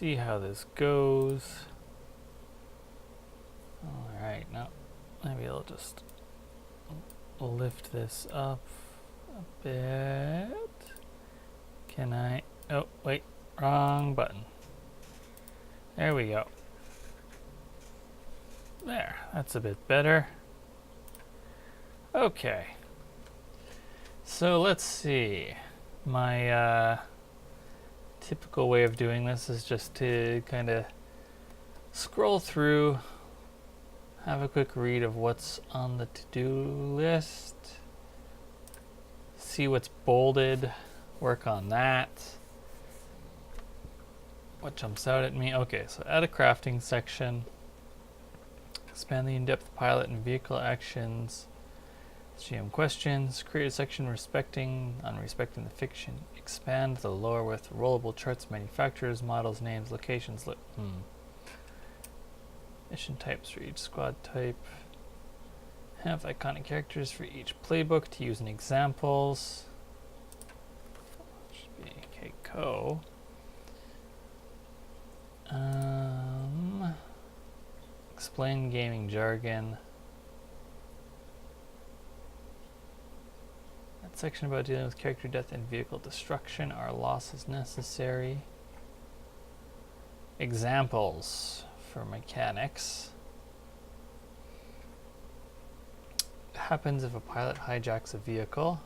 see how this goes. Alright, now maybe I'll just lift this up a bit. Can I? Oh, wait, wrong button. There we go. There, that's a bit better. Okay. So let's see. My typical way of doing this is just to kind of scroll through, have a quick read of what's on the to-do list, see what's bolded, work on that. What jumps out at me? Okay, so add a crafting section, expand the in-depth pilot and vehicle actions, GM questions, create a section on respecting the fiction, expand the lore with rollable charts, manufacturers, models, names, locations, mission types for each squad type, have iconic characters for each playbook to use in examples. Should be Keiko. Explain gaming jargon. That section about dealing with character death and vehicle destruction. Are losses necessary? Examples for mechanics. Happens if a pilot hijacks a vehicle.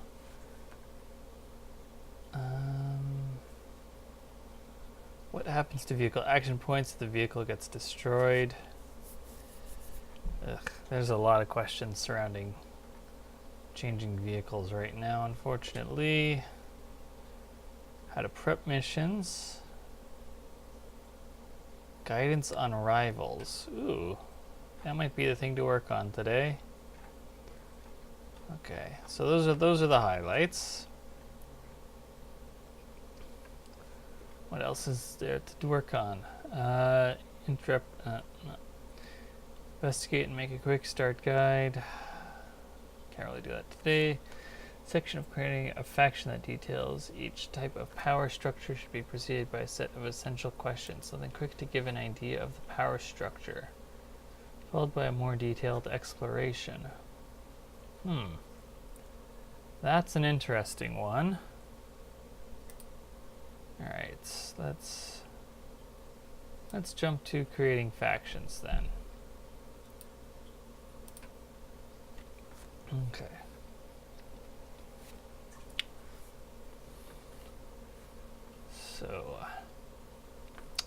What happens to vehicle action points if the vehicle gets destroyed? There's a lot of questions surrounding changing vehicles right now, unfortunately. How to prep missions. Guidance on rivals. Ooh, that might be the thing to work on today. Okay, so those are the highlights. What else is there to work on? Investigate and make a quick start guide. Can't really do that today. Section of creating a faction that details each type of power structure should be preceded by a set of essential questions. Something quick to give an idea of the power structure, followed by a more detailed exploration. That's an interesting one. Alright, let's jump to creating factions then. Okay. So,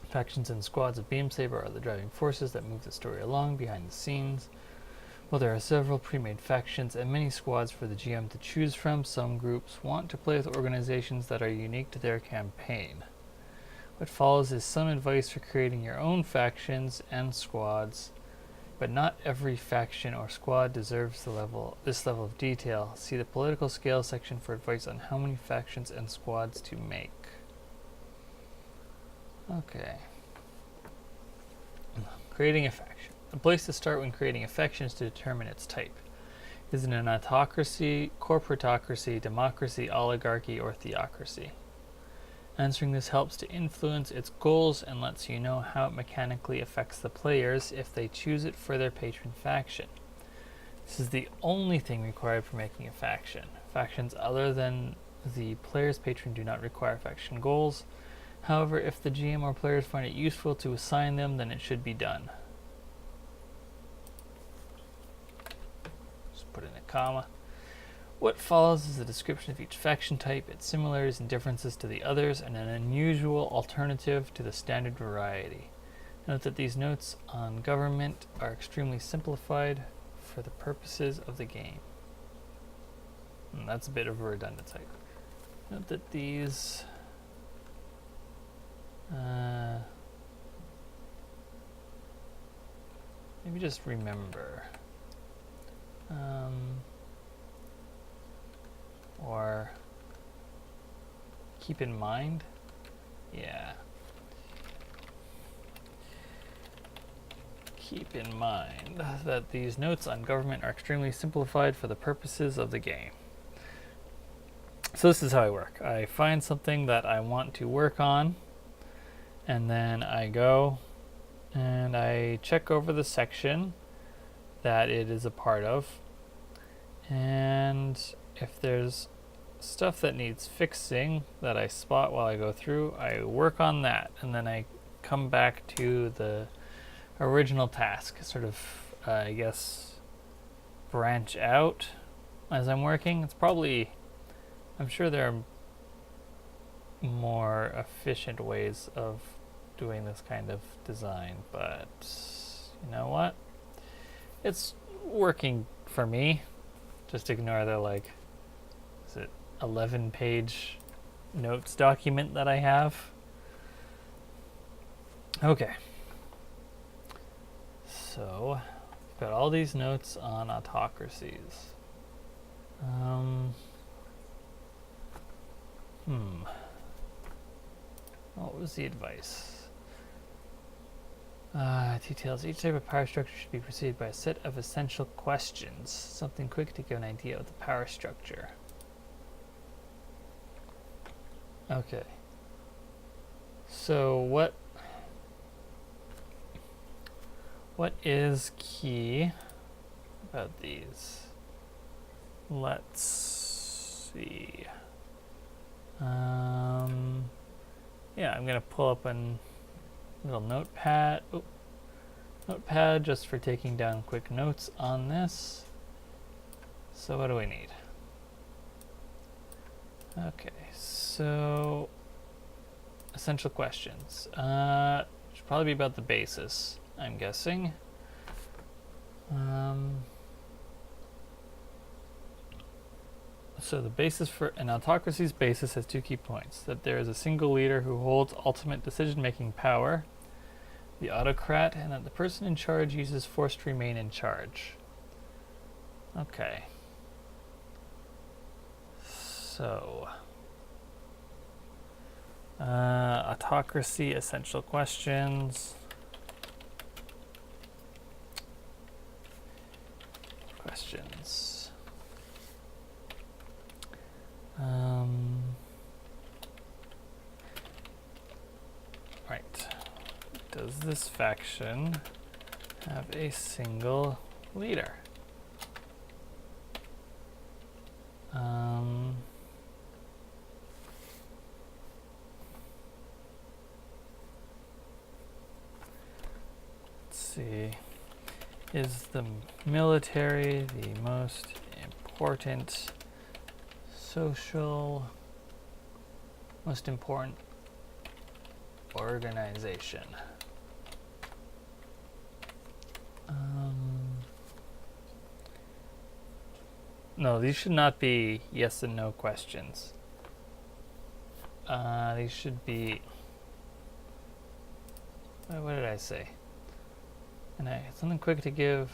factions and squads of Beam Saber are the driving forces that move the story along behind the scenes. While there are several pre-made factions and many squads for the GM to choose from, some groups want to play with organizations that are unique to their campaign. What follows is some advice for creating your own factions and squads, but not every faction or squad deserves this level of detail. See the political scale section for advice on how many factions and squads to make. Okay. Creating a faction. The place to start when creating a faction is to determine its type. Is it an autocracy, corporatocracy, democracy, oligarchy, or theocracy? Answering this helps to influence its goals and lets you know how it mechanically affects the players if they choose it for their patron faction. This is the only thing required for making a faction. Factions other than the player's patron do not require faction goals. However, if the GM or players find it useful to assign them, then it should be done. Just put in a comma. What follows is a description of each faction type, its similarities and differences to the others, and an unusual alternative to the standard variety. Note that these notes on government are extremely simplified for the purposes of the game. That's a bit of a redundant type. Note that these maybe just remember or keep in mind. Yeah, keep in mind that these notes on government are extremely simplified for the purposes of the game. So this is how I work. I find something that I want to work on, And then I go and I check over the section that it is a part of. And if there's stuff that needs fixing that I spot while I go through, I work on that. And then I come back to the original task, sort of, I guess, branch out as I'm working. It's probably, I'm sure there are more efficient ways of doing this kind of design, but you know what? It's working for me. Just ignore the, like, is it 11-page notes document that I have? Okay. So, I've got all these notes on autocracies. What was the advice? Details. Each type of power structure should be preceded by a set of essential questions. Something quick to give an idea of the power structure. Okay. So what is key about these? Let's see. Yeah, I'm gonna pull up a little notepad. Notepad just for taking down quick notes on this. So what do we need? Okay, so essential questions. Should probably be about the basis, I'm guessing. So the basis for an autocracy's basis has 2 key points: that there is a single leader who holds ultimate decision-making power, the autocrat, and that the person in charge uses force to remain in charge. Okay. So, autocracy, essential questions. Right. Does this faction have a single leader? Let's see. Is the military the most important most important organization? No, these should not be yes and no questions. These should be, what did I say? And something quick to give,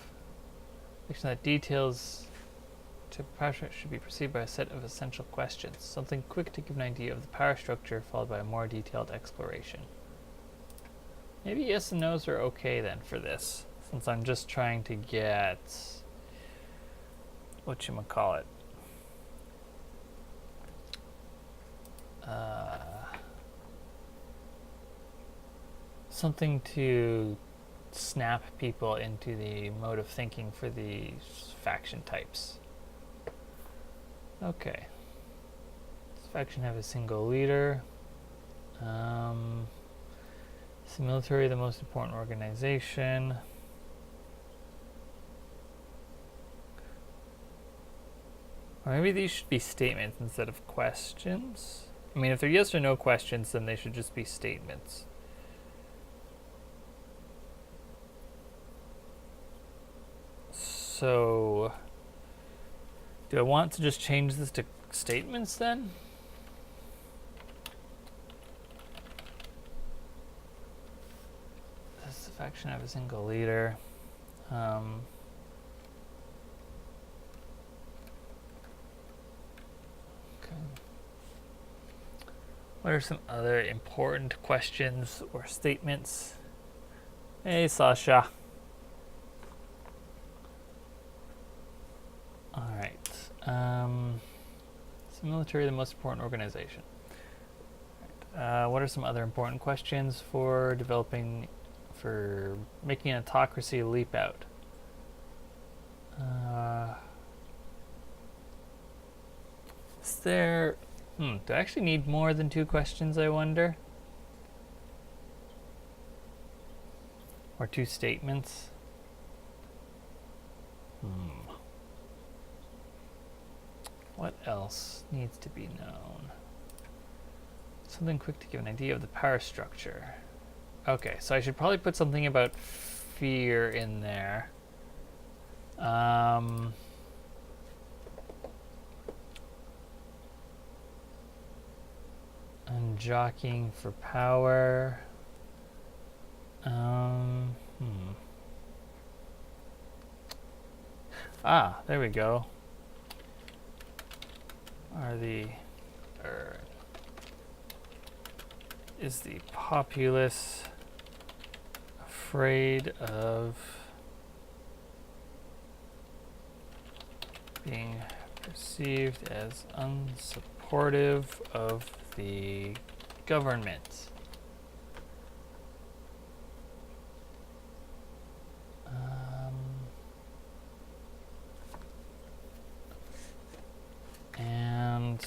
action that details to power structure should be preceded by a set of essential questions. Something quick to give an idea of the power structure, followed by a more detailed exploration. Maybe yes and no's are okay then for this, since I'm just trying to get whatchamacallit. Something to snap people into the mode of thinking for these faction types. Okay. This faction have a single leader. Is the military the most important organization? Or maybe these should be statements instead of questions. I mean, if they're yes or no questions, then they should just be statements. So, do I want to just change this to statements then? Does the faction have a single leader? What are some other important questions or statements? Hey, Sasha. All right. Is the military the most important organization? Right. What are some other important questions for making an autocracy leap out? Is there, do I actually need more than 2 questions, I wonder? Or 2 statements? What else needs to be known? Something quick to give an idea of the power structure. Okay, so I should probably put something about fear in there. And jockeying for power. Ah, there we go. Is the populace afraid of being perceived as unsupportive of the government? And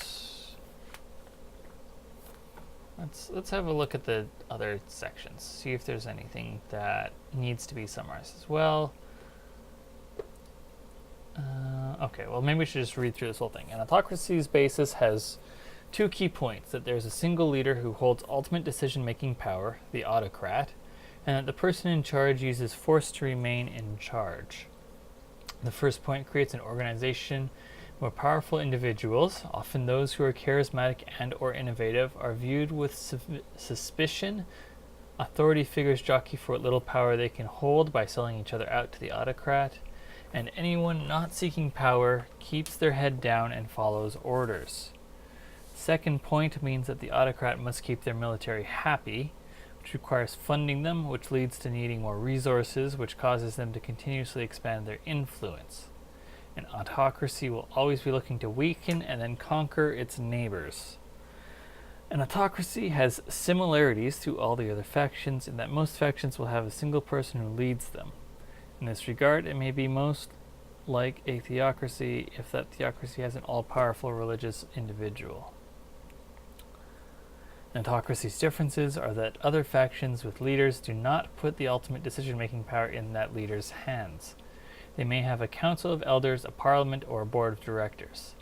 let's have a look at the other sections, see if there's anything that needs to be summarized as well. Okay, well maybe we should just read through this whole thing. An autocracy's basis has 2 key points: that there's a single leader who holds ultimate decision-making power, the autocrat, and that the person in charge uses force to remain in charge. The first point creates an organization where powerful individuals, often those who are charismatic and or innovative, are viewed with suspicion. Authority figures jockey for what little power they can hold by selling each other out to the autocrat, and anyone not seeking power keeps their head down and follows orders. Second point means that the autocrat must keep their military happy, which requires funding them, which leads to needing more resources, which causes them to continuously expand their influence. An autocracy will always be looking to weaken and then conquer its neighbors. An autocracy has similarities to all the other factions in that most factions will have a single person who leads them. In this regard, it may be most like a theocracy if that theocracy has an all-powerful religious individual. An autocracy's differences are that other factions with leaders do not put the ultimate decision-making power in that leader's hands. They may have a council of elders, a parliament, or a board of directors.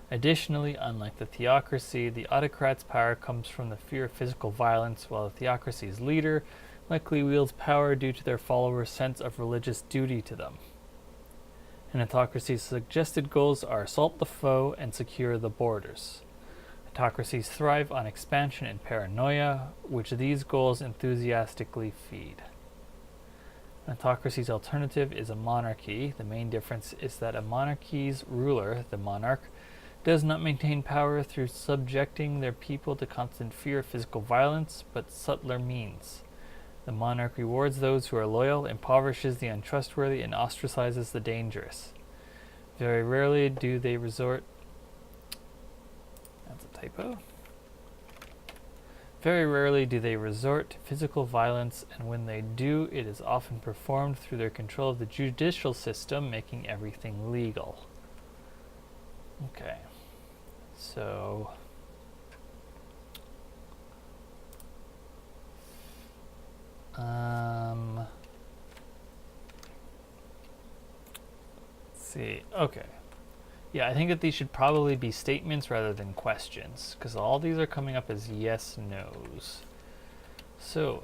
Additionally, unlike the theocracy, the autocrat's power comes from the fear of physical violence, while the theocracy's leader likely wields power due to their followers' sense of religious duty to them. An autocracy's suggested goals are assault the foe and secure the borders. Autocracies thrive on expansion and paranoia, which these goals enthusiastically feed. An autocracy's alternative is a monarchy. The main difference is that a monarchy's ruler, the monarch, does not maintain power through subjecting their people to constant fear of physical violence, but subtler means. The monarch rewards those who are loyal, impoverishes the untrustworthy, and ostracizes the dangerous. Very rarely do they resort... That's a typo. Very rarely do they resort to physical violence, and when they do, it is often performed through their control of the judicial system, making everything legal. Okay, so... let's see, okay. Yeah, I think that these should probably be statements rather than questions, because all these are coming up as yes, no's. So,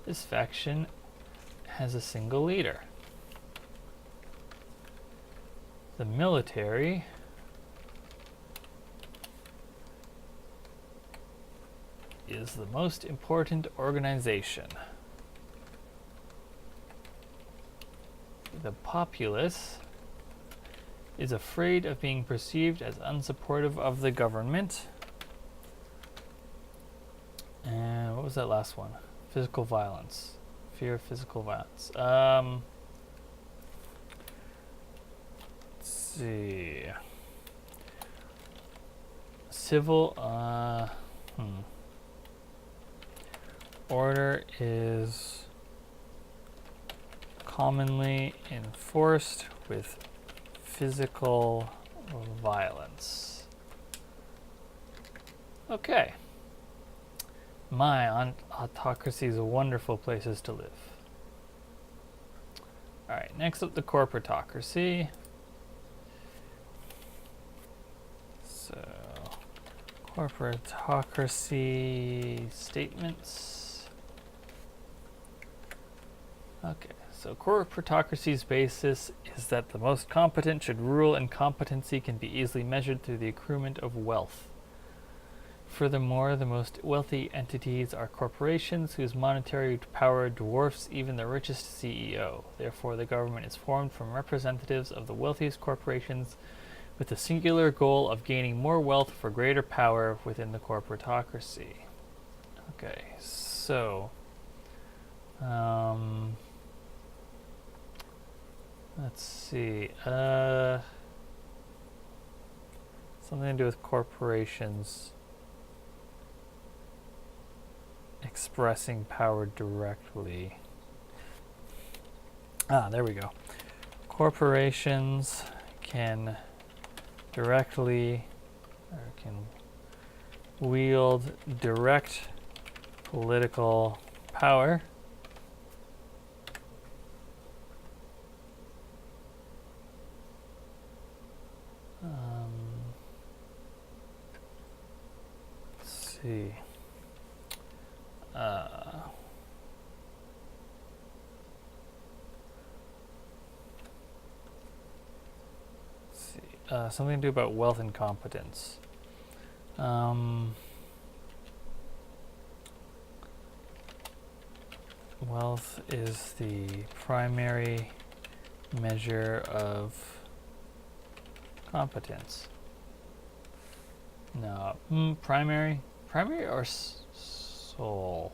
this faction has a single leader. The military is the most important organization. The populace is afraid of being perceived as unsupportive of the government. And what was that last one? Physical violence. Fear of physical violence. Let's see. civil order is commonly enforced with physical violence. Okay. My autocracies are wonderful places to live. Alright, next up the corporatocracy. So, corporatocracy statements. Okay, so corporatocracy's basis is that the most competent should rule, and competency can be easily measured through the accruement of wealth. Furthermore, the most wealthy entities are corporations whose monetary power dwarfs even the richest CEO. Therefore, the government is formed from representatives of the wealthiest corporations with the singular goal of gaining more wealth for greater power within the corporatocracy. Okay, so let's see. Something to do with corporations expressing power directly. There we go. Corporations can directly, or can wield direct political power let's see. Something to do about wealth and competence. Wealth is the primary measure of competence. No, primary or sole?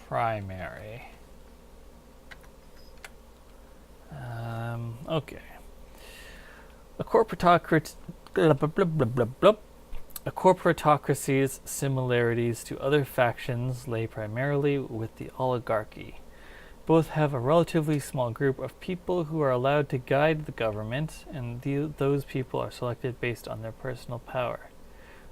Primary. Okay. A corporatocracy's similarities to other factions lay primarily with the oligarchy. Both have a relatively small group of people who are allowed to guide the government, and those people are selected based on their personal power.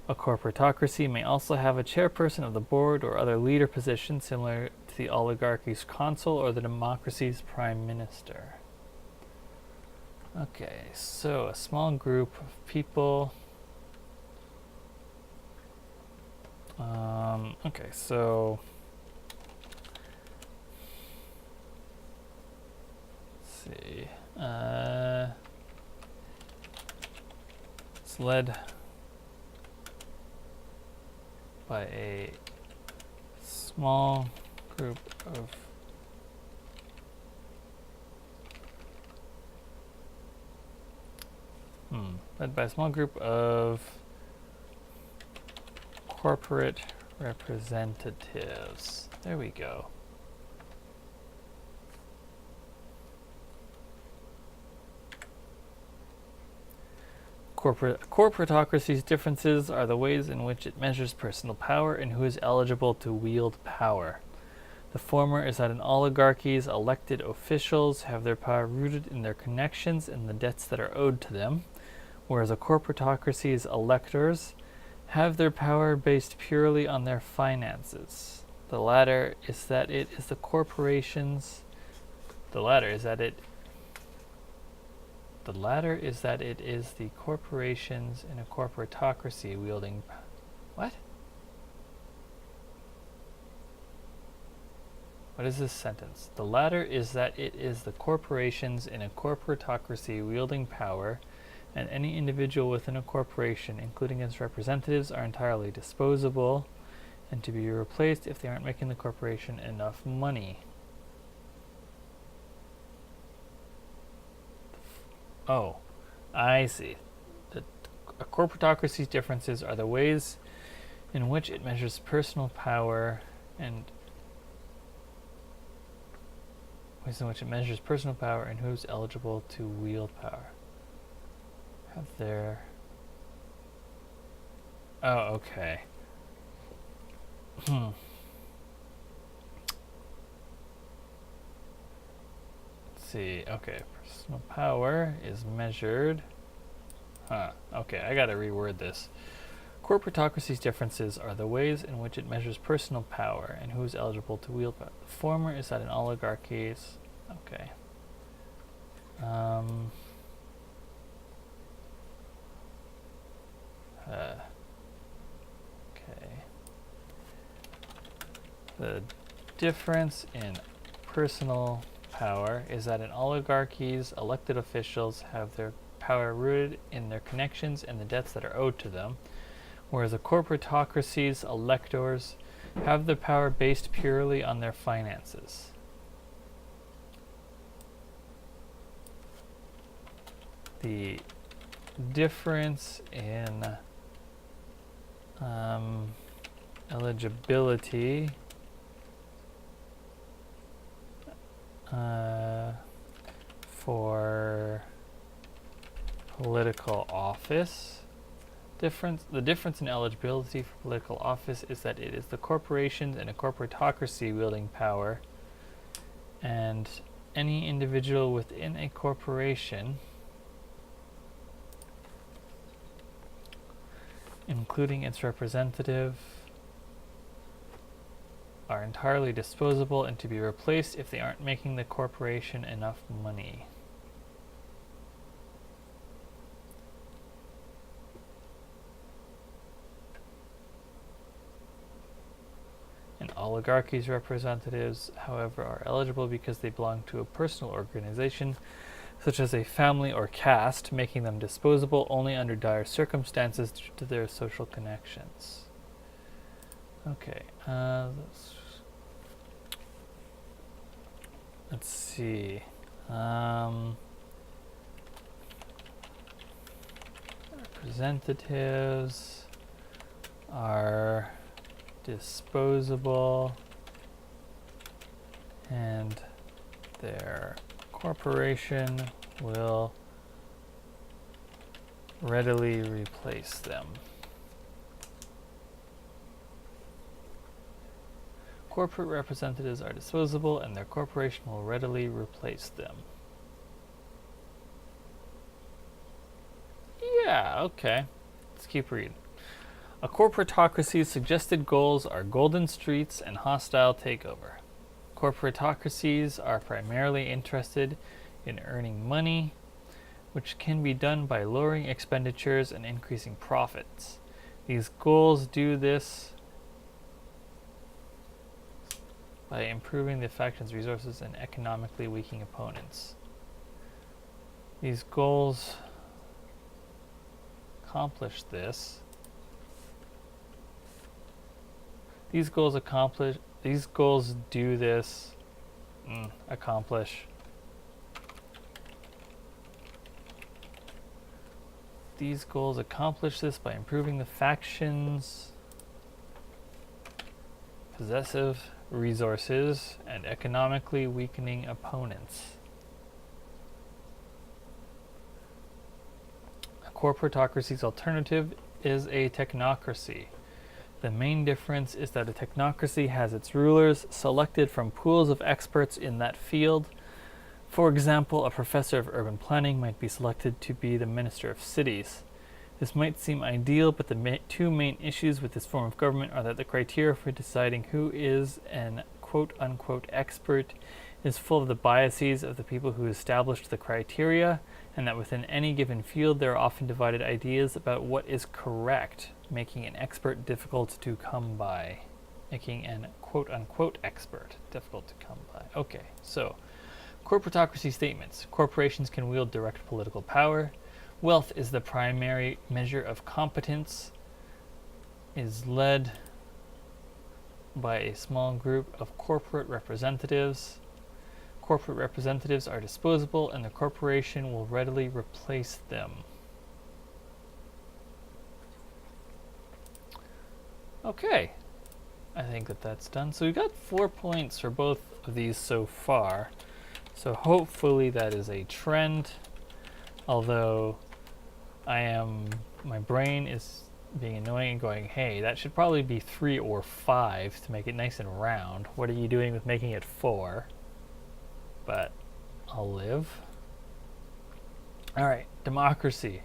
A corporatocracy may also have a chairperson of the board or other leader position similar to the oligarchy's consul or the democracy's prime minister. Okay, so a small group of people. Okay, so let's see. It's led by a small group of corporate representatives. There we go. Corporatocracy's differences are the ways in which it measures personal power and who is eligible to wield power. The former is that an oligarchy's elected officials have their power rooted in their connections and the debts that are owed to them, whereas a corporatocracy's electors have their power based purely on their finances. The latter is that it is the corporations. The latter is that it is the corporations in a corporatocracy wielding. What? What is this sentence? The latter is that it is the corporations in a corporatocracy wielding power, and any individual within a corporation, including its representatives, are entirely disposable and to be replaced if they aren't making the corporation enough money. Oh, I see. A corporatocracy's differences are the ways in which it measures personal power and who's eligible to wield power. Have their Oh, okay. Let's see. Okay, personal power is measured. Okay, I gotta reword this. Corporatocracy's differences are the ways in which it measures personal power and who is eligible to wield power. The former is that in oligarchies. Okay. Okay. The difference in personal power is that in oligarchies, elected officials have their power rooted in their connections and the debts that are owed to them, whereas the corporatocracies, electors have the power based purely on their finances. The difference in eligibility for political office. The difference in eligibility for political office is that it is the corporations and a corporatocracy wielding power, and any individual within a corporation, including its representative, are entirely disposable and to be replaced if they aren't making the corporation enough money. And oligarchies' representatives, however, are eligible because they belong to a personal organization, such as a family or caste, making them disposable only under dire circumstances due to their social connections. Okay, let's see. Representatives are disposable and their corporation will readily replace them. Corporate representatives are disposable and their corporation will readily replace them. Yeah, okay. Let's keep reading. A corporatocracy's suggested goals are golden streets and hostile takeover. Corporatocracies are primarily interested in earning money, which can be done by lowering expenditures and increasing profits. These goals do this by improving the faction's resources and economically weakening opponents. These goals accomplish this. These goals do this. Accomplish. These goals accomplish this by improving the faction's possessive resources and economically weakening opponents. A corporatocracy's alternative is a technocracy. The main difference is that a technocracy has its rulers selected from pools of experts in that field. For example, a professor of urban planning might be selected to be the minister of cities. This might seem ideal, but the two main issues with this form of government are that the criteria for deciding who is an quote-unquote expert is full of the biases of the people who established the criteria, and that within any given field there are often divided ideas about what is correct, making an expert difficult to come by. Making an quote-unquote expert difficult to come by. Okay, so corporatocracy statements. Corporations can wield direct political power. Wealth is the primary measure of competence, is led by a small group of corporate representatives. Corporate representatives are disposable and the corporation will readily replace them. Okay, I think that's done. So we got 4 points for both of these so far. So hopefully that is a trend, although my brain is being annoying and going, hey, that should probably be 3 or 5 to make it nice and round. What are you doing with making it 4? But I'll live. All right, democracy.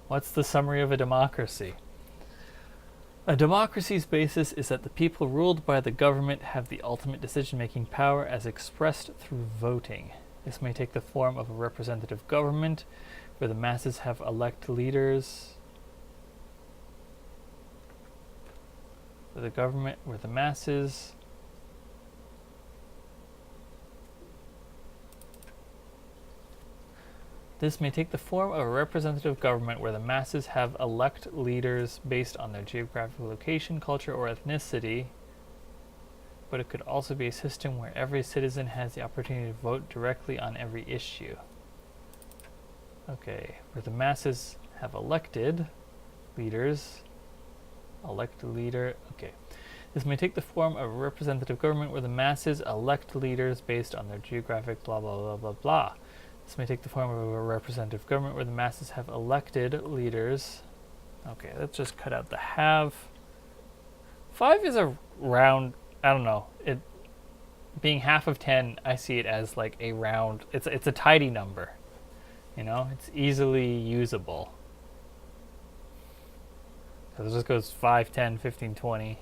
What's the summary of a democracy? A democracy's basis is that the people ruled by the government have the ultimate decision-making power as expressed through voting. This may take the form of a representative government, where the masses have elect leaders. Where the masses This may take the form of a representative government where the masses have elect leaders based on their geographical location, culture, or ethnicity, but it could also be a system where every citizen has the opportunity to vote directly on every issue. Okay, where the masses have elected leaders. Elect leader, okay. This may take the form of a representative government where the masses elect leaders based on their geographic blah blah blah blah blah. This may take the form of a representative government where the masses have elected leaders. Okay, let's just cut out the have. 5 is a round, I don't know. It being half of 10, I see it as like a round. It's a tidy number. You know, it's easily usable. So this just goes 5, 10, 15, 20.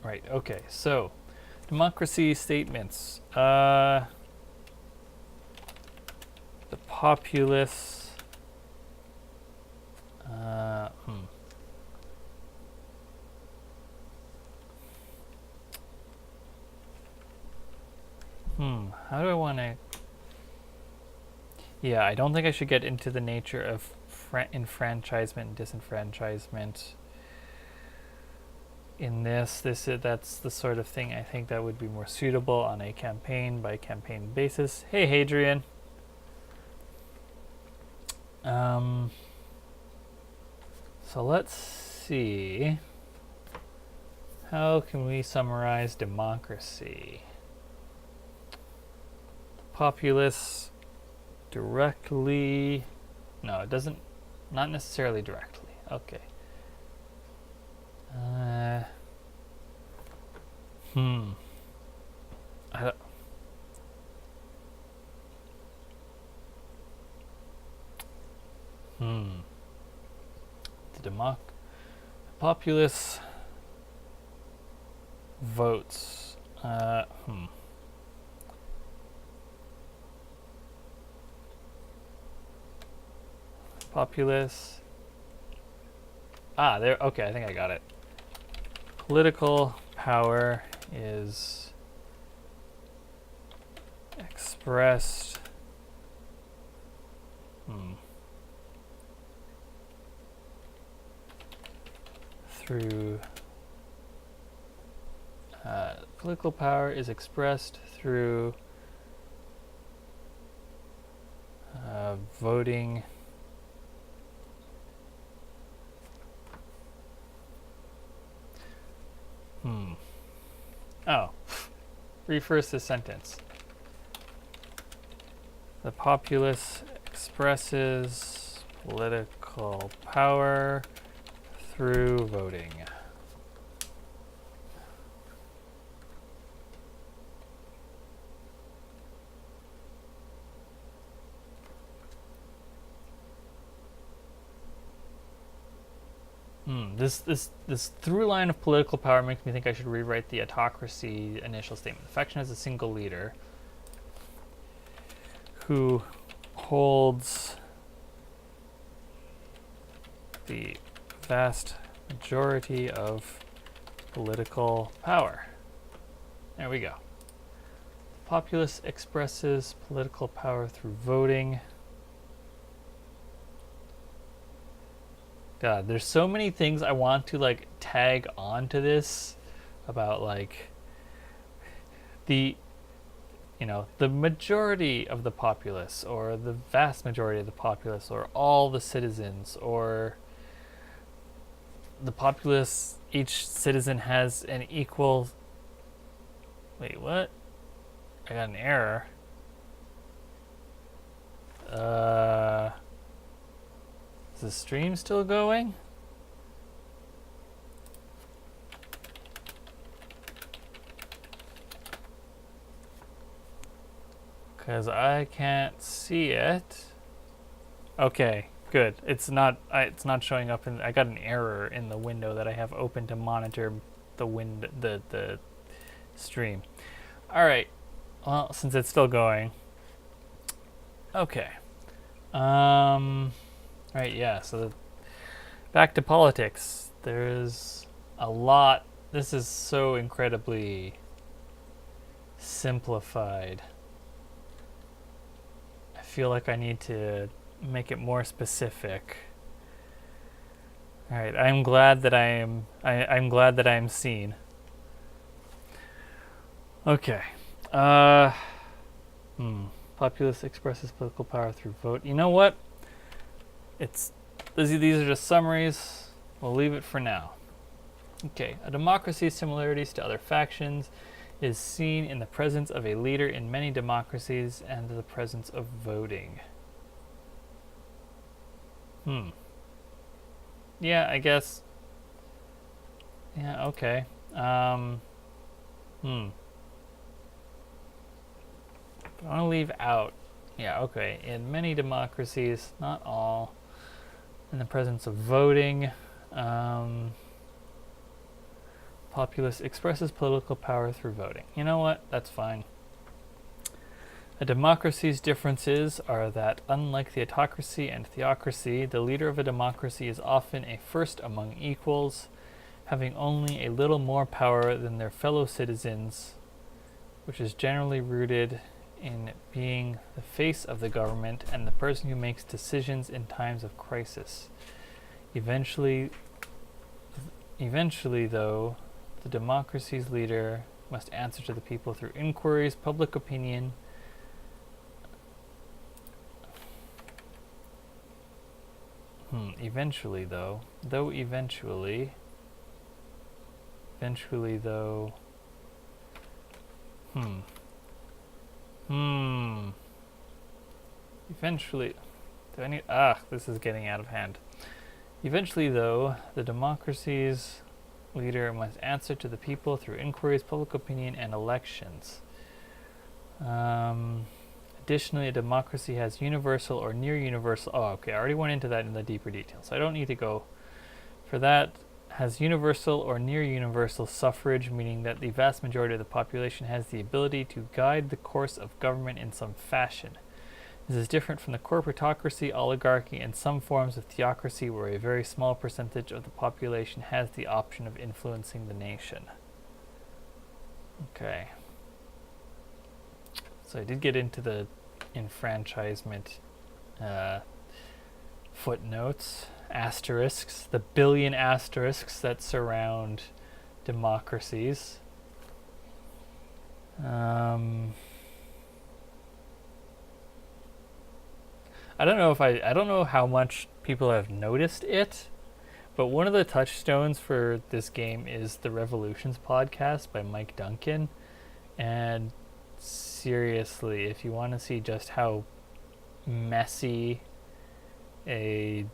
Right, okay, so democracy statements. The populace. How do I want to... Yeah, I don't think I should get into the nature of enfranchisement and disenfranchisement in this. That's the sort of thing I think that would be more suitable on a campaign by campaign basis. Hey, Hadrian. So let's see. How can we summarize democracy? Populace directly. No, it doesn't. Not necessarily directly. Okay. The populace votes. Populace. There. Okay, I think I got it. Political power is expressed through political power is expressed through voting Rephrase this sentence. The populace expresses political power through voting. This through line of political power makes me think I should rewrite the autocracy initial statement. The faction has a single leader who holds the vast majority of political power. There we go. The populace expresses political power through voting. God, there's so many things I want to like tag onto this about like the majority of the populace or the vast majority of the populace or all the citizens or the populace, each citizen has an equal... Wait, what? I got an error. the stream still going? Because I can't see it. Okay, good. It's not showing up in. I got an error in the window that I have open to monitor the stream. All right. Well, since it's still going. Okay. Right. Yeah. So back to politics. There's a lot. This is so incredibly simplified. I feel like I need to make it more specific. All right, I'm glad that I'm glad that I am seen. Okay. Populace expresses political power through vote. You know what? These are just summaries. We'll leave it for now. Okay. A democracy's similarities to other factions is seen in the presence of a leader in many democracies and the presence of voting. Yeah, I guess. Yeah, okay. I want to leave out. Yeah, okay. In many democracies, not all, in the presence of voting, populace expresses political power through voting. You know what? That's fine. A democracy's differences are that, unlike the autocracy and theocracy, the leader of a democracy is often a first among equals, having only a little more power than their fellow citizens, which is generally rooted in being the face of the government and the person who makes decisions in times of crisis. Eventually, though, the democracy's leader must answer to the people through inquiries, public opinion, eventually though, eventually do I need, this is getting out of hand. Eventually though, the democracy's leader must answer to the people through inquiries, public opinion, and elections. Additionally, a democracy has universal or near universal. Oh, okay. I already went into that in the deeper details, so I don't need to go for that. Has universal or near universal suffrage, meaning that the vast majority of the population has the ability to guide the course of government in some fashion. This is different from the corporatocracy, oligarchy, and some forms of theocracy where a very small percentage of the population has the option of influencing the nation. Okay. So I did get into the enfranchisement footnotes, asterisks, the billion asterisks that surround democracies. I don't know how much people have noticed it, but one of the touchstones for this game is the Revolutions podcast by Mike Duncan, and seriously, if you want to see just how messy a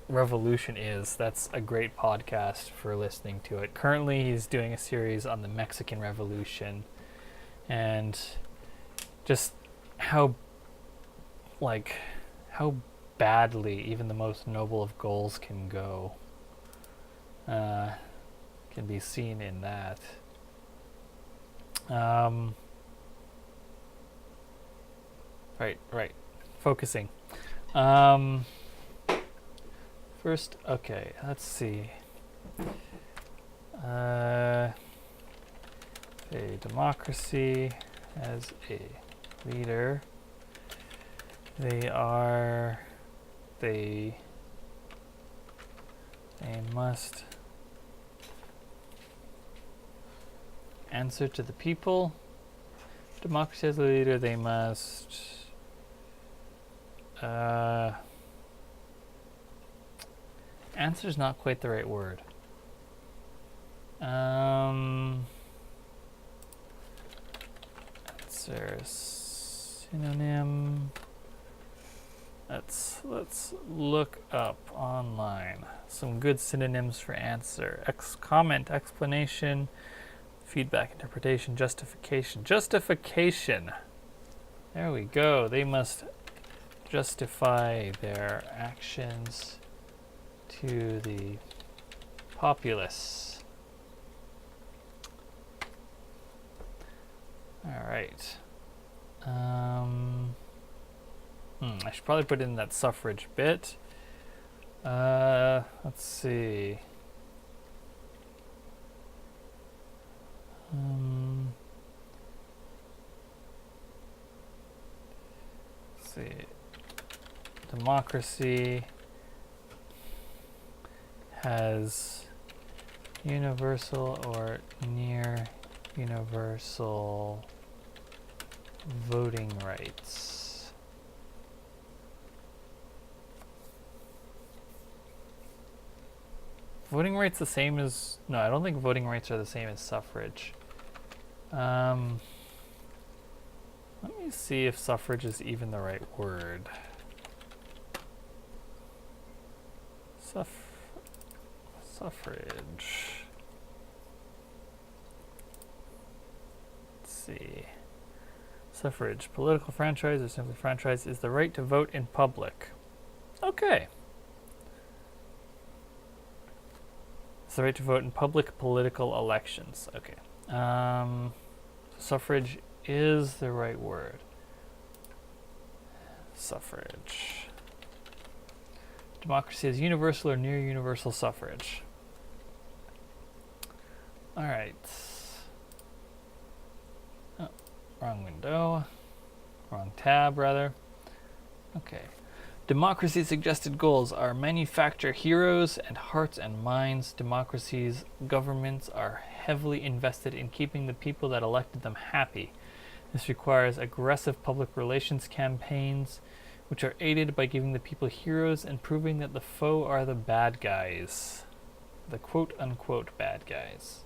revolution is, that's a great podcast for listening to it. Currently, he's doing a series on the Mexican Revolution and just how badly even the most noble of goals can go. Can be seen in that. Right. Focusing. First, okay, let's see. A democracy has a leader. They must answer to the people. Democracy has a leader. They must answer is not quite the right word. Answer synonym. Let's look up online some good synonyms for answer. Comment, explanation, feedback, interpretation, justification. Justification. There we go. They must justify their actions to the populace. All right. I should probably put in that suffrage bit. Let's see. Let's see. Democracy has universal or near universal voting rights. Voting rights the same as... No, I don't think voting rights are the same as suffrage. Let me see if suffrage is even the right word. Suffrage. Let's see. Suffrage, political franchise, or simply franchise, is the right to vote in public. Okay. It's the right to vote in public political elections. Okay. Suffrage is the right word. Suffrage. Democracy is universal or near universal suffrage. All right. Oh, wrong window. Wrong tab, rather. Okay. Democracy's suggested goals are manufacture heroes and hearts and minds. Democracy's governments are heavily invested in keeping the people that elected them happy. This requires aggressive public relations campaigns, which are aided by giving the people heroes and proving that the foe are the bad guys. The quote-unquote bad guys.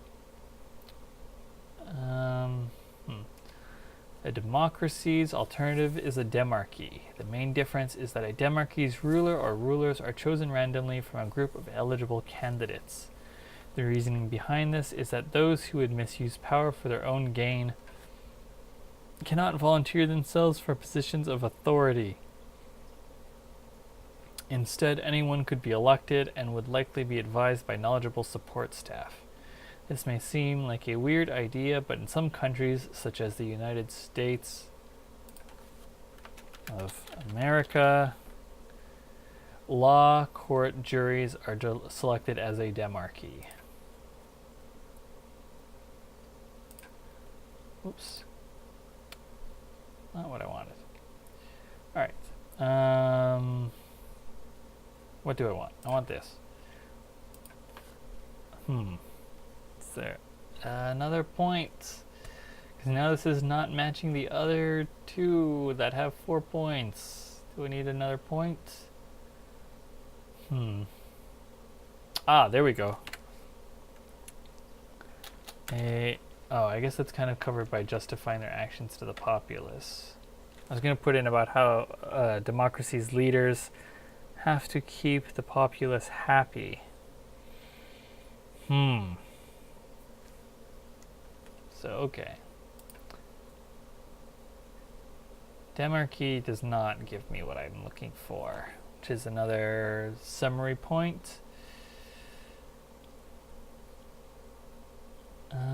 A democracy's alternative is a demarchy. The main difference is that a demarchy's ruler or rulers are chosen randomly from a group of eligible candidates. The reasoning behind this is that those who would misuse power for their own gain cannot volunteer themselves for positions of authority. Instead, anyone could be elected and would likely be advised by knowledgeable support staff. This may seem like a weird idea, but in some countries, such as the United States of America, law court juries are selected as a demarchy. Oops. Not what I wanted. Alright. What do I want? I want this. Is there another point? Because now this is not matching the other two that have 4 points. Do we need another point? Ah, there we go. Oh, I guess that's kind of covered by justifying their actions to the populace. I was going to put in about how democracy's leaders have to keep the populace happy. So, okay. Demarchy does not give me what I'm looking for, which is another summary point. Let's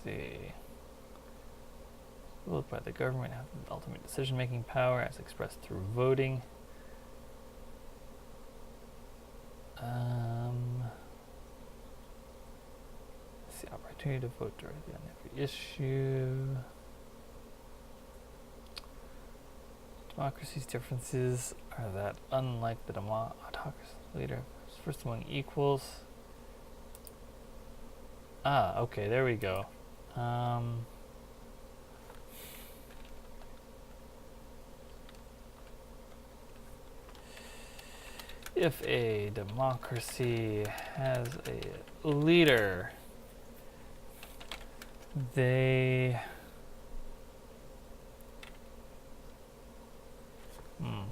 see. Ruled by the government have the ultimate decision-making power as expressed through voting. It's the opportunity to vote directly on every issue. Democracy's differences are that, unlike the autocracy leader, first among equals. Ah, okay, there we go. If a democracy has a leader, they Hmm.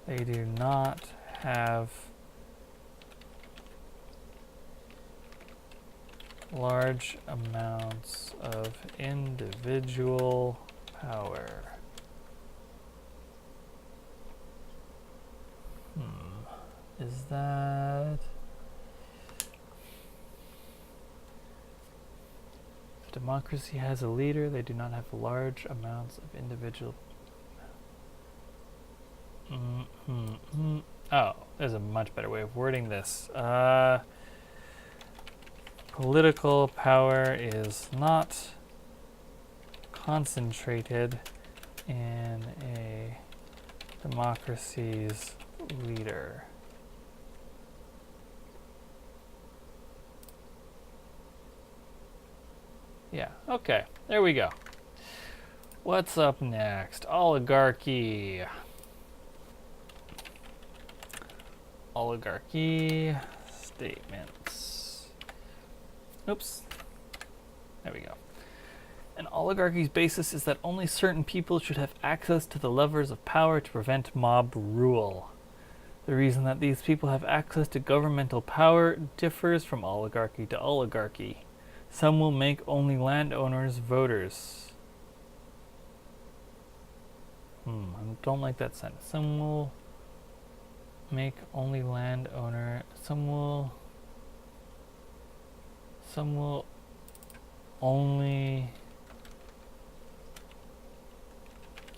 They do not have large amounts of individual power. Is that... If democracy has a leader, they do not have large amounts of individual... Oh, there's a much better way of wording this. Political power is not concentrated in a democracy's leader. Yeah, okay, there we go. What's up next? Oligarchy. Oligarchy statements. Oops. There we go. An oligarchy's basis is that only certain people should have access to the levers of power to prevent mob rule. The reason that these people have access to governmental power differs from oligarchy to oligarchy. Some will make only landowners voters. I don't like that sentence. Some will make only landowner. Some will only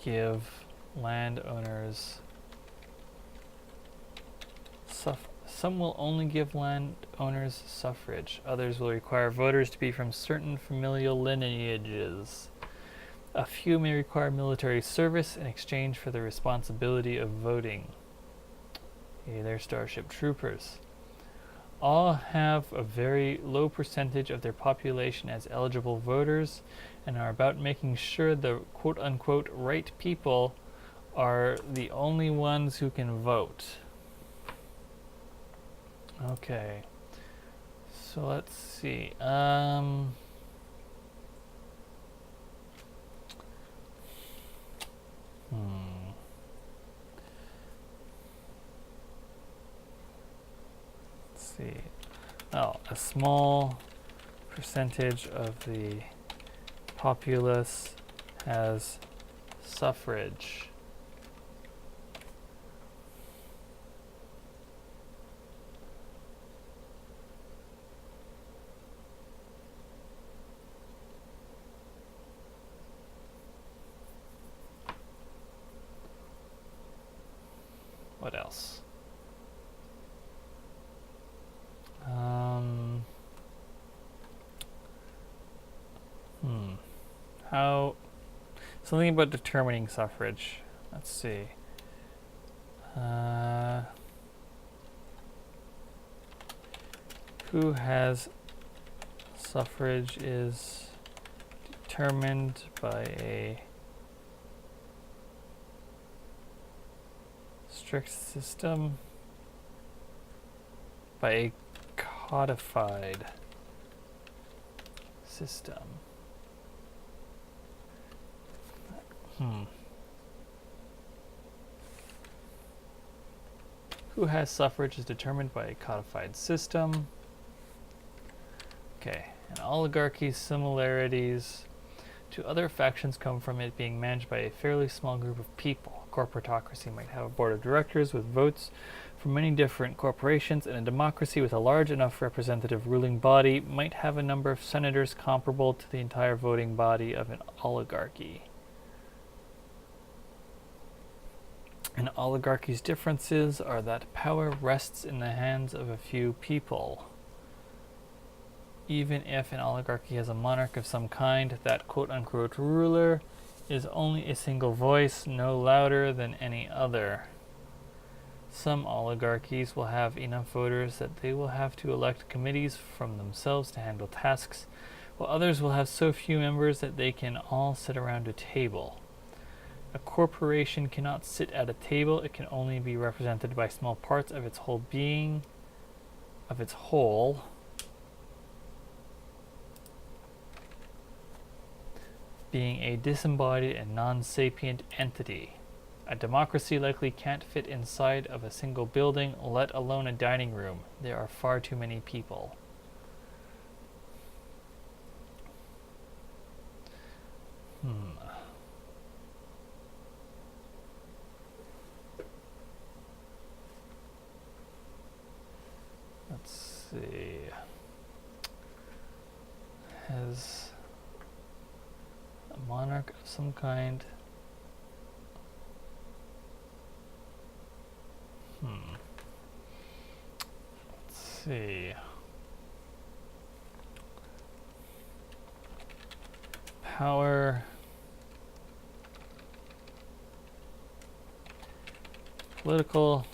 give landowners some will only give landowners suffrage. Others will require voters to be from certain familial lineages. A few may require military service in exchange for the responsibility of voting. Okay, they're Starship Troopers. All have a very low percentage of their population as eligible voters and are about making sure the quote-unquote right people are the only ones who can vote. Okay, so let's see. Let's see. Oh, a small percentage of the populace has suffrage. What else? How... Something about determining suffrage. Let's see. Who has suffrage is determined by a strict system, by a codified system. Who has suffrage is determined by a codified system. Okay, and oligarchy's similarities to other factions come from it being managed by a fairly small group of people. A corporatocracy might have a board of directors with votes from many different corporations, and a democracy with a large enough representative ruling body might have a number of senators comparable to the entire voting body of an oligarchy. An oligarchy's differences are that power rests in the hands of a few people. Even if an oligarchy has a monarch of some kind, that quote-unquote ruler is only a single voice, no louder than any other. Some oligarchies will have enough voters that they will have to elect committees from themselves to handle tasks, while others will have so few members that they can all sit around a table. A corporation cannot sit at a table, it can only be represented by small parts of its whole being, of its whole. being a disembodied and non-sapient entity. A democracy likely can't fit inside of a single building, let alone a dining room. There are far too many people. Let's see. Has a monarch of some kind. Let's see. Power. Political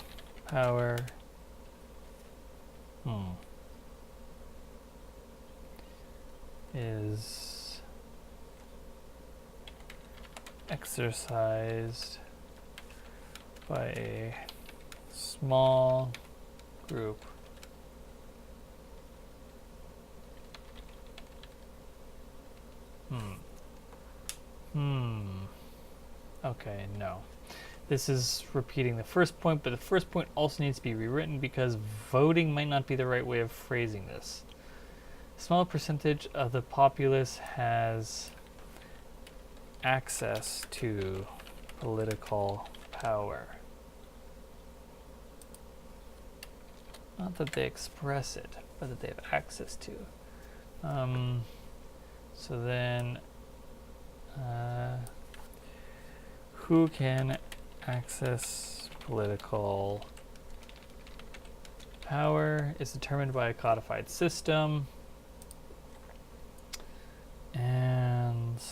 power. Is exercised by a small group Okay, no. This is repeating the first point, but the first point also needs to be rewritten because voting might not be the right way of phrasing this. A small percentage of the populace has access to political power. Not that they express it, but that they have access to. So then, who can access political power is determined by a codified system, and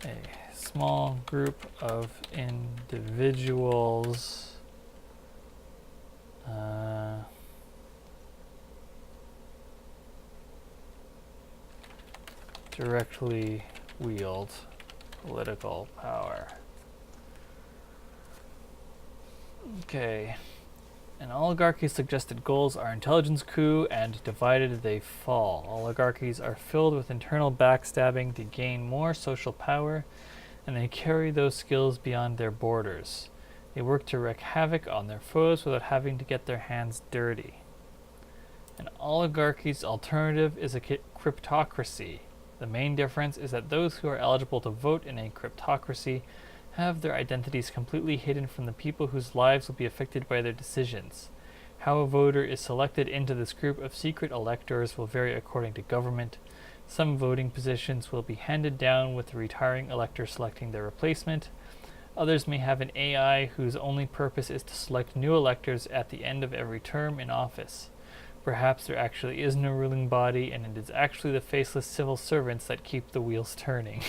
a small group of individuals directly wield political power. Okay. An oligarchy's suggested goals are intelligence coup and divided they fall. Oligarchies are filled with internal backstabbing to gain more social power, and they carry those skills beyond their borders. They work to wreak havoc on their foes without having to get their hands dirty. An oligarchy's alternative is a cryptocracy. The main difference is that those who are eligible to vote in a cryptocracy have their identities completely hidden from the people whose lives will be affected by their decisions. How a voter is selected into this group of secret electors will vary according to government. Some voting positions will be handed down with the retiring elector selecting their replacement. Others may have an AI whose only purpose is to select new electors at the end of every term in office. Perhaps there actually is no ruling body, and it is actually the faceless civil servants that keep the wheels turning.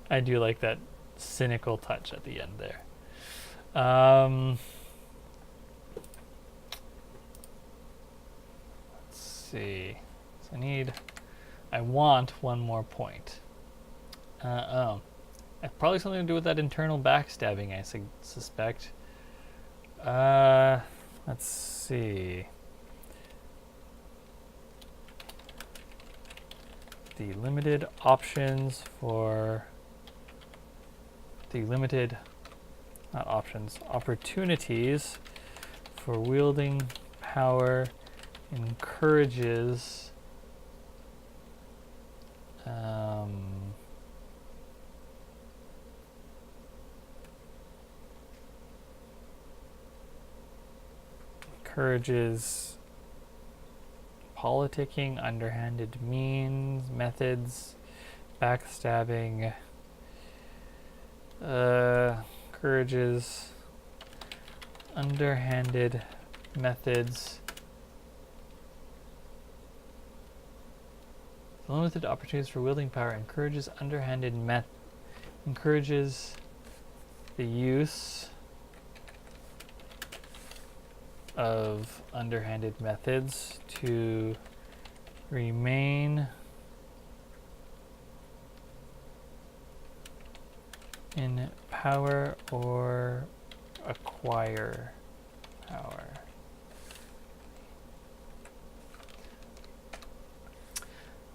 I do like that cynical touch at the end there. Let's see. So I want one more point. Probably something to do with that internal backstabbing, I suspect. Let's see. The limited options for opportunities for wielding power encourages politicking, underhanded methods, backstabbing, encourages underhanded methods. The limited opportunities for wielding power encourages encourages the use of underhanded methods to remain in power or acquire power.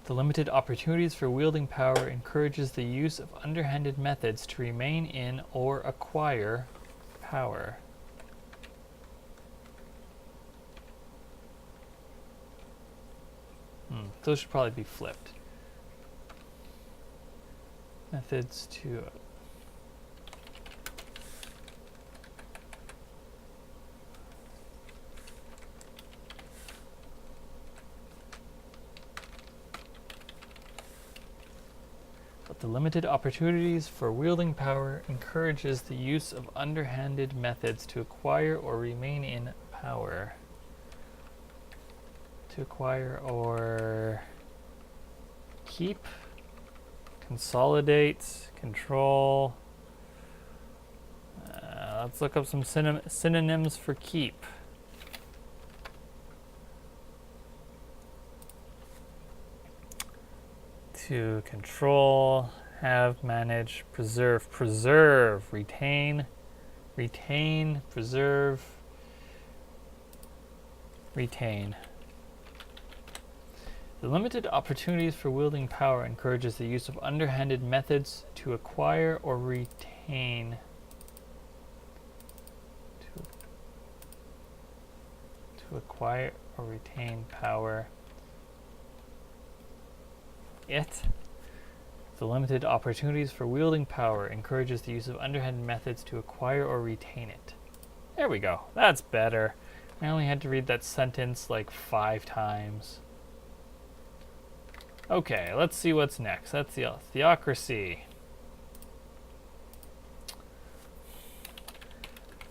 The limited opportunities for wielding power encourages the use of underhanded methods to remain in or acquire power. Those should probably be flipped. Methods to but the limited opportunities for wielding power encourages the use of underhanded methods to acquire or remain in power. To acquire or keep, consolidate, control. Let's look up some synonyms for keep. To control, have, manage, preserve, retain, preserve, retain. The limited opportunities for wielding power encourages the use of underhanded methods to acquire or retain. To acquire or retain power. The limited opportunities for wielding power encourages the use of underhanded methods to acquire or retain it. There we go. That's better. I only had to read that sentence like 5 times. Okay, let's see what's next. That's the theocracy.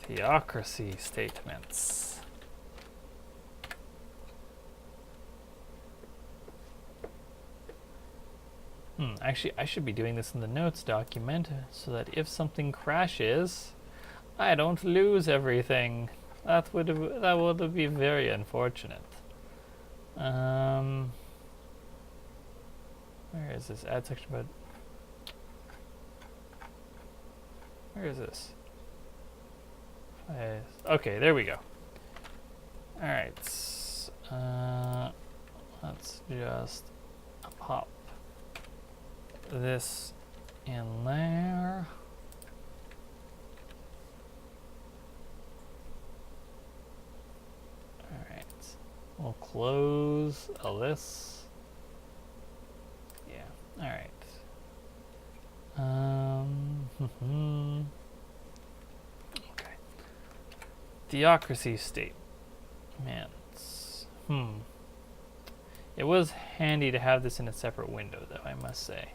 Theocracy statements. Actually, I should be doing this in the notes document so that if something crashes, I don't lose everything. That would be very unfortunate. Where is this add section about? Where is this? Okay, there we go. All right, let's just pop this in there. All right, we'll close this. Yeah. All right. Okay. Theocracy state. Man. It was handy to have this in a separate window, though, I must say.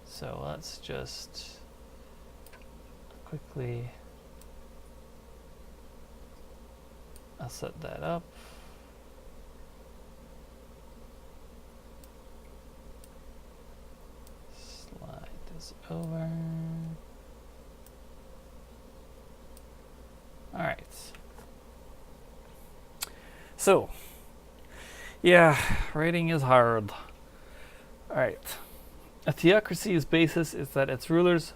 So let's just quickly I'll set that up. Slide this over. All right. So, yeah, writing is hard. All right. A theocracy's basis is that its rulers...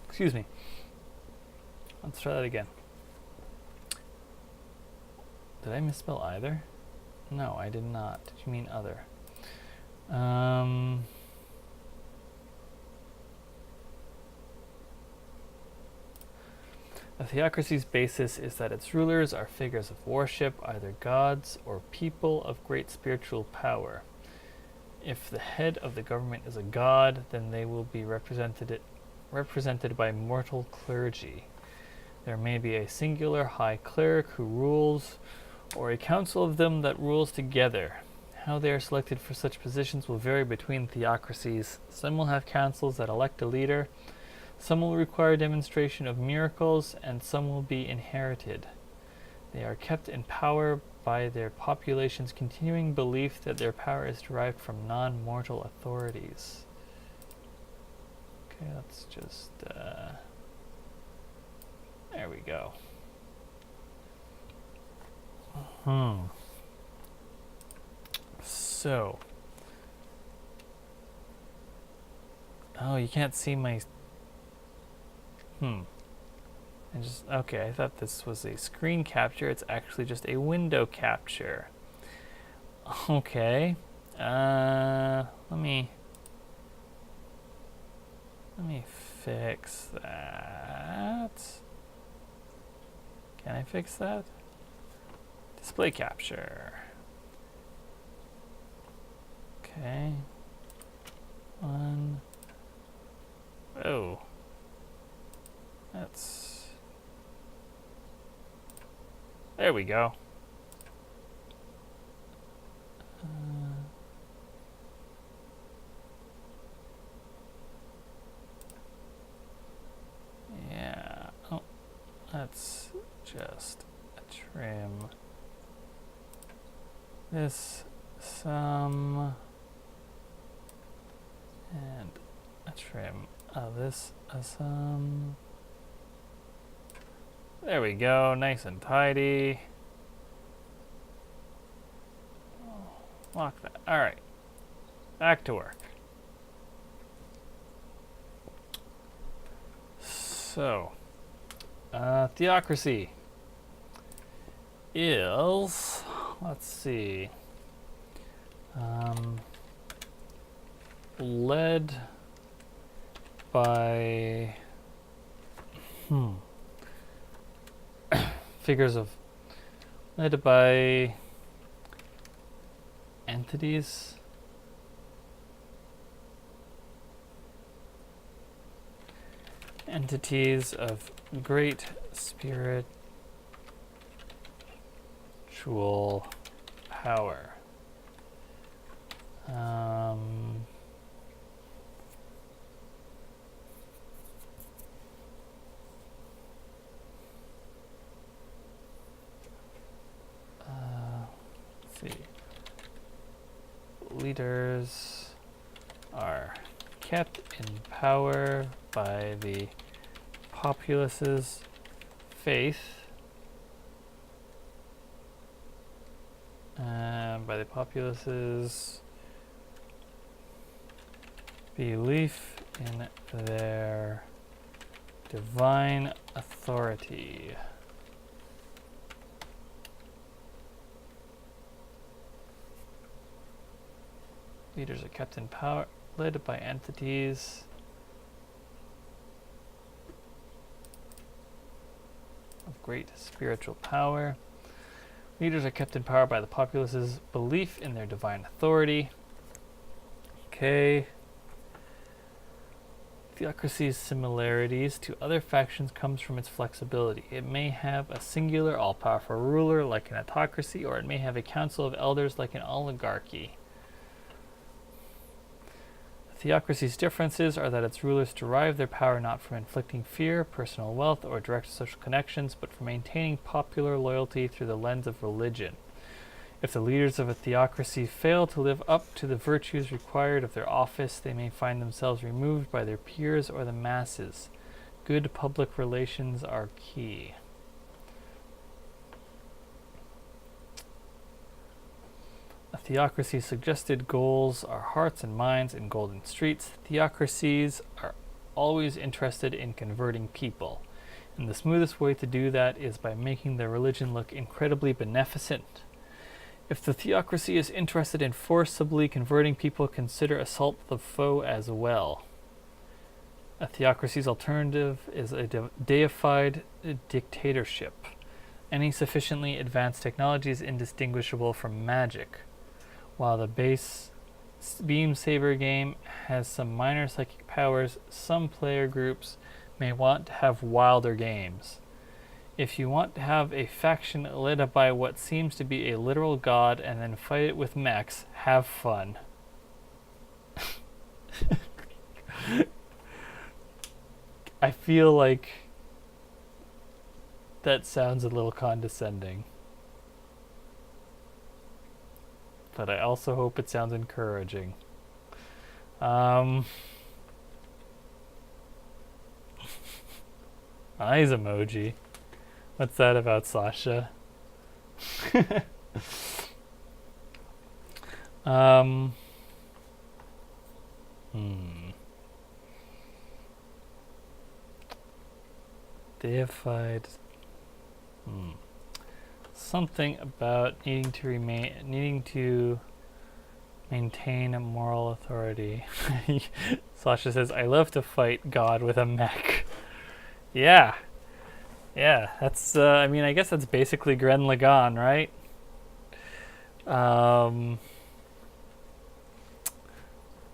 Excuse me. Let's try that again. Did I misspell either? No, I did not. Did you mean other? A theocracy's basis is that its rulers are figures of worship, either gods or people of great spiritual power. If the head of the government is a god, then they will be represented by mortal clergy. There may be a singular high cleric who rules, or a council of them that rules together. How they are selected for such positions will vary between theocracies. Some will have councils that elect a leader, some will require demonstration of miracles, and some will be inherited. They are kept in power by their population's continuing belief that their power is derived from non-mortal authorities. Okay, let's just, there we go. So, oh, you can't see my, And just, okay, I thought this was a screen capture. It's actually just a window capture. Okay. Let me fix that. Can I fix that? Display capture. Okay. One. Oh. That's... There we go. Yeah. Oh, let's just trim this some and a trim this some. There we go, nice and tidy. Lock that. All right, back to work. So, theocracy is, let's see, led by figures of, led by entities. Entities of great spiritual power. Let's see. Leaders are kept in power by the populace's faith, by the populace's belief in their divine authority. Leaders are kept in power, led by entities of great spiritual power. Leaders are kept in power by the populace's belief in their divine authority. Okay. Theocracy's similarities to other factions comes from its flexibility. It may have a singular all-powerful ruler like an autocracy, or it may have a council of elders like an oligarchy. Theocracy's differences are that its rulers derive their power not from inflicting fear, personal wealth, or direct social connections, but from maintaining popular loyalty through the lens of religion. If the leaders of a theocracy fail to live up to the virtues required of their office, they may find themselves removed by their peers or the masses. Good public relations are key. A theocracy's suggested goals are hearts and minds and golden streets. Theocracies are always interested in converting people, and the smoothest way to do that is by making their religion look incredibly beneficent. If the theocracy is interested in forcibly converting people, consider assault the foe as well. A theocracy's alternative is a deified dictatorship. Any sufficiently advanced technology is indistinguishable from magic. While the base Beam Saber game has some minor psychic powers, some player groups may want to have wilder games. If you want to have a faction led by what seems to be a literal god and then fight it with mechs, have fun. I feel like that sounds a little condescending. But I also hope it sounds encouraging. Eyes emoji. What's that about, Sasha? Deified. Something about needing to maintain a moral authority. Sasha says, I love to fight God with a mech. Yeah. Yeah, that's, I mean, I guess that's basically Gren Lagann, right?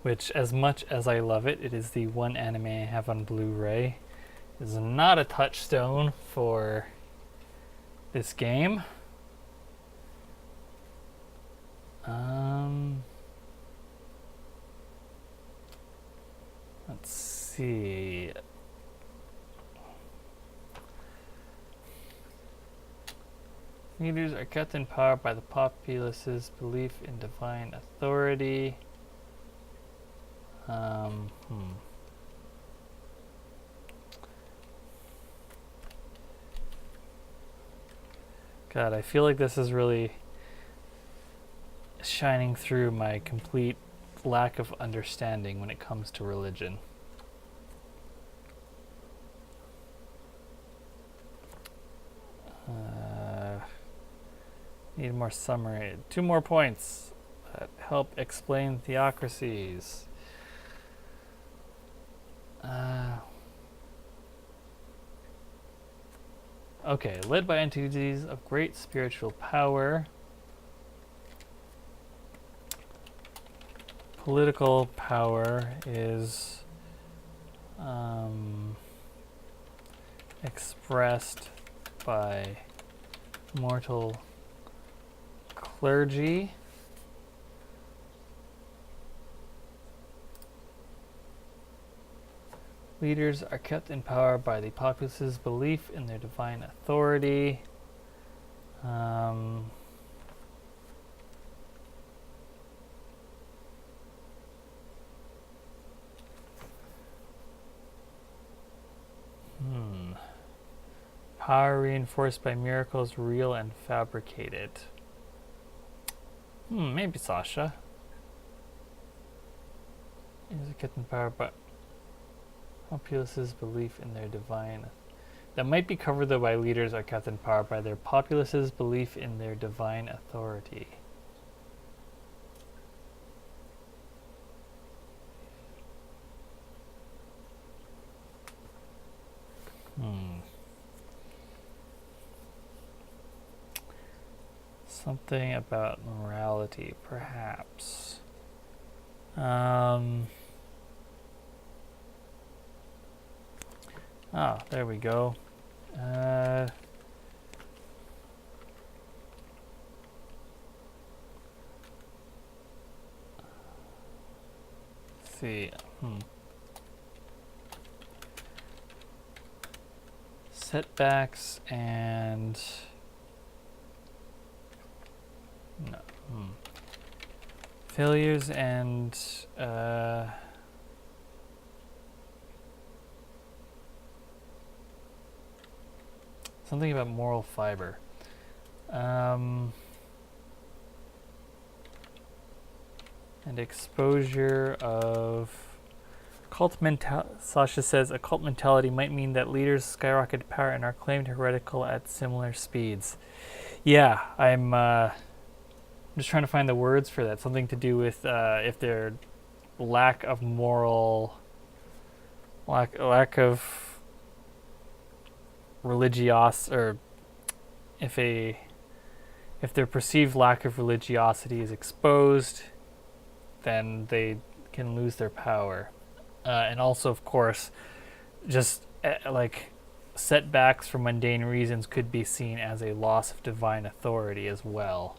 Which, as much as I love it, it is the one anime I have on Blu-ray. Is not a touchstone for this game. Let's see. Leaders are kept in power by the populace's belief in divine authority. God, I feel like this is really shining through my complete lack of understanding when it comes to religion. Need more summary. 2 more points that help explain theocracies. Okay, led by entities of great spiritual power. Political power is expressed by mortal clergy. Leaders are kept in power by the populace's belief in their divine authority. Power reinforced by miracles, real and fabricated. Maybe Sasha. Is kept in power by populace's belief in their divine. That might be covered though by leaders are kept in power by their populace's belief in their divine authority. Something about morality, perhaps. There we go. Let's see. Setbacks and no. Failures and something about moral fiber. And exposure of cult mentality. Sasha says a cult mentality might mean that leaders skyrocket power and are claimed heretical at similar speeds. Yeah, I'm just trying to find the words for that. Something to do with if their lack of moral, lack of or if their perceived lack of religiosity is exposed, then they can lose their power. And also, of course, just like setbacks for mundane reasons could be seen as a loss of divine authority as well.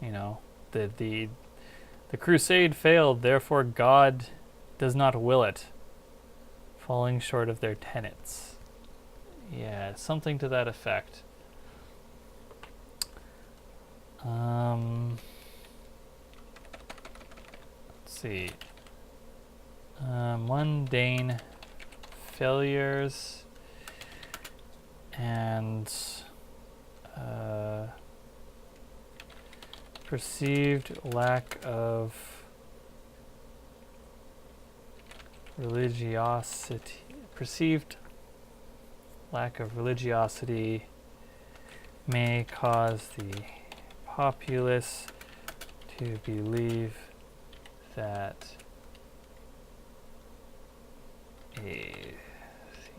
You know, the crusade failed, therefore God does not will it, falling short of their tenets. Yeah, something to that effect. Let's see. Mundane failures and perceived lack of religiosity, perceived lack of religiosity may cause the populace to believe that a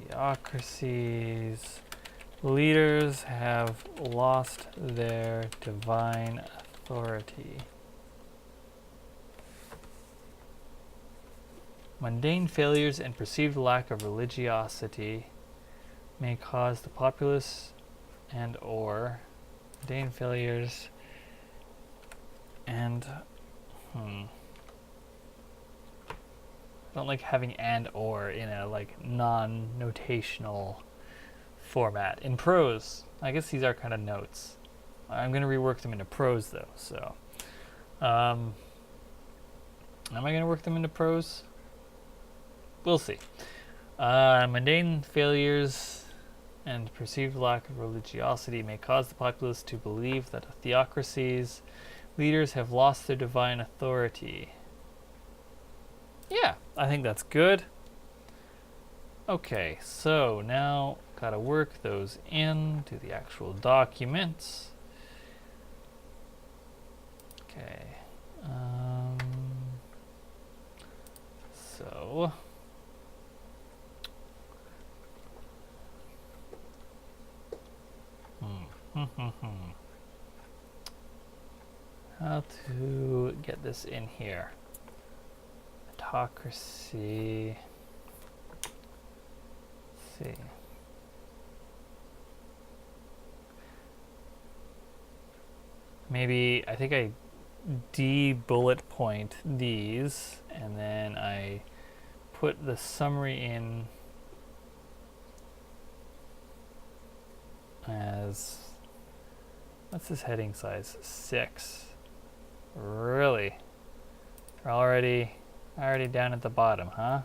theocracy's leaders have lost their divine authority. Mundane failures and perceived lack of religiosity may cause the populace and or mundane failures and I don't like having and or in a like non-notational format. In prose, I guess these are kind of notes. I'm going to rework them into prose though, so am I going to work them into prose? We'll see. Mundane failures and perceived lack of religiosity may cause the populace to believe that a theocracy's leaders have lost their divine authority. Yeah, I think that's good. Okay, so now gotta work those into the actual documents. Okay. So how to get this in here? Autocracy. Let's see. Maybe I think I de-bullet point these and then I put the summary in as, what's this heading size? 6. Really? We're already down at the bottom, huh?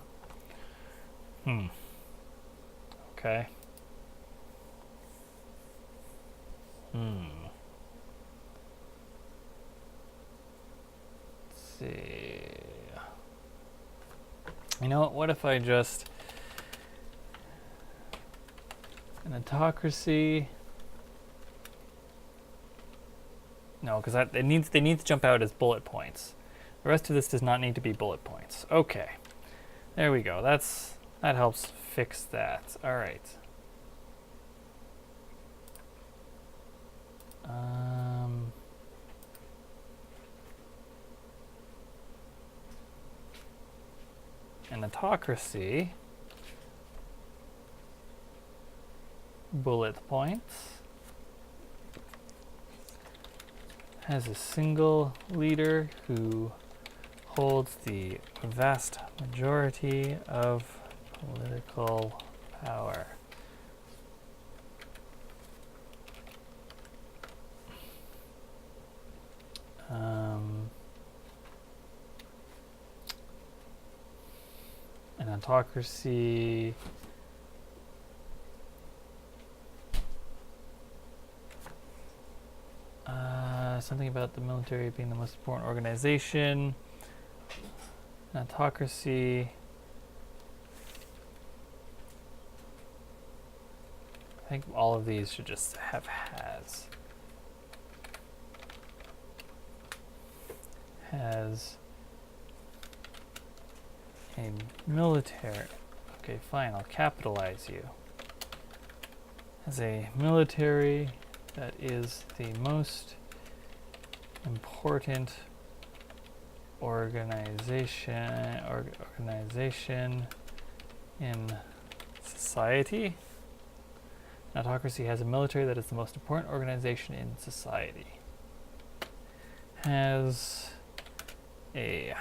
Okay. Let's see. You know what if I just an autocracy? No, because they need to jump out as bullet points. The rest of this does not need to be bullet points. Okay, there we go. That helps fix that. All right. An autocracy, bullet points, has a single leader who holds the vast majority of political power. An autocracy something about the military being the most important organization. An autocracy. I think all of these should just have has. Has a military. Okay, fine, I'll capitalize you. Has a military that is the most important organization in society. An autocracy has a military that is the most important organization in society. Has a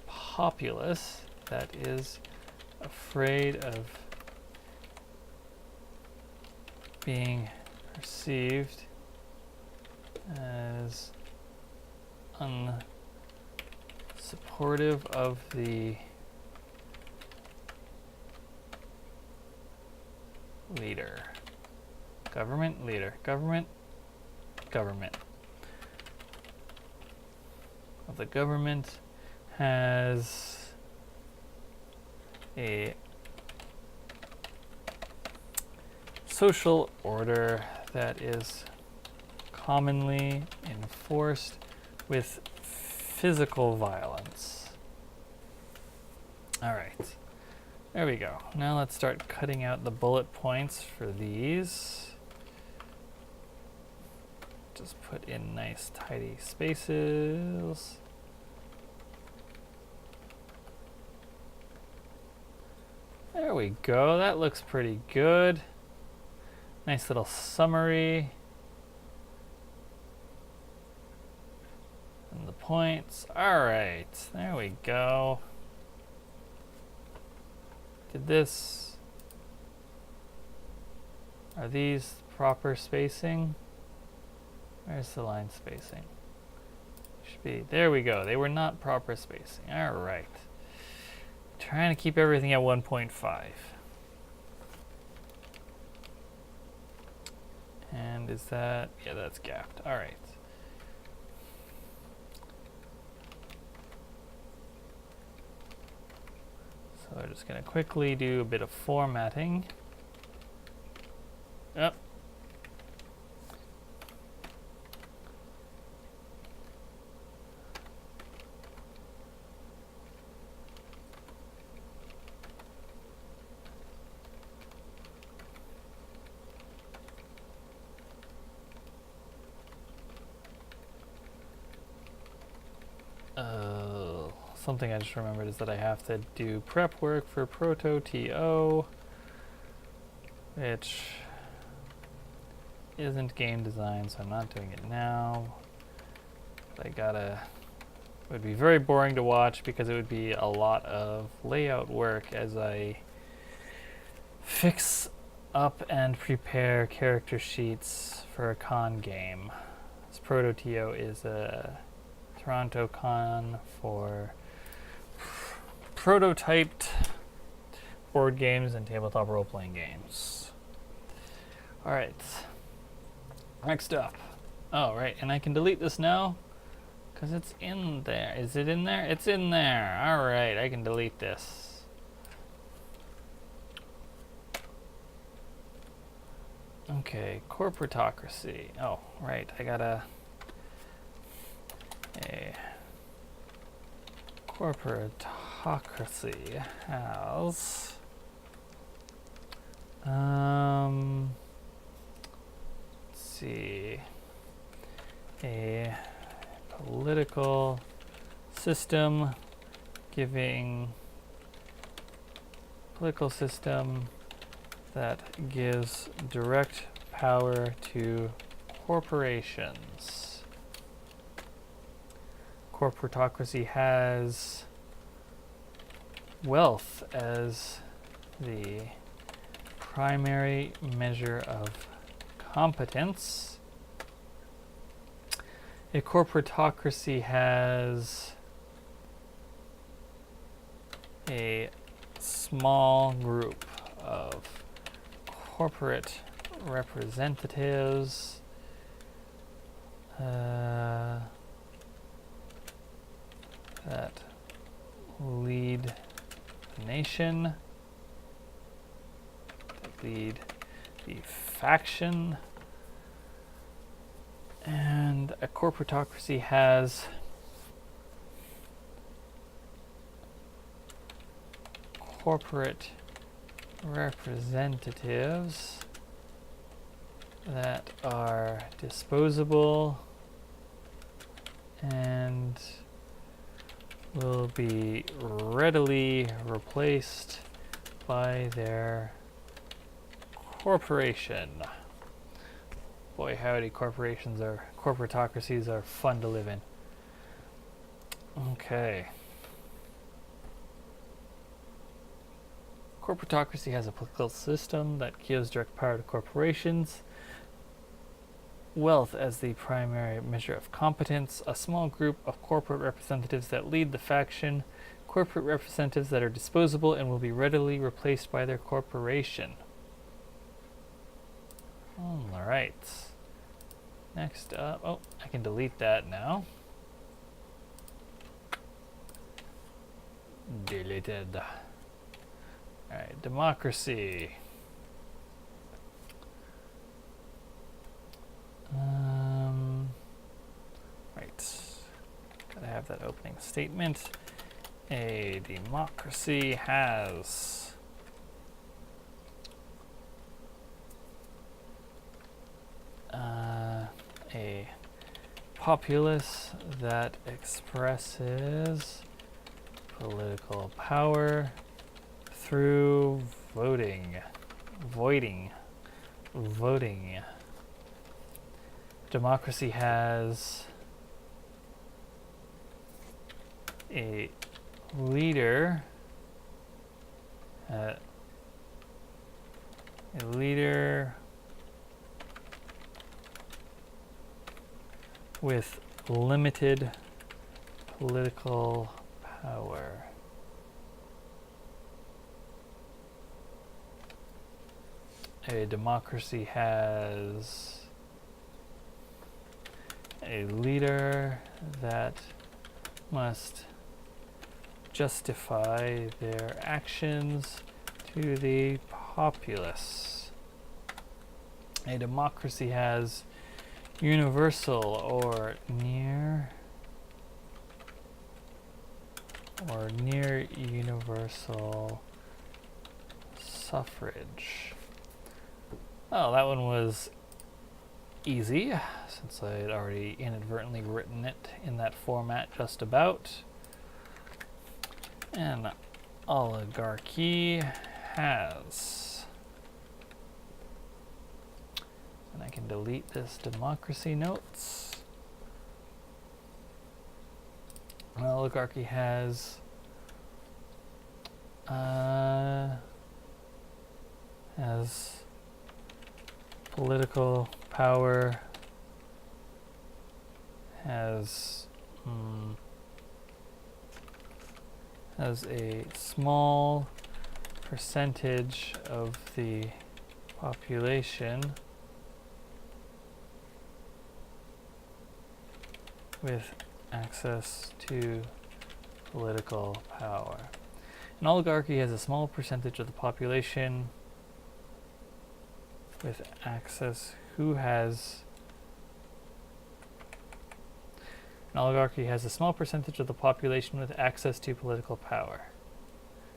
populace that is afraid of being perceived as unsupportive of the leader. Government, leader. Government, government. Of the government has a social order that is commonly enforced with physical violence. All right, there we go. Now let's start cutting out the bullet points for these. Just put in nice tidy spaces. There we go, that looks pretty good. Nice little summary. And the points. Alright, there we go. Did this... Are these proper spacing? Where's the line spacing? Should be... There we go, they were not proper spacing. Alright. Trying to keep everything at 1.5. And is that... Yeah, that's gapped. Alright. So we're just going to quickly do a bit of formatting. Yep. Something I just remembered is that I have to do prep work for Proto-TO, which isn't game design, so I'm not doing it now. But it would be very boring to watch because it would be a lot of layout work as I fix up and prepare character sheets for a con game. This Proto-TO is a Toronto con for prototyped board games and tabletop role-playing games. Alright, next up. Oh, right, and I can delete this now because it's in there. Is it in there? It's in there. Alright, I can delete this. Okay, corporatocracy. Oh, right, I gotta... A corporatocracy has let's see, a political system that gives direct power to corporations. Corporatocracy has wealth as the primary measure of competence. A corporatocracy has a small group of corporate representatives that lead the nation, that lead the faction, and a corporatocracy has corporate representatives that are disposable and will be readily replaced by their corporation. Boy, howdy, corporatocracies are fun to live in. Okay. Corporatocracy has a political system that gives direct power to corporations. Wealth as the primary measure of competence, a small group of corporate representatives that lead the faction, corporate representatives that are disposable and will be readily replaced by their corporation. All right. Next up, oh, I can delete that now. Deleted. Alright, democracy. Right. Gotta have that opening statement. A democracy has a populace that expresses political power through voting. Democracy has a leader with limited political power. A democracy has a leader that must justify their actions to the populace. A democracy has universal or near universal suffrage. Oh, that one was easy, since I had already inadvertently written it in that format just about. An oligarchy has, and I can delete this democracy notes. An oligarchy has political power, has a small percentage of the population with access to political power. An oligarchy has a small percentage of the population with access. An oligarchy has a small percentage of the population with access to political power.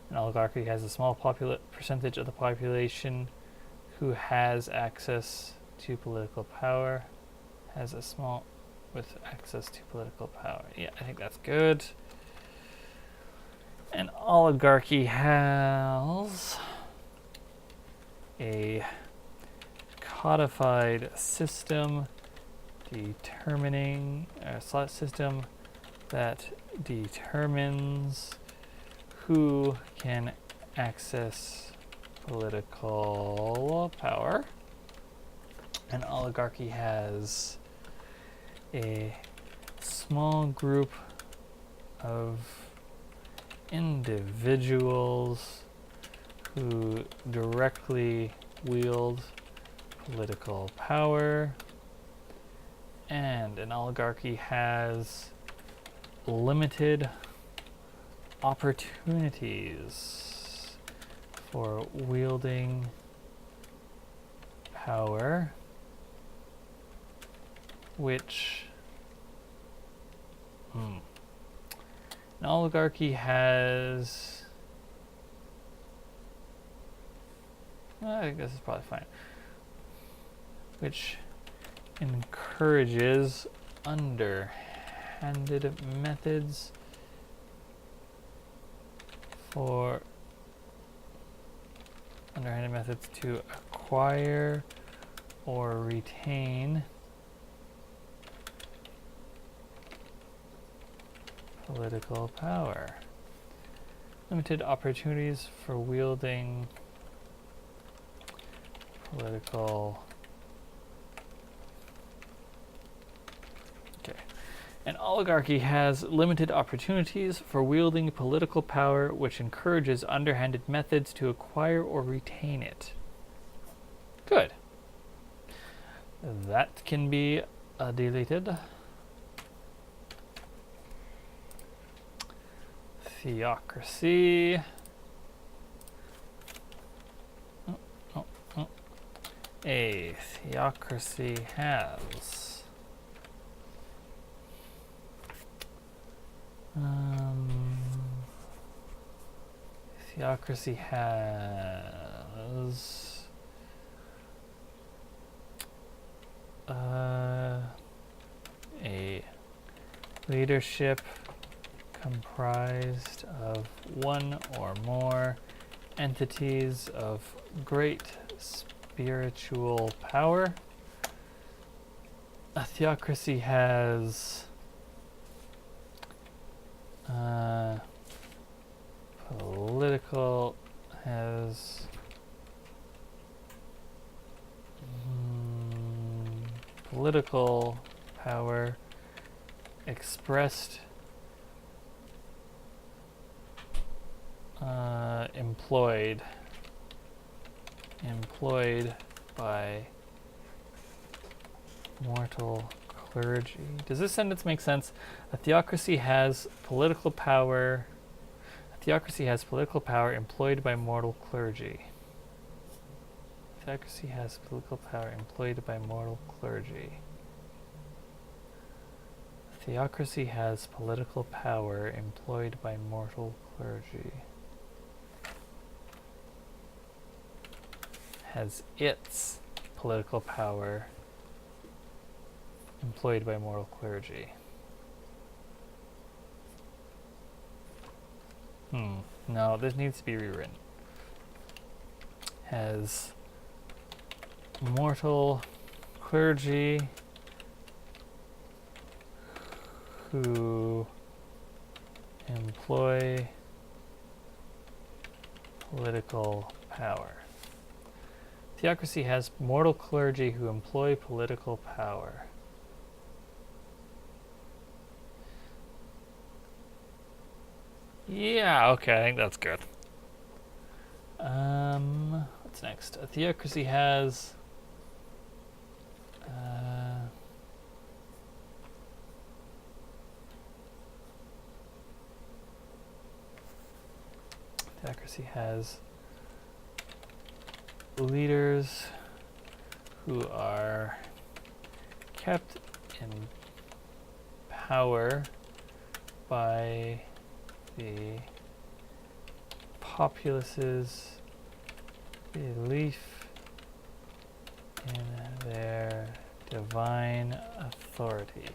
An oligarchy has a small percentage of the population who has access to political power. Has a small with access to political power. Yeah, I think that's good. An oligarchy has a codified system that determines who can access political power. An oligarchy has a small group of individuals who directly wield political power. And an oligarchy has limited opportunities for wielding power, which an oligarchy has, I think this is probably fine, which encourages underhanded methods to acquire or retain political power. Limited opportunities for wielding political. Okay. An oligarchy has limited opportunities for wielding political power, which encourages underhanded methods to acquire or retain it. Good. That can be deleted. Theocracy A theocracy has theocracy has a leadership comprised of one or more entities of great spiritual power. A theocracy has political power expressed employed by mortal clergy. Does this sentence make sense? A theocracy has political power. A theocracy has political power employed by mortal clergy. A theocracy has political power employed by mortal clergy. A theocracy has political power employed by mortal clergy. Has its political power employed by mortal clergy. No, this needs to be rewritten. Has mortal clergy who employ political power. Theocracy has mortal clergy who employ political power. Yeah, okay, I think that's good. What's next? A theocracy has leaders who are kept in power by the populace's belief in their divine authority.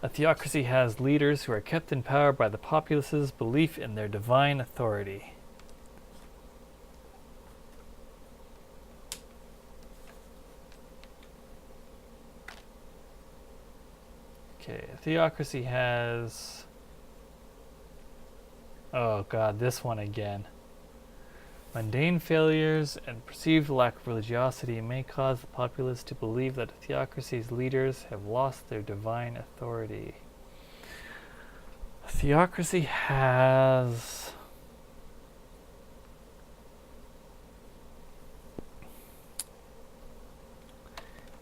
A theocracy has leaders who are kept in power by the populace's belief in their divine authority. Okay, a theocracy has... Oh god, this one again. Mundane failures and perceived lack of religiosity may cause the populace to believe that a theocracy's leaders have lost their divine authority. A theocracy has...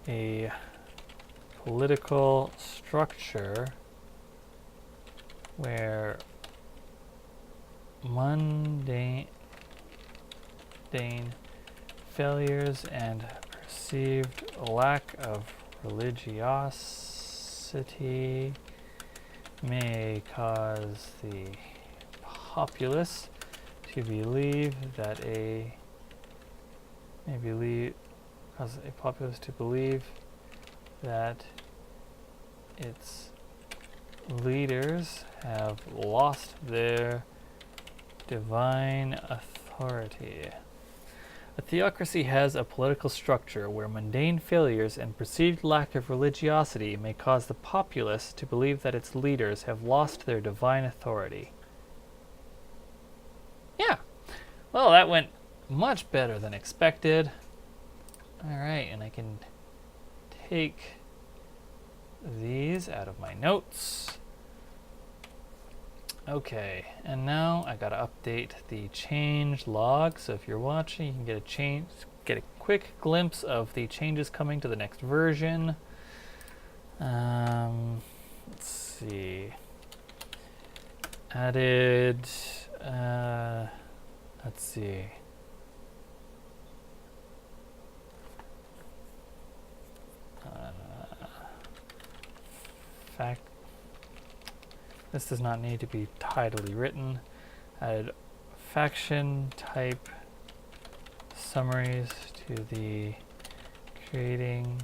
a political structure where mundane failures and perceived lack of religiosity may cause the populace to believe that its leaders have lost their divine authority. A theocracy has a political structure where mundane failures and perceived lack of religiosity may cause the populace to believe that its leaders have lost their divine authority. Yeah. Well, that went much better than expected. Alright, and I can take these out of my notes. Okay, and now I gotta update the change log. So if you're watching, you can get a quick glimpse of the changes coming to the next version. Let's see. Added. Let's see. fact. This does not need to be tidily written. Add faction type summaries to the creating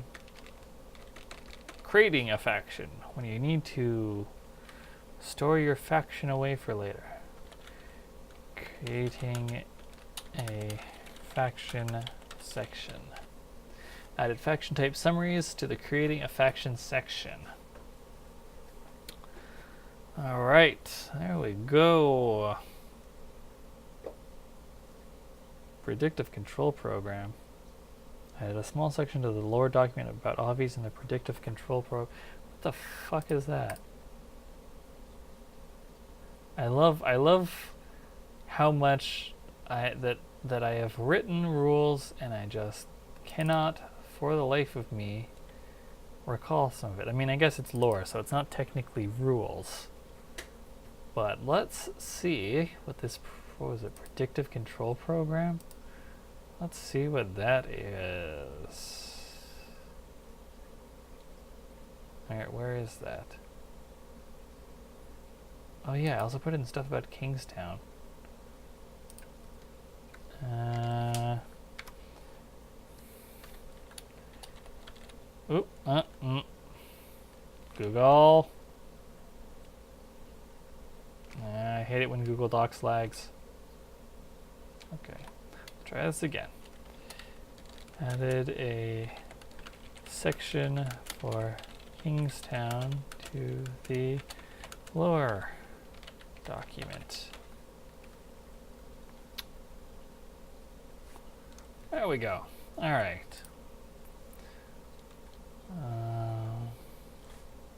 a faction when you need to store your faction away for later. Creating a faction section. Added faction type summaries to the creating a faction section. All right, there we go. Predictive control program. Added a small section to the lore document about obvious in the predictive control program. What the fuck is that? I love how much that I have written rules and I just cannot for the life of me recall some of it. I mean, I guess it's lore, so it's not technically rules. But let's see what this, what was it, predictive control program? Let's see what that is. Alright, where is that? Oh yeah, I also put in stuff about Kingstown. Google. I hate it when Google Docs lags. Okay, let's try this again. Added a section for Kingstown to the lore document. There we go. All right.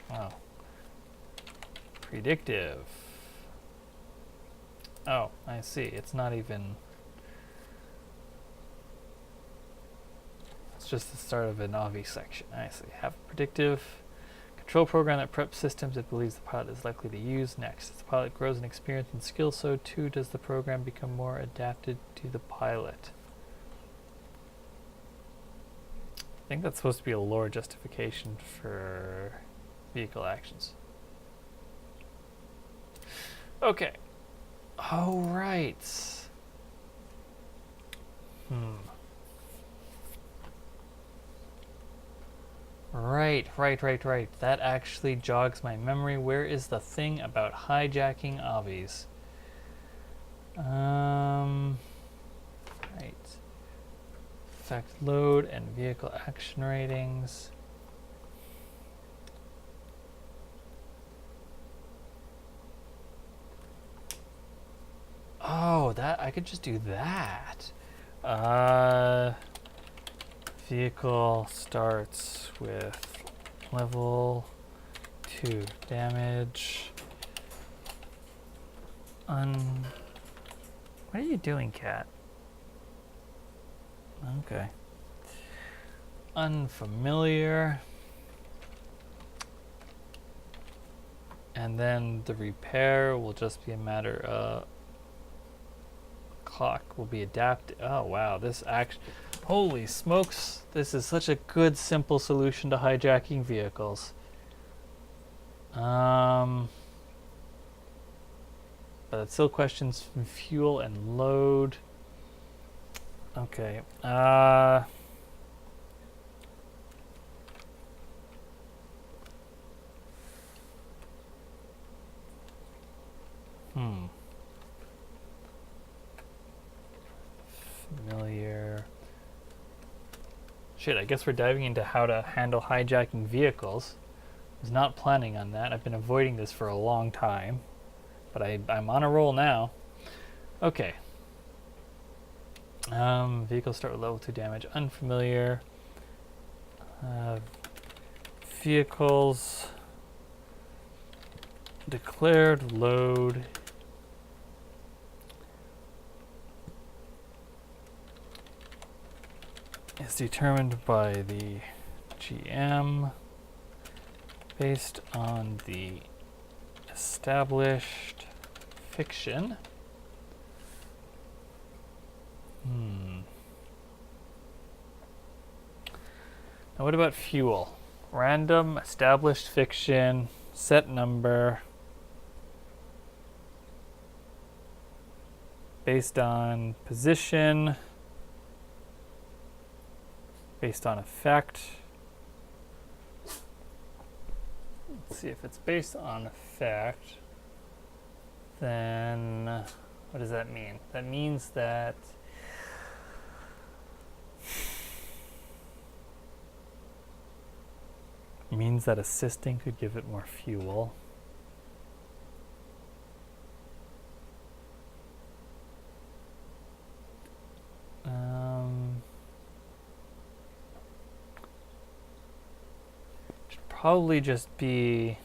Wow. Predictive. Oh, I see. It's not even... It's just the start of an obvious section. I see. Have a predictive control program that preps systems it believes the pilot is likely to use next. As the pilot grows in experience and skill, so too does the program become more adapted to the pilot. I think that's supposed to be a lore justification for vehicle actions. Okay. Oh, right. Right. That actually jogs my memory. Where is the thing about hijacking obvies? Right. Effect load and vehicle action ratings. Oh, that I could just do that. Vehicle starts with level 2 damage. What are you doing, cat? Okay. Unfamiliar. And then the repair will just be a matter of clock will be adapted. Oh wow, this action, holy smokes, this is such a good simple solution to hijacking vehicles. But it still questions fuel and load. Okay. Familiar. Shit, I guess we're diving into how to handle hijacking vehicles. I was not planning on that. I've been avoiding this for a long time. But I'm on a roll now. Okay. Vehicles start with level 2 damage. Unfamiliar. Vehicles. Declared load. Is determined by the GM based on the established fiction. Now what about fuel? Random, established fiction, set number based on position, based on effect. Let's see if it's based on effect. Then what does that mean? That means that assisting could give it more fuel. Should probably just be,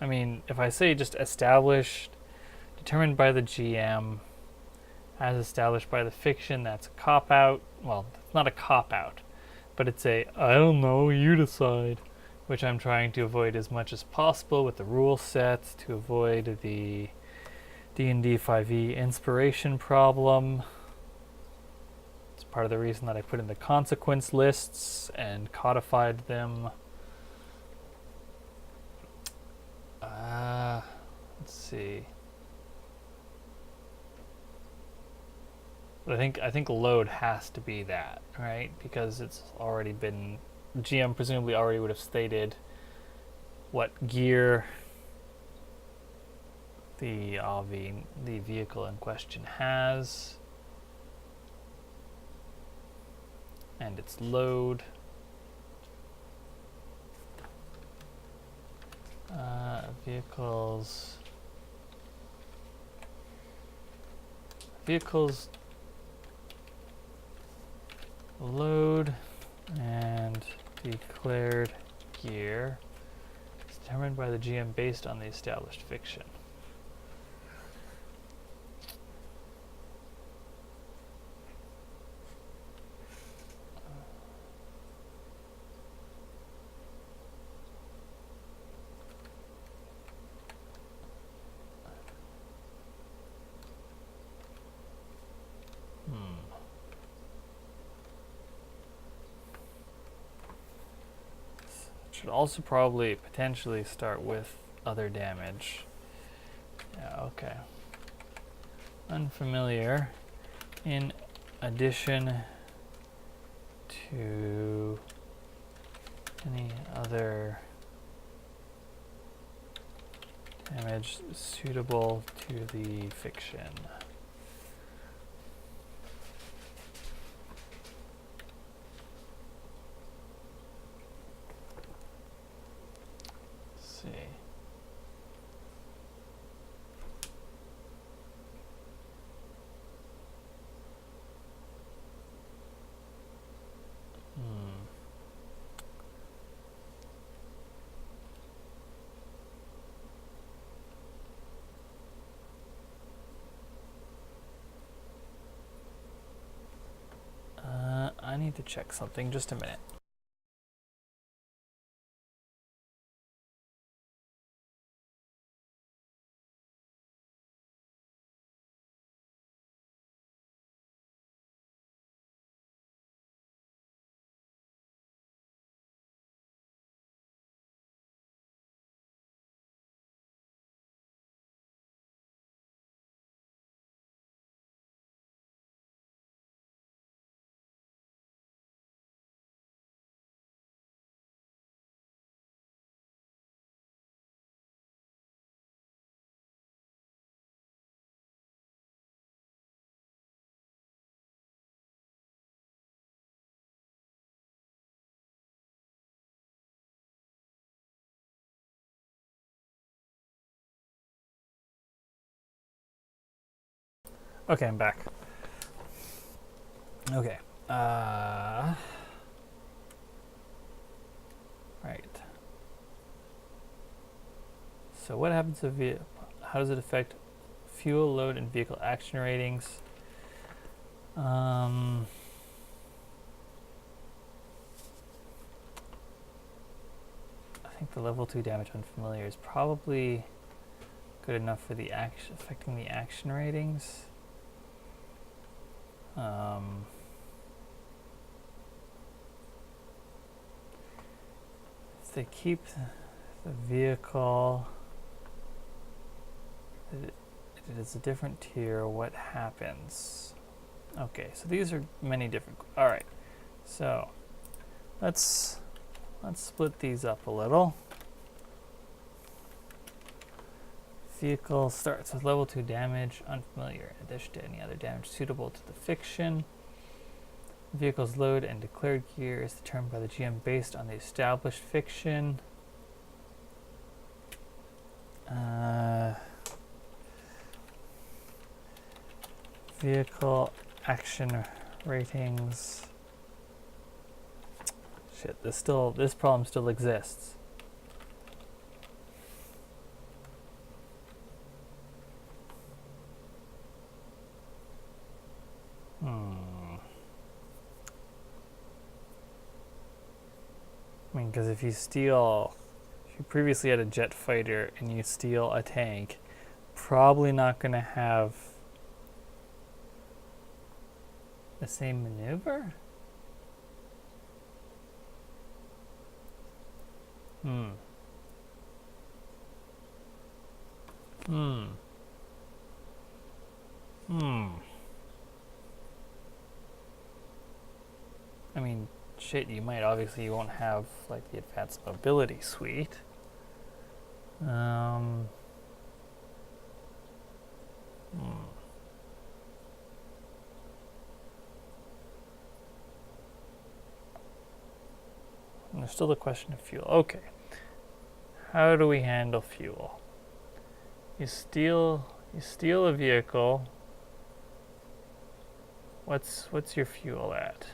I mean, if I say just established, determined by the GM, as established by the fiction, that's a cop-out. Well, it's not a cop-out, but it's a, I don't know, you decide, which I'm trying to avoid as much as possible with the rule sets to avoid the D&D 5e inspiration problem. It's part of the reason that I put in the consequence lists and codified them. Let's see. But I think load has to be that, right? Because it's already been, GM presumably already would have stated what gear the vehicle in question has, and its load. Vehicles load and declared gear is determined by the GM based on the established fiction. Should also probably potentially start with other damage. Yeah, okay. Unfamiliar in addition to any other damage suitable to the fiction. I need to check something, just a minute. Okay, I'm back. Okay. Right. So what happens if how does it affect fuel load and vehicle action ratings? I think the level 2 damage unfamiliar is probably good enough for the affecting the action ratings. If they keep The vehicle, it is a different tier, what happens? Okay, so these are many different, all right. So let's split these up a little. Vehicle starts with level 2 damage, unfamiliar, in addition to any other damage suitable to the fiction. Vehicle's load and declared gear is determined by the GM based on the established fiction. Vehicle action ratings. Shit, this problem still exists. I mean, because if you previously had a jet fighter and you steal a tank, probably not going to have the same maneuver? I mean, shit, you won't have like the advanced mobility suite. And there's still the question of fuel. Okay. How do we handle fuel? You steal a vehicle. What's your fuel at?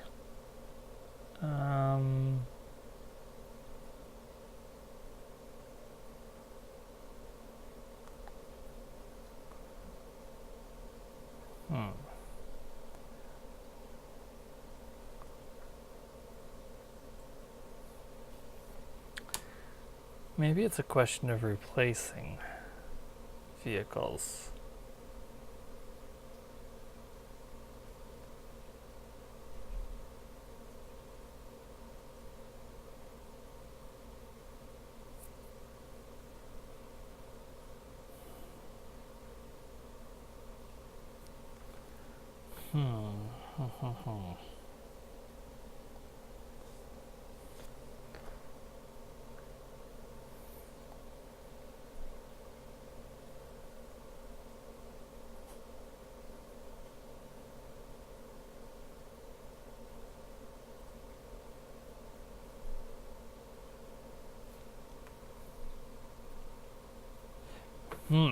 Maybe it's a question of replacing vehicles.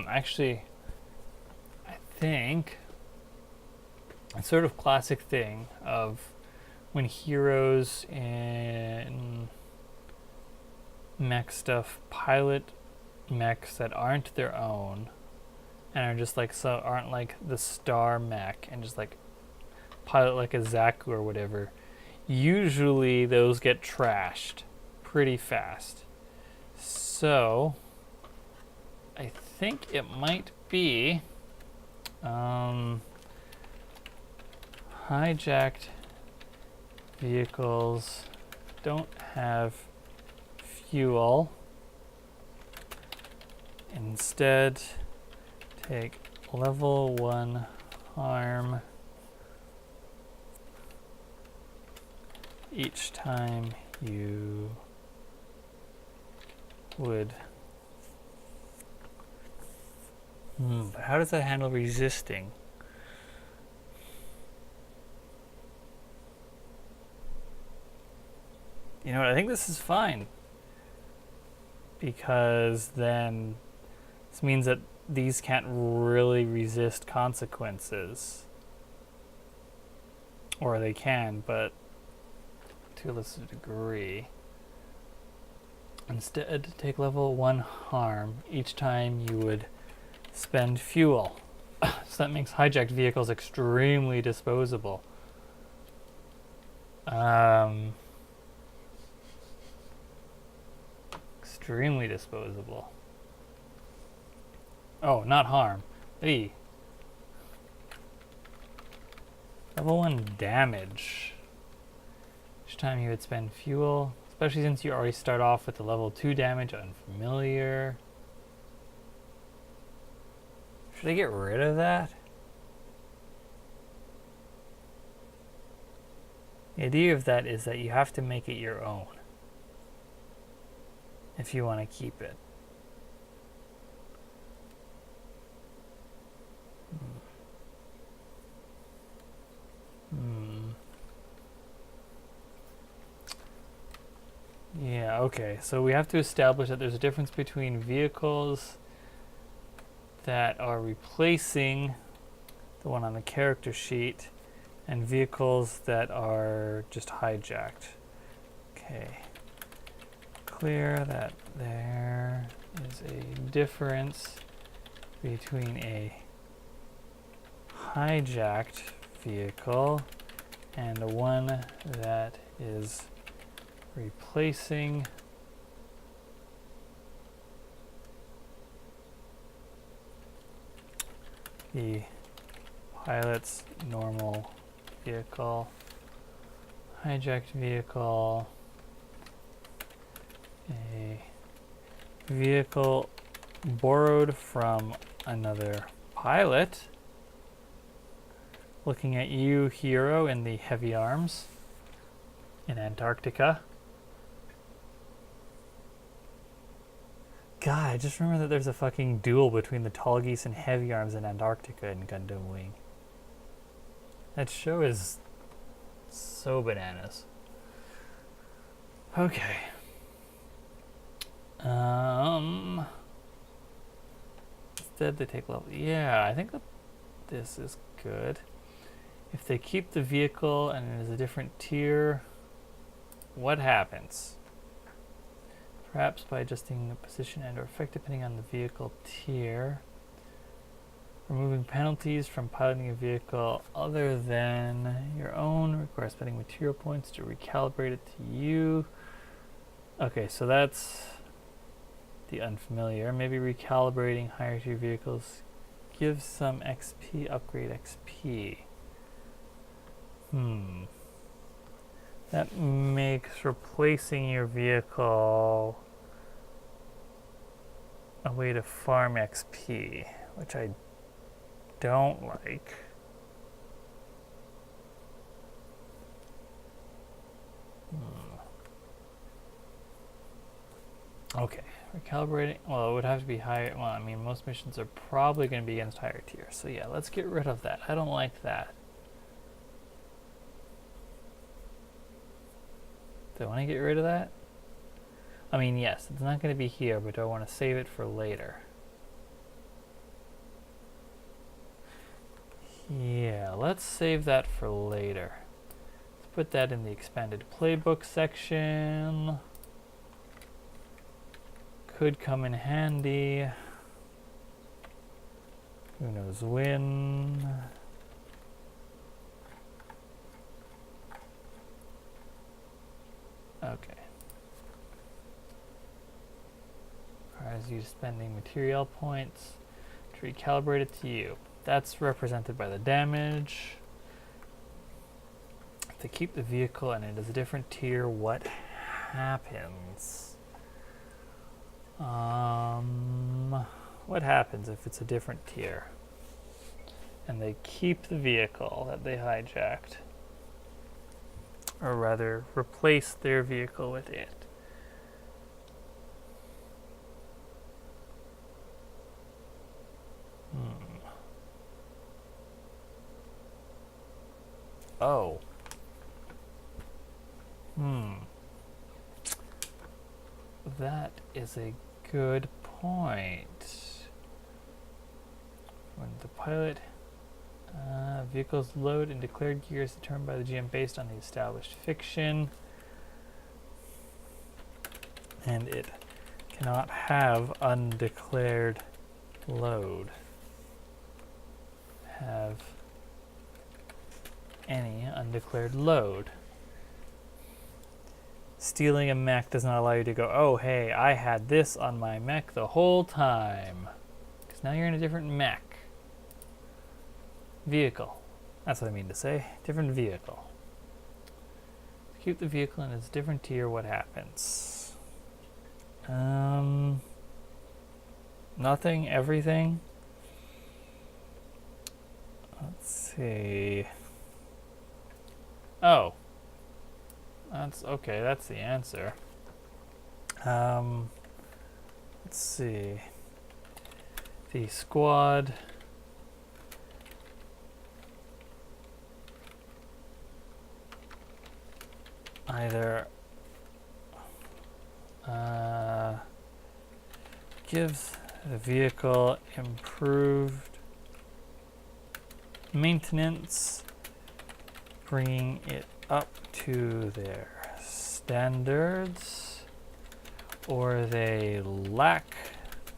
Actually, I think a sort of classic thing of when heroes in mech stuff pilot mechs that aren't their own and are just like aren't like the star mech and just like pilot like a Zaku or whatever. Usually those get trashed pretty fast. So I think it might be hijacked vehicles don't have fuel. Instead, take level 1 harm each time you would. But how does that handle resisting? You know what, I think this is fine. Because then this means that these can't really resist consequences. Or they can, but to a lesser degree. Instead, take level 1 harm each time you would spend fuel. So that makes hijacked vehicles extremely disposable. Extremely disposable. Oh, not harm. Hey. Level 1 damage. Each time you would spend fuel, especially since you already start off with the level 2 damage unfamiliar. Should I get rid of that? The idea of that is that you have to make it your own if you want to keep it. Yeah, okay, so we have to establish that there's a difference between vehicles that are replacing the one on the character sheet and vehicles that are just hijacked. Okay, clear that there is a difference between a hijacked vehicle and the one that is replacing the pilot's normal vehicle. Hijacked vehicle, a vehicle borrowed from another pilot. Looking at you, hero, in the heavy arms in Antarctica. God, I just remember that there's a fucking duel between the tall geese and heavy arms in Antarctica in Gundam Wing. That show is so bananas. Okay. Instead they take level. Yeah, I think that this is good. If they keep the vehicle and it is a different tier, what happens? Perhaps by adjusting the position and or effect depending on the vehicle tier. Removing penalties from piloting a vehicle other than your own requires spending material points to recalibrate it to you. Okay, so that's the unfamiliar. Maybe recalibrating higher tier vehicles gives some XP, upgrade XP. That makes replacing your vehicle a way to farm XP, which I don't like. Okay, recalibrating. Well, it would have to be higher. Well, I mean, most missions are probably going to be against higher tiers. So yeah, let's get rid of that. I don't like that. Do I want to get rid of that? I mean, yes, it's not going to be here, but do I want to save it for later? Yeah, let's save that for later. Let's put that in the expanded playbook section. Could come in handy. Who knows when? Okay. Requires you spending material points to recalibrate it to you. That's represented by the damage. If they keep the vehicle and it is a different tier, what happens? What happens if it's a different tier and they keep the vehicle that they hijacked? Or rather, replace their vehicle with it. Oh. That is a good point. When the pilot vehicles load and declared gears determined by the GM based on the established fiction, and it cannot have undeclared load. Have any undeclared load. Stealing a mech does not allow you to go, oh hey, I had this on my mech the whole time. Because now you're in a different mech. Vehicle. That's what I mean to say. Different vehicle. Keep the vehicle in its different tier, what happens? Nothing, everything. Let's see. Oh. That's okay, that's the answer. Let's see. The squad either gives the vehicle improved maintenance, bringing it up to their standards, or they lack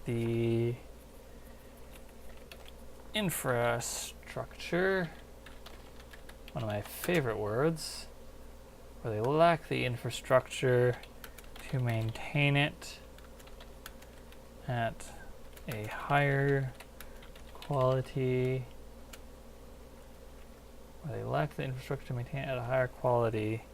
the infrastructure, one of my favorite words, or they lack the infrastructure to maintain it at a higher quality, or they lack the infrastructure to maintain it at a higher quality.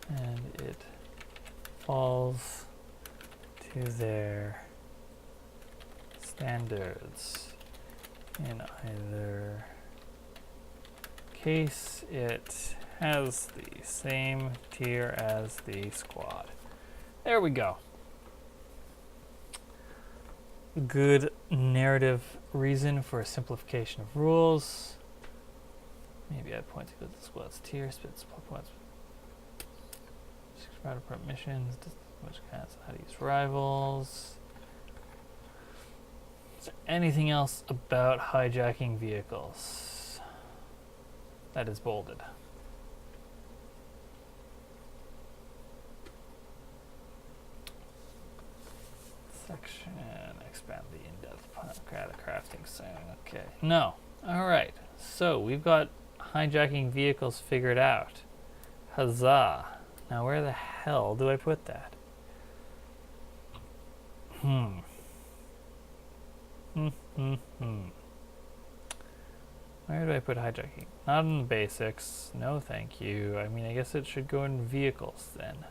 And it falls to their standards. In either case, it has the same tier as the squad. There we go. Good narrative reason for a simplification of rules. Maybe add points equal to the squad's tier, spits points. Route prep missions, which counts how to use rivals. Is there anything else about hijacking vehicles that is bolded? Section, expand the in-depth crafting section. Okay, no. All right, so we've got hijacking vehicles figured out. Huzzah. Now where the hell do I put that? Where do I put hijacking? Not in the basics. No thank you. I mean, I guess it should go in vehicles then.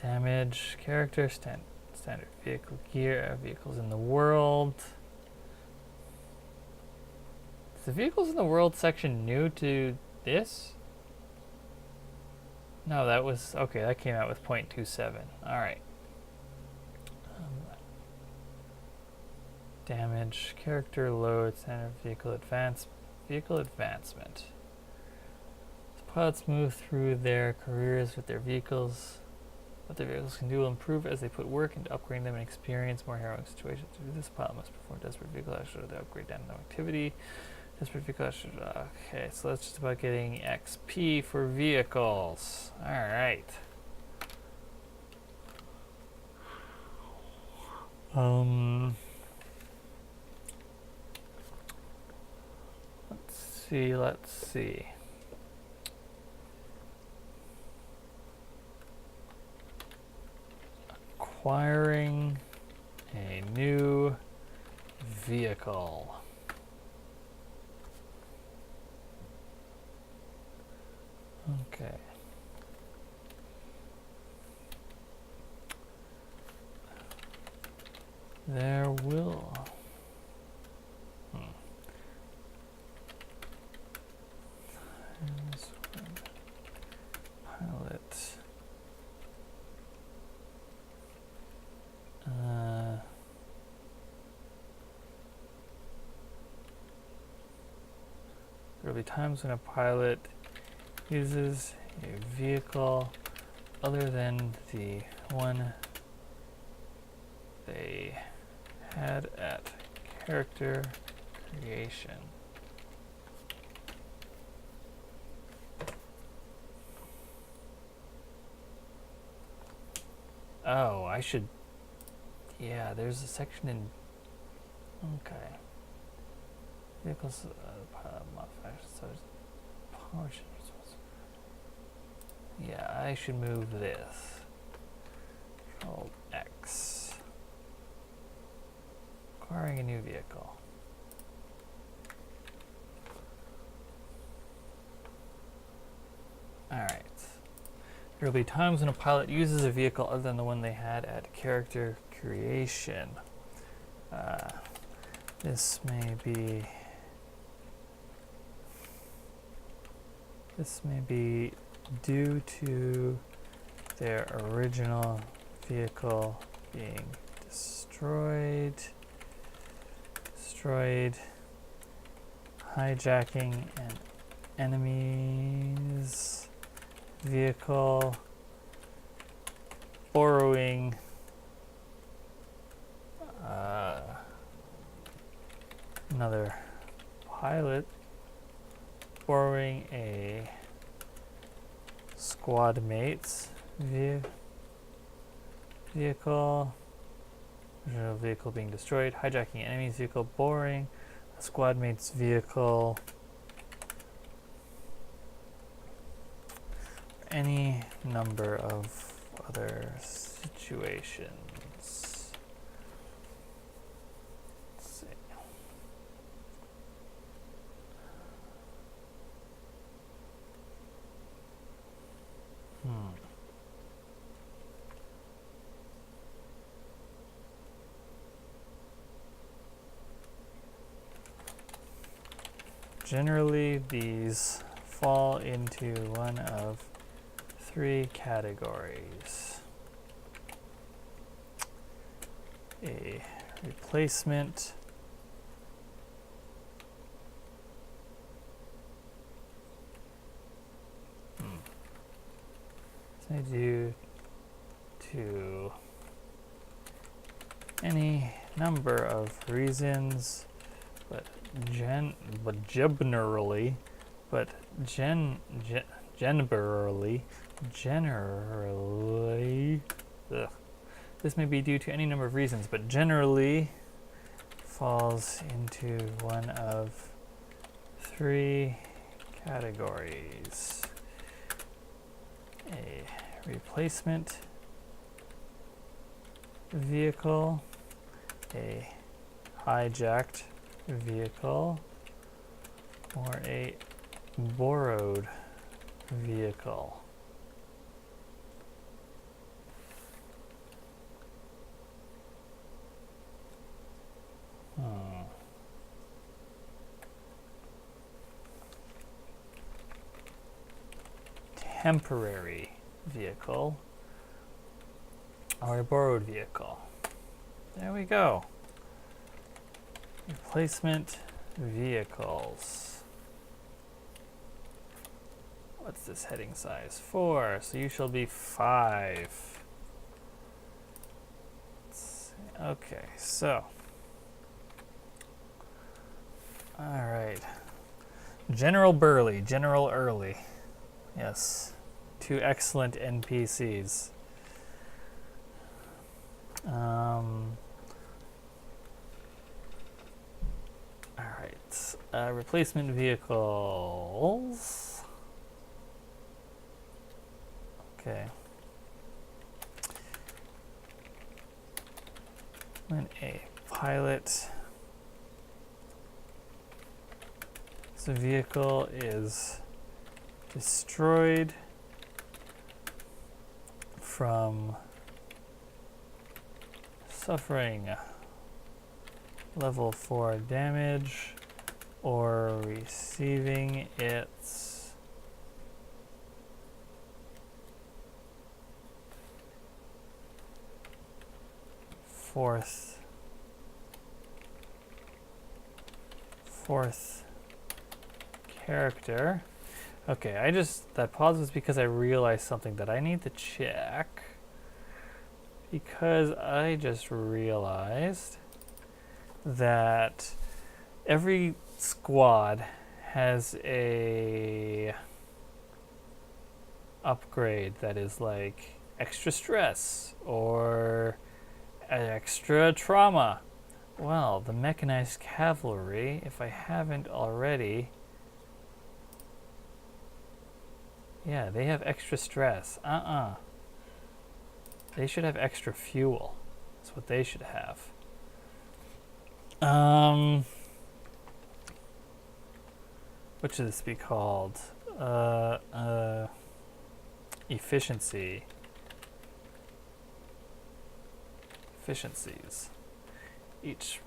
Damage, character, standard vehicle gear, vehicles in the world. Is the vehicles in the world section new to this? No, that was, okay, that came out with 0.27. Alright. Damage, character load, standard vehicle advancement. The pilots move through their careers with their vehicles. What their vehicles can do will improve as they put work into upgrading them and experience more harrowing situations. To do this, pilot must perform desperate vehicle action to upgrade dynamic activity. Desperate vehicle action. Okay, so that's just about getting XP for vehicles. Alright. Let's see. Acquiring a new vehicle. Okay. There will. Pilot. There will be times when a pilot uses a vehicle other than the one they had at character creation. Oh, I should, yeah, there's a section in, okay. Vehicles, modifiers, so power. Yeah, I should move this. Control X. Acquiring a new vehicle. Alright. There will be times when a pilot uses a vehicle other than the one they had at character creation. This may be due to their original vehicle being destroyed, hijacking an enemy's vehicle, borrowing another pilot, borrowing a squad mate's vehicle, original vehicle being destroyed, hijacking an enemy's vehicle, borrowing a squad mate's vehicle, any number of other situations. Let's see. Generally, these fall into one of three categories. A replacement, it's due to any number of reasons, but generally, this may be due to any number of reasons, but generally falls into one of three categories. A replacement vehicle, a hijacked vehicle, or a borrowed vehicle. Temporary vehicle or a borrowed vehicle. There we go. Replacement vehicles. What's this heading size? 4. So you shall be 5. Okay, so. Alright. General Burley, General Early. Yes. 2 excellent NPCs. Alright. Replacement vehicles. Okay. When a pilot, the vehicle is destroyed from suffering level 4 damage or receiving its fourth character. Okay, that pause was because I realized something that I need to check, because I just realized that every squad has a upgrade that is like extra stress or extra trauma. Well, the mechanized cavalry, if I haven't already, yeah, they have extra stress. They should have extra fuel. That's what they should have. What should this be called? Efficiency. Efficiencies. Each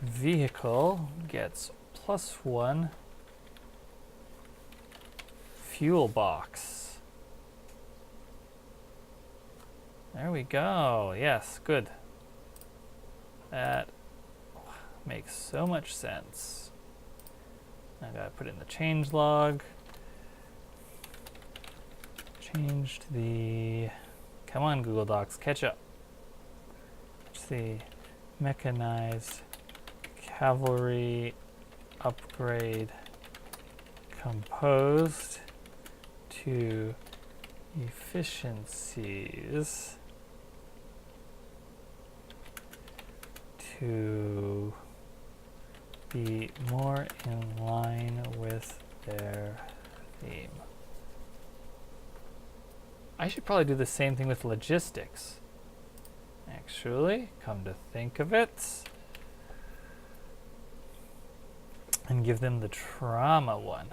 vehicle gets +1 fuel box. There we go. Yes, good. That makes so much sense. I gotta put in the change log. Changed the... Come on, Google Docs, catch up. It's the mechanized cavalry upgrade composed to efficiencies to be more in line with their theme. I should probably do the same thing with logistics. Actually, come to think of it, and give them the trauma one.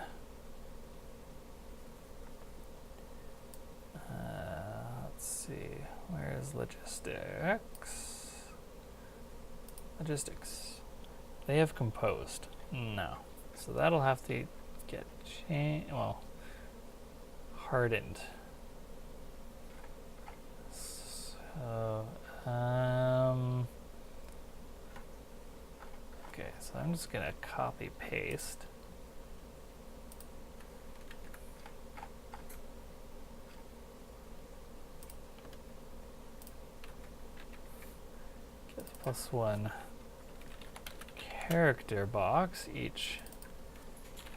Let's see, where's logistics? Logistics. They have composed. No. So that'll have to get hardened. So, okay, so I'm just gonna copy paste. Gets +1 character box each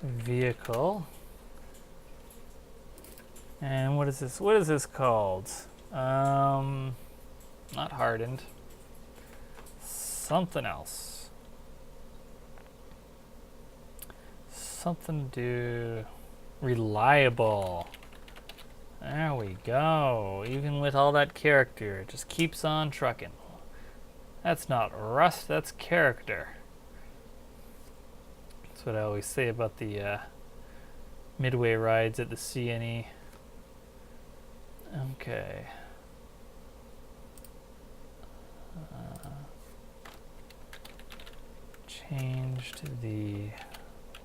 vehicle. And what is this? What is this called? Not hardened. Something else. Something to do. Reliable. There we go. Even with all that character, it just keeps on trucking. That's not rust, that's character. That's what I always say about the midway rides at the CNE. Okay. Changed the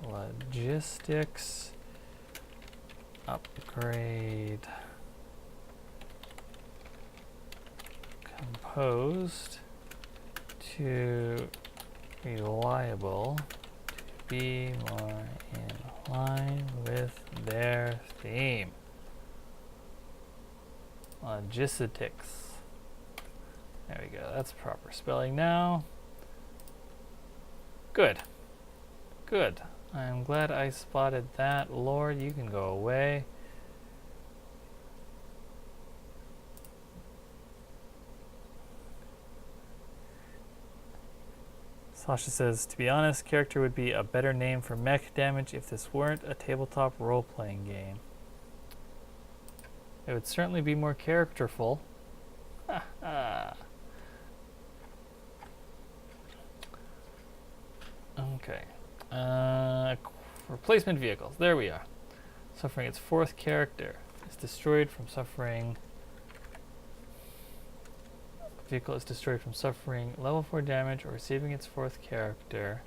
logistics upgrade composed to reliable to be more in line with their theme. Logistics. There we go. That's proper spelling now. Good. Good. I'm glad I spotted that. Lord, you can go away. Sasha says, to be honest, character would be a better name for mech damage if this weren't a tabletop role-playing game. It would certainly be more characterful. Ha ha. Okay. Replacement vehicles. There we are. Suffering its 4th character is destroyed from suffering. Vehicle is destroyed from suffering level 4 damage or receiving its 4th character.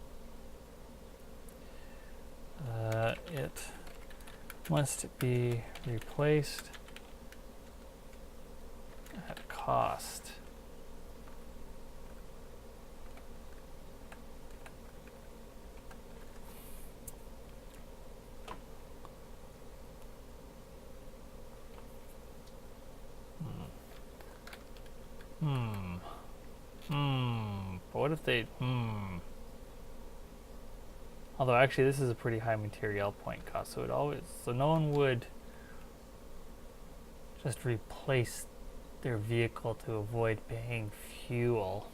It must be replaced at cost. But what if they, Although actually this is a pretty high material point cost, so no one would just replace their vehicle to avoid paying fuel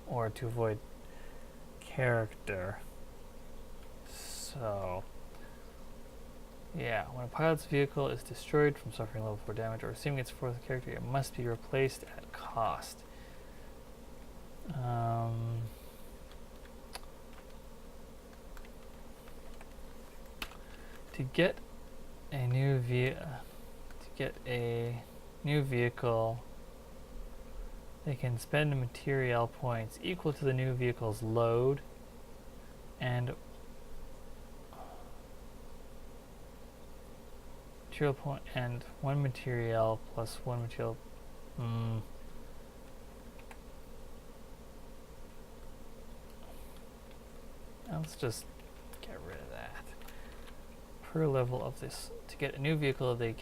or to avoid character. So yeah, when a pilot's vehicle is destroyed from suffering level 4 damage or receiving its 4th character, it must be replaced at cost. To get a new vehicle, they can spend material points equal to the new vehicle's load and material point and one material plus one material. Let's just get rid of that. Per level of this, to get a new vehicle, they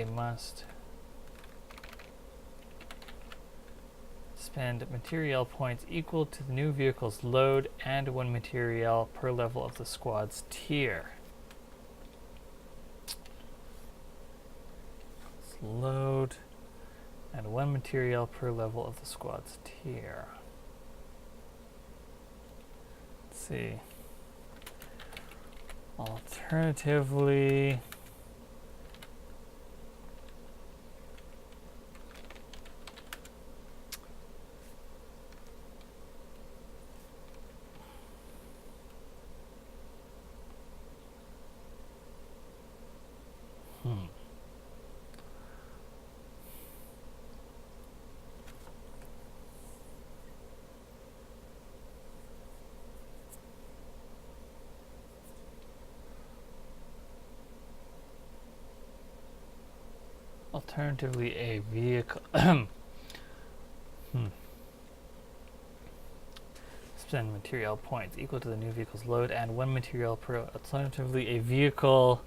must spend material points equal to the new vehicle's load and one material per level of the squad's tier. Load and one material per level of the squad's tier. Let's see. Alternatively, alternatively a vehicle spend material points equal to the new vehicle's load and one material per. Alternatively, a vehicle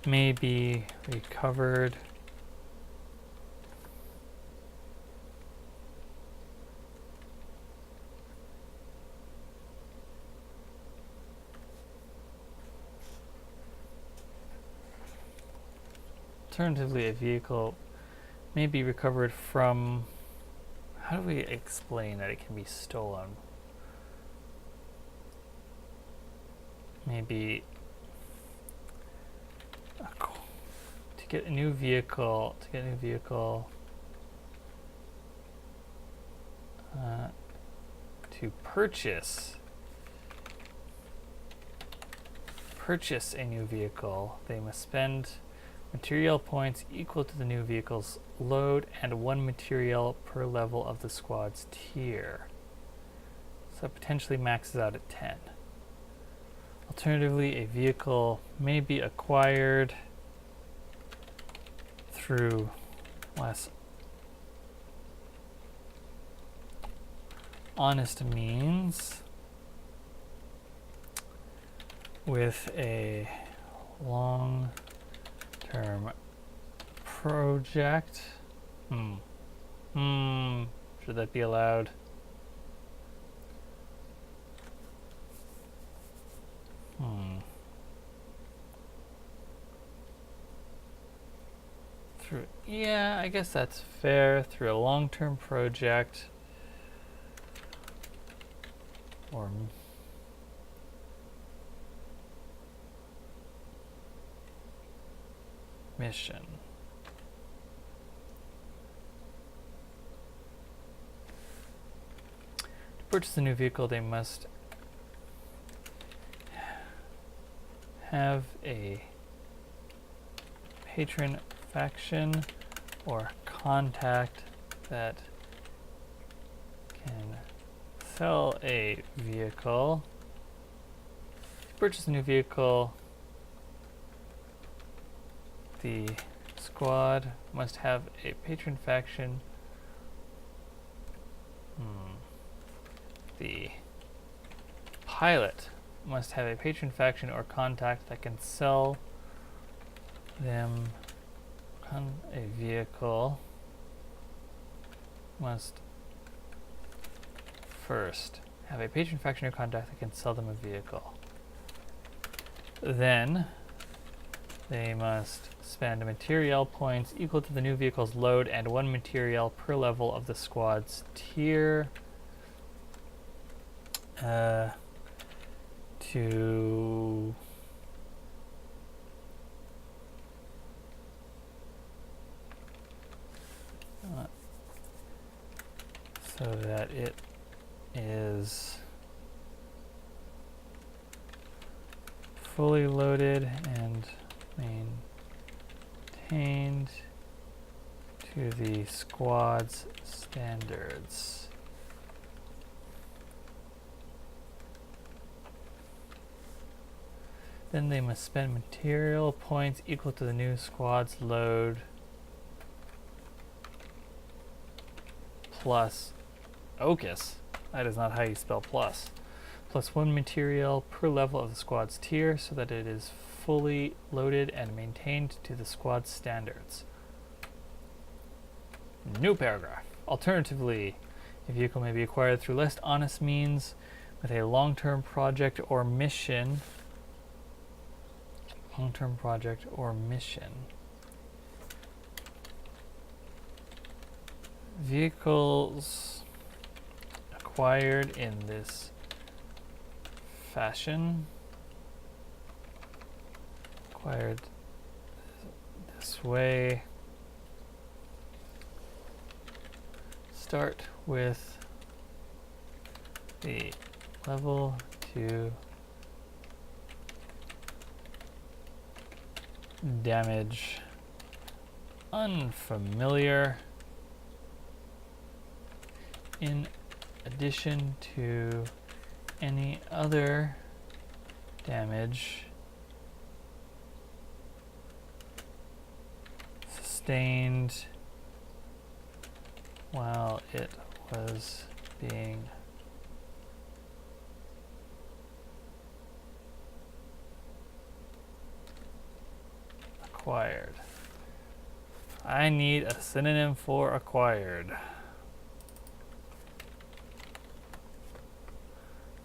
may be recovered from. How do we explain that it can be stolen? Maybe to get a new vehicle, to purchase a new vehicle, they must spend material points equal to the new vehicle's load and one material per level of the squad's tier. So it potentially maxes out at 10. Alternatively, a vehicle may be acquired through less honest means with a long-term project. Should that be allowed? Yeah, I guess that's fair. Through a long-term project or mission. To purchase a new vehicle, they must have a patron faction or contact that can sell a vehicle. To purchase a new vehicle, the squad must have a patron faction. The pilot must have a patron faction or contact that can sell them a vehicle. Must first have a patron faction or contact that can sell them a vehicle. Then they must spend material points equal to the new vehicle's load and one material per level of the squad's tier to so that it is fully loaded and maintained to the squad's standards. Then they must spend material points equal to the new squad's load plus OCUS. That is not how you spell plus. Plus 1 material per level of the squad's tier so that it is fully loaded and maintained to the squad's standards. New paragraph. Alternatively, a vehicle may be acquired through less honest means with a long-term project or mission. Long-term project or mission. Vehicles acquired in this fashion, acquired this way, start with the level 2 damage unfamiliar, in addition to any other damage sustained while it was being acquired. I need a synonym for acquired.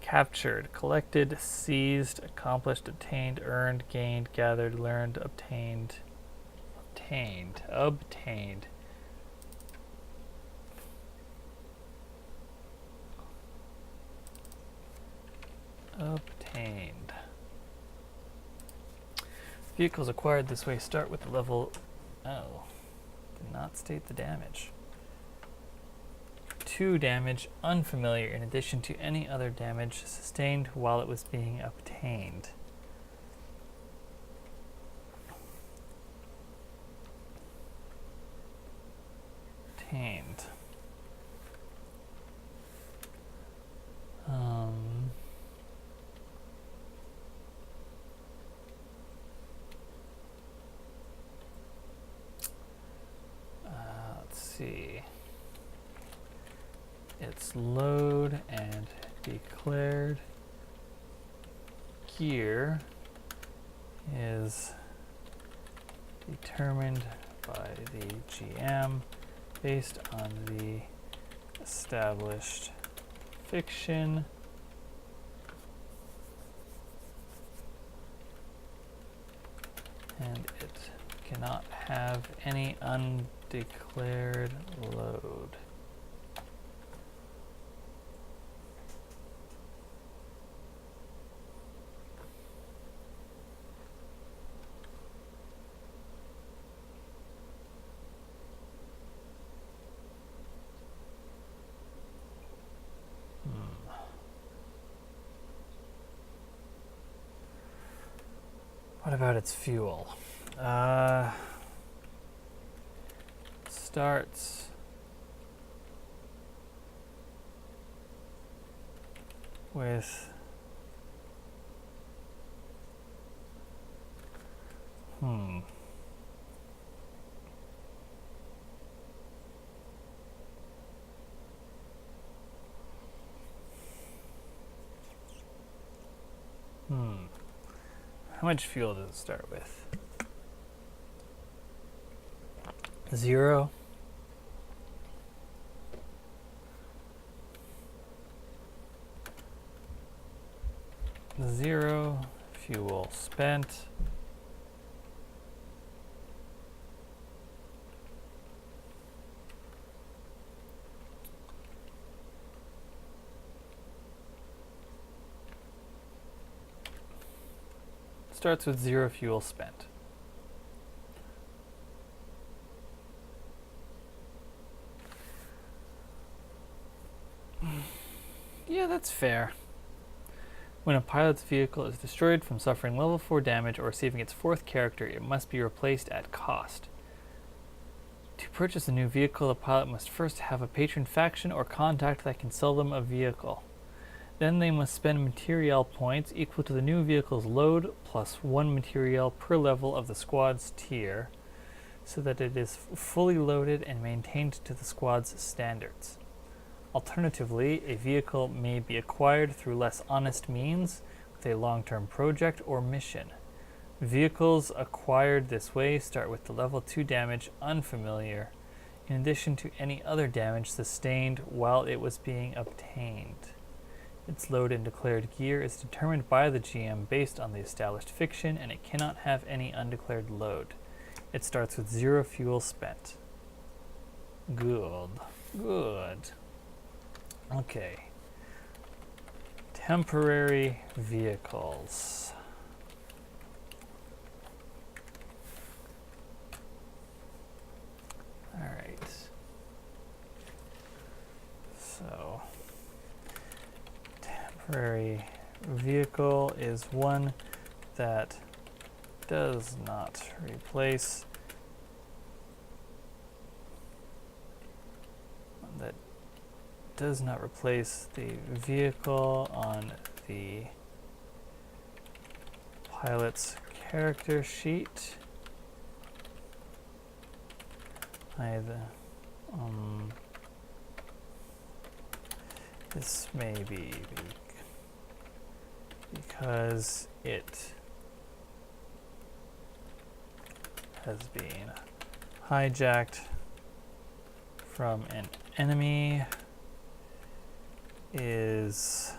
Captured, collected, seized, accomplished, obtained, earned, gained, gathered, learned, obtained, obtained. Vehicles acquired this way start with the level, did not state the damage. 2 damage unfamiliar in addition to any other damage sustained while it was being obtained. Let's see. Its load and declared gear is determined by the GM based on the established fiction and it cannot have any undeclared load. What about its fuel? Starts with How much fuel does it start with? 0. Zero fuel spent. Starts with 0 fuel spent. that's fair. When a pilot's vehicle is destroyed from suffering level 4 damage or receiving its 4th character, it must be replaced at cost. To purchase a new vehicle, the pilot must first have a patron faction or contact that can sell them a vehicle. Then they must spend material points equal to the new vehicle's load plus 1 material per level of the squad's tier, so that it is fully loaded and maintained to the squad's standards. Alternatively, a vehicle may be acquired through less honest means with a long-term project or mission. Vehicles acquired this way start with the level 2 damage unfamiliar, in addition to any other damage sustained while it was being obtained. Its load and declared gear is determined by the GM based on the established fiction, and it cannot have any undeclared load. It starts with 0 fuel spent. Good. Okay. Temporary vehicles. Alright. So, temporary vehicle is one that does not replace the vehicle on the pilot's character sheet. This may be because it has been hijacked from an enemy, is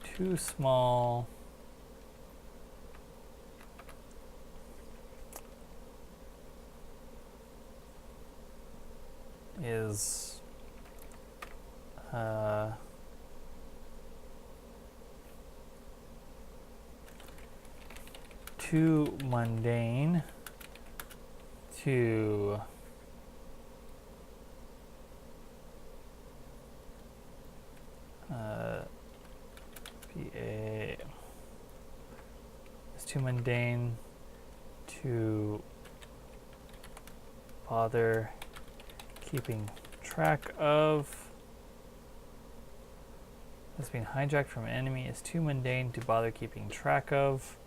too small, is too mundane to bother keeping track of. Has been hijacked from an enemy, is too mundane to bother keeping track of.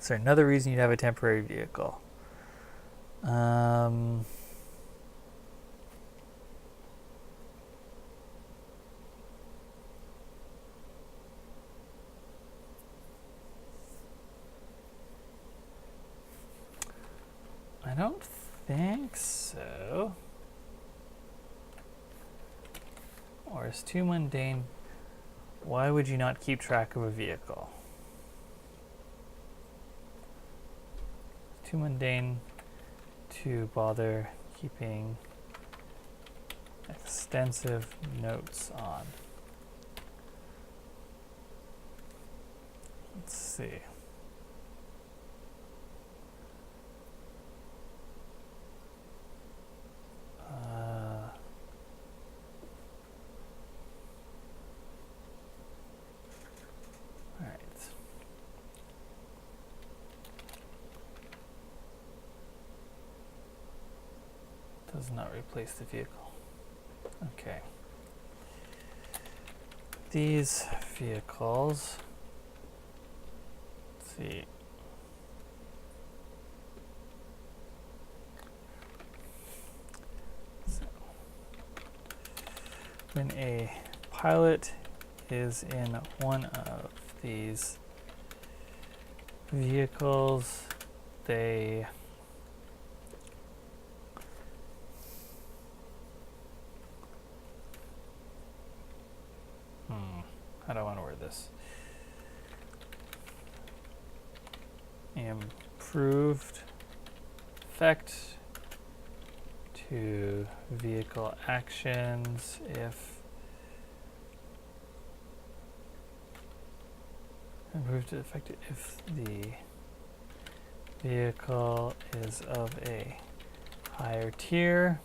Is there another reason you'd have a temporary vehicle? I don't think so. Or is too mundane. Why would you not keep track of a vehicle? Too mundane to bother keeping extensive notes on. Let's see. Does not replace the vehicle. Okay. These vehicles, let's see. So, when a pilot is in one of these vehicles, they how do I want to word this? Improved effect to vehicle actions if improved effect if the vehicle is of a higher tier.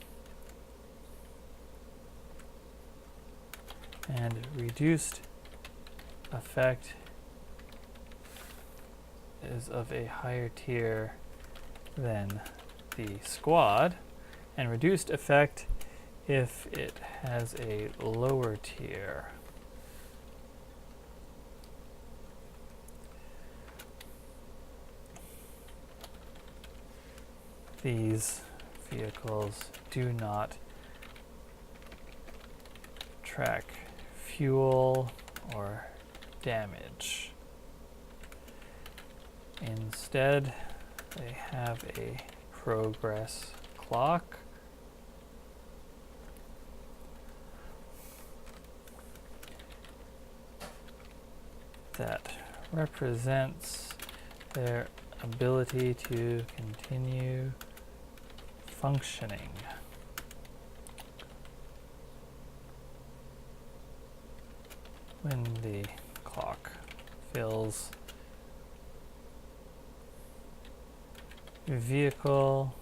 and reduced effect is of a higher tier than the squad, and reduced effect if it has a lower tier. These vehicles do not track fuel or damage. Instead, they have a progress clock that represents their ability to continue functioning. When the clock fills, your vehicle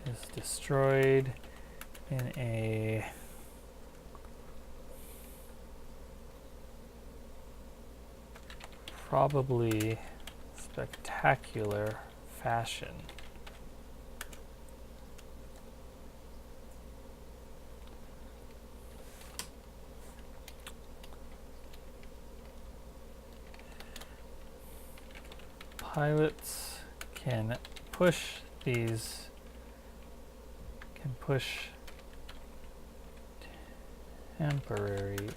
is destroyed in a probably spectacular fashion. Pilots can push temporary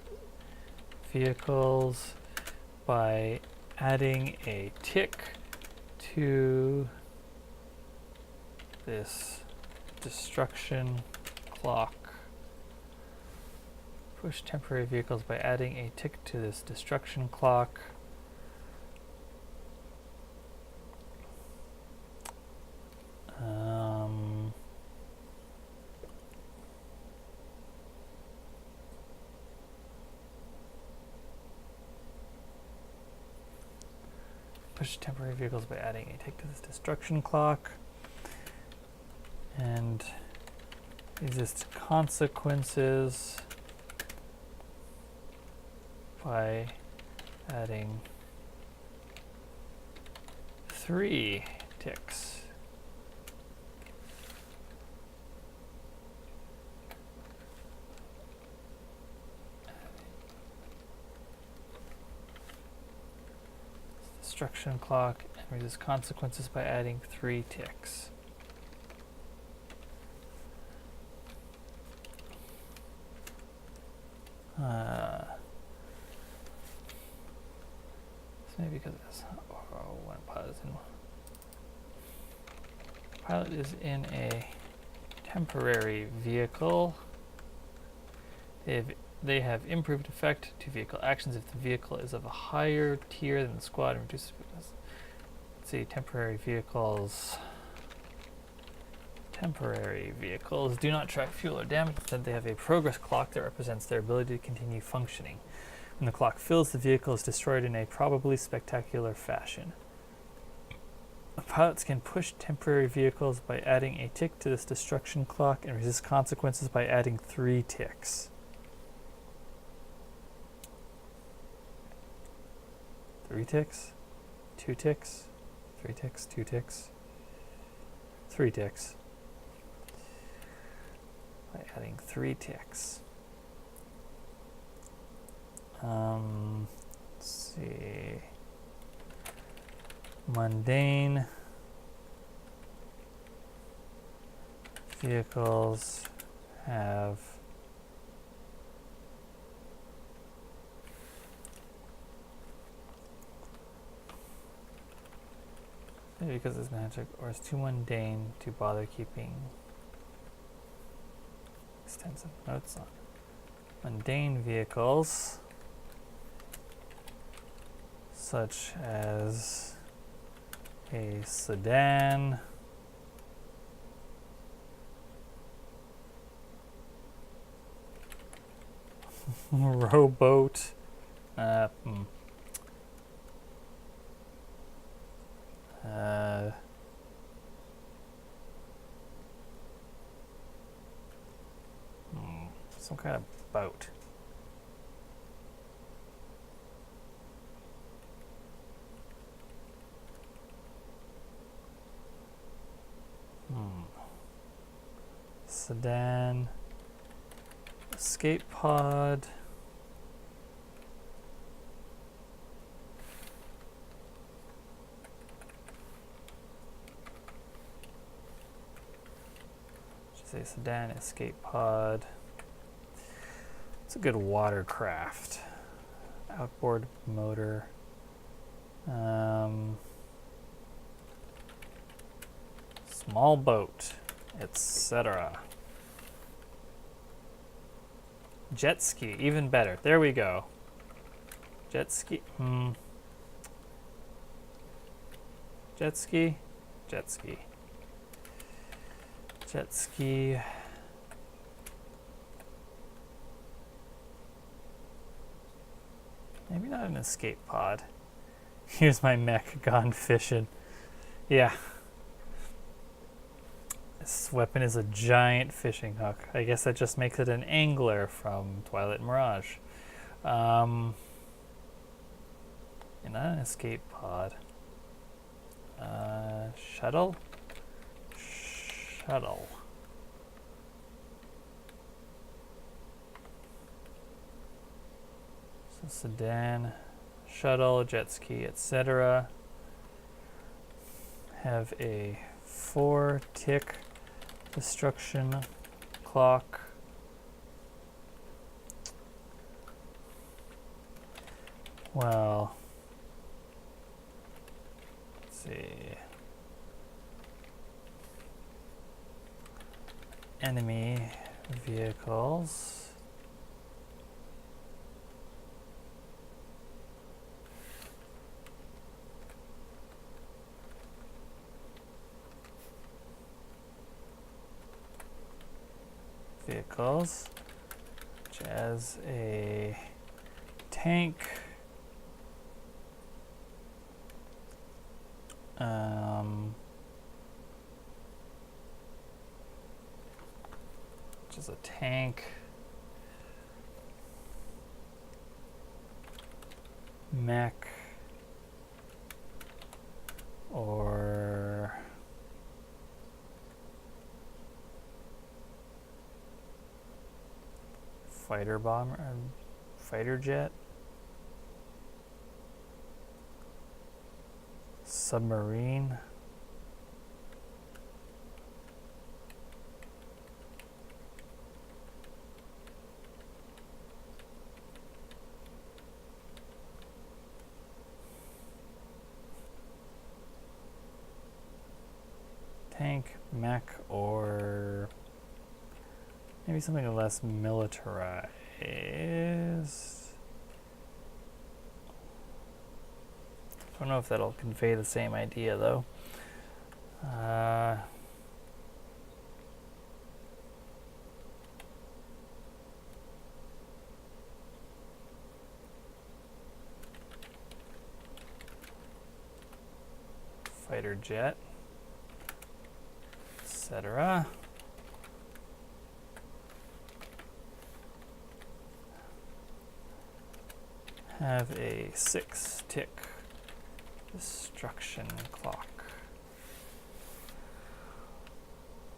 vehicles by adding a tick to this destruction clock. Push temporary vehicles by adding a tick to this destruction clock. Push temporary vehicles by adding a tick to this destruction clock, and resist consequences by adding 3 ticks. Destruction clock, and resist consequences by adding 3 ticks. Maybe because it's when pilot is in a temporary vehicle. They have improved effect to vehicle actions if the vehicle is of a higher tier than the squad and reduces. Let's see, temporary vehicles. Temporary vehicles do not track fuel or damage. Instead, they have a progress clock that represents their ability to continue functioning. When the clock fills, the vehicle is destroyed in a probably spectacular fashion. Pilots can push temporary vehicles by adding a tick to this destruction clock and resist consequences by adding 3 ticks. 3 ticks, 2 ticks, 3 ticks, 2 ticks, 3 ticks. By adding 3 ticks. Let's see. Mundane vehicles have maybe because it's magic, or it's too mundane to bother keeping extensive notes on. Mundane vehicles, such as a sedan, rowboat, some kind of boat. Sedan, escape pod. Should say sedan, escape pod. It's a good watercraft. Outboard motor. Small boat, etc. Jet ski, even better. There we go. Jet ski. Jet ski. Jet ski. Jet ski. Maybe not an escape pod. Here's my mech gone fishing. Yeah. This weapon is a giant fishing hook. I guess that just makes it an angler from Twilight Mirage. And not an escape pod. Shuttle? Shuttle. So sedan, shuttle, jet ski, etc. Have a 4-tick destruction clock. Well, let's see. Enemy vehicles. Vehicles, which has a tank, which is a tank, mech, or fighter bomber, fighter jet, submarine, tank, mech, or maybe something less militarized. I don't know if that'll convey the same idea though. Fighter jet, etc. Have a 6-tick destruction clock.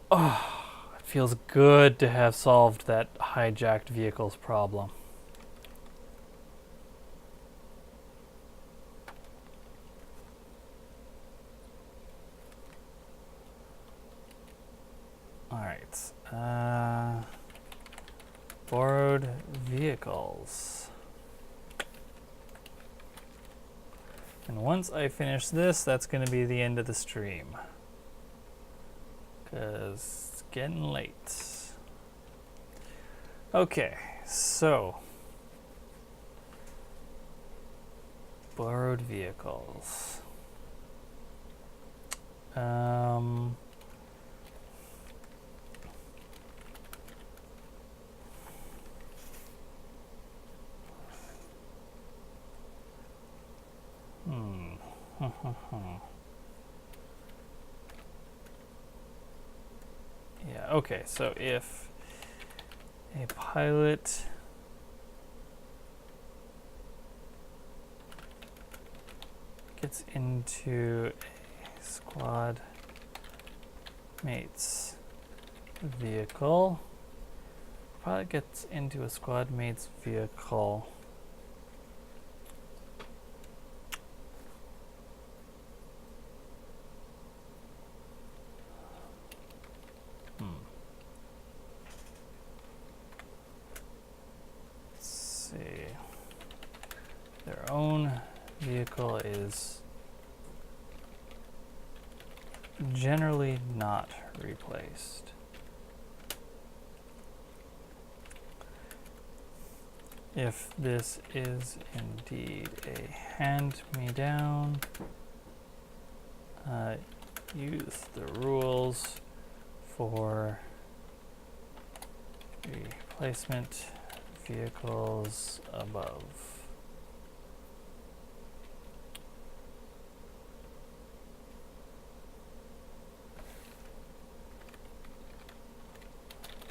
Oh, it feels good to have solved that hijacked vehicles problem. All right. Borrowed vehicles. And once I finish this, that's going to be the end of the stream. Because it's getting late. Okay, so. Borrowed vehicles. Yeah, okay, so if a pilot gets into a squad mate's vehicle. Pilot gets into a squad mate's vehicle. Let's see. Their own vehicle is generally not replaced. If this is indeed a hand-me-down, use the rules for replacement vehicles above.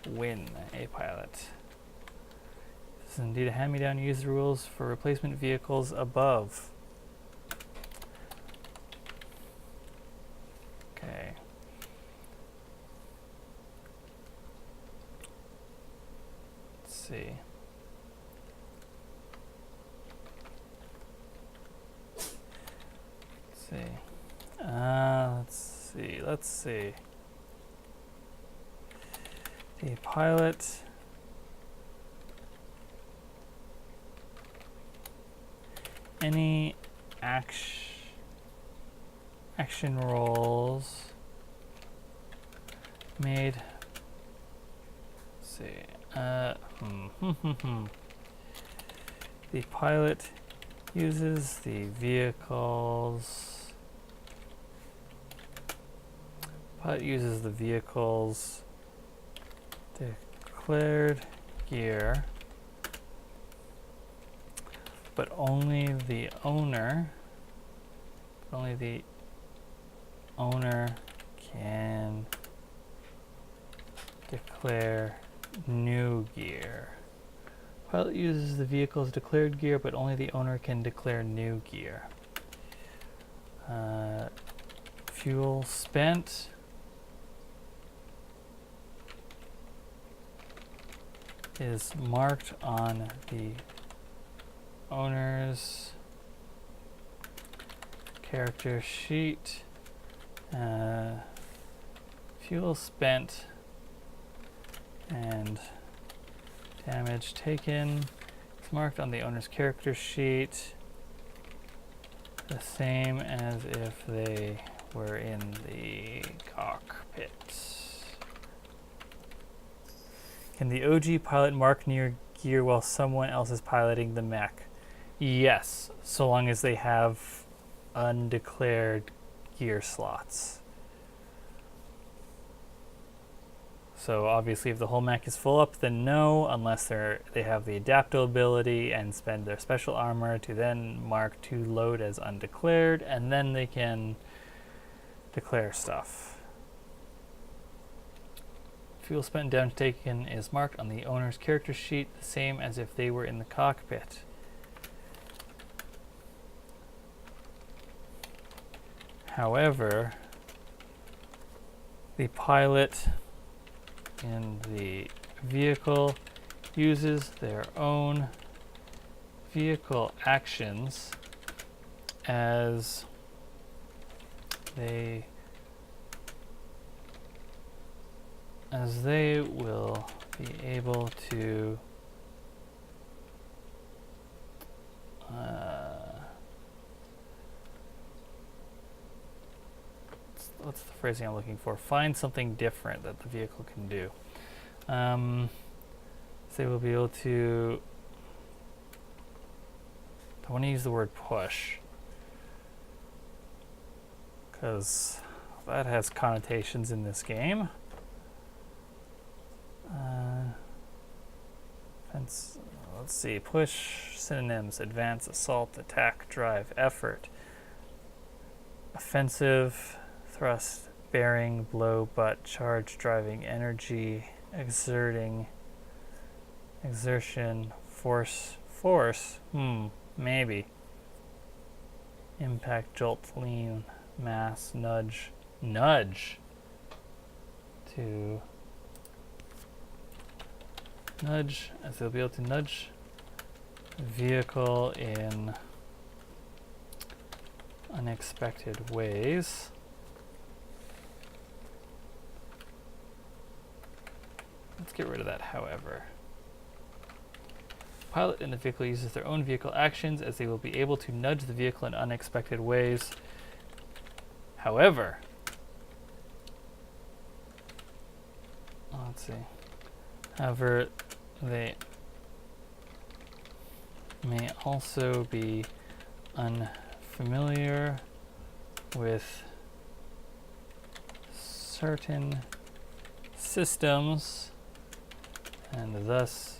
Win a pilot. This is indeed a hand-me-down. Use the rules for replacement vehicles above. Okay. Let's see. Let's see. The pilot any action rolls made. Let's see. The pilot uses the vehicles. Pilot uses the vehicle's declared gear, but only the owner can declare new gear. Pilot uses the vehicle's declared gear, but only the owner can declare new gear. Fuel spent. Is marked on the owner's character sheet. Fuel spent and damage taken is marked on the owner's character sheet, the same as if they were in the cockpit. Can the OG pilot mark near gear while someone else is piloting the mech? Yes, so long as they have undeclared gear slots. So obviously if the whole mech is full up, then no, unless they have the adaptability and spend their special armor to then mark to load as undeclared, and then they can declare stuff. Fuel spent and damage taken is marked on the owner's character sheet, the same as if they were in the cockpit. However, the pilot in the vehicle uses their own vehicle actions as they will be able to what's the phrasing I'm looking for? Find something different that the vehicle can do. They will be able to, I want to use the word push, because that has connotations in this game. Let's see, push synonyms: advance, assault, attack, drive, effort, offensive, thrust, bearing, blow, butt, charge, driving, energy, exerting, exertion, force, maybe, impact, jolt, lean, mass, nudge. to nudge, as they'll be able to nudge vehicle in unexpected ways. Let's get rid of that, however. Pilot in the vehicle uses their own vehicle actions, as they will be able to nudge the vehicle in unexpected ways. However, let's see. However, they may also be unfamiliar with certain systems and thus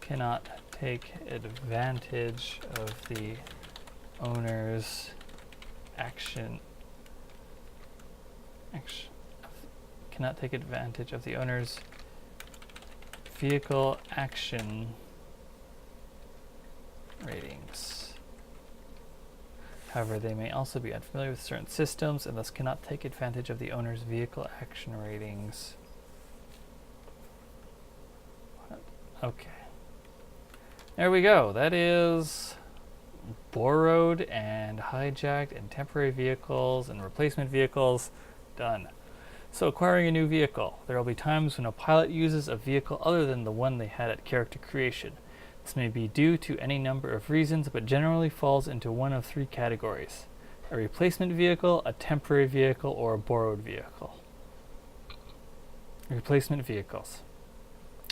cannot take advantage of the owner's cannot take advantage of the owner's vehicle action ratings. However, they may also be unfamiliar with certain systems and thus cannot take advantage of the owner's vehicle action ratings. Okay. There we go. That is borrowed and hijacked and temporary vehicles and replacement vehicles done. So acquiring a new vehicle. There will be times when a pilot uses a vehicle other than the one they had at character creation. This may be due to any number of reasons, but generally falls into one of three categories: a replacement vehicle, a temporary vehicle, or a borrowed vehicle. Replacement vehicles.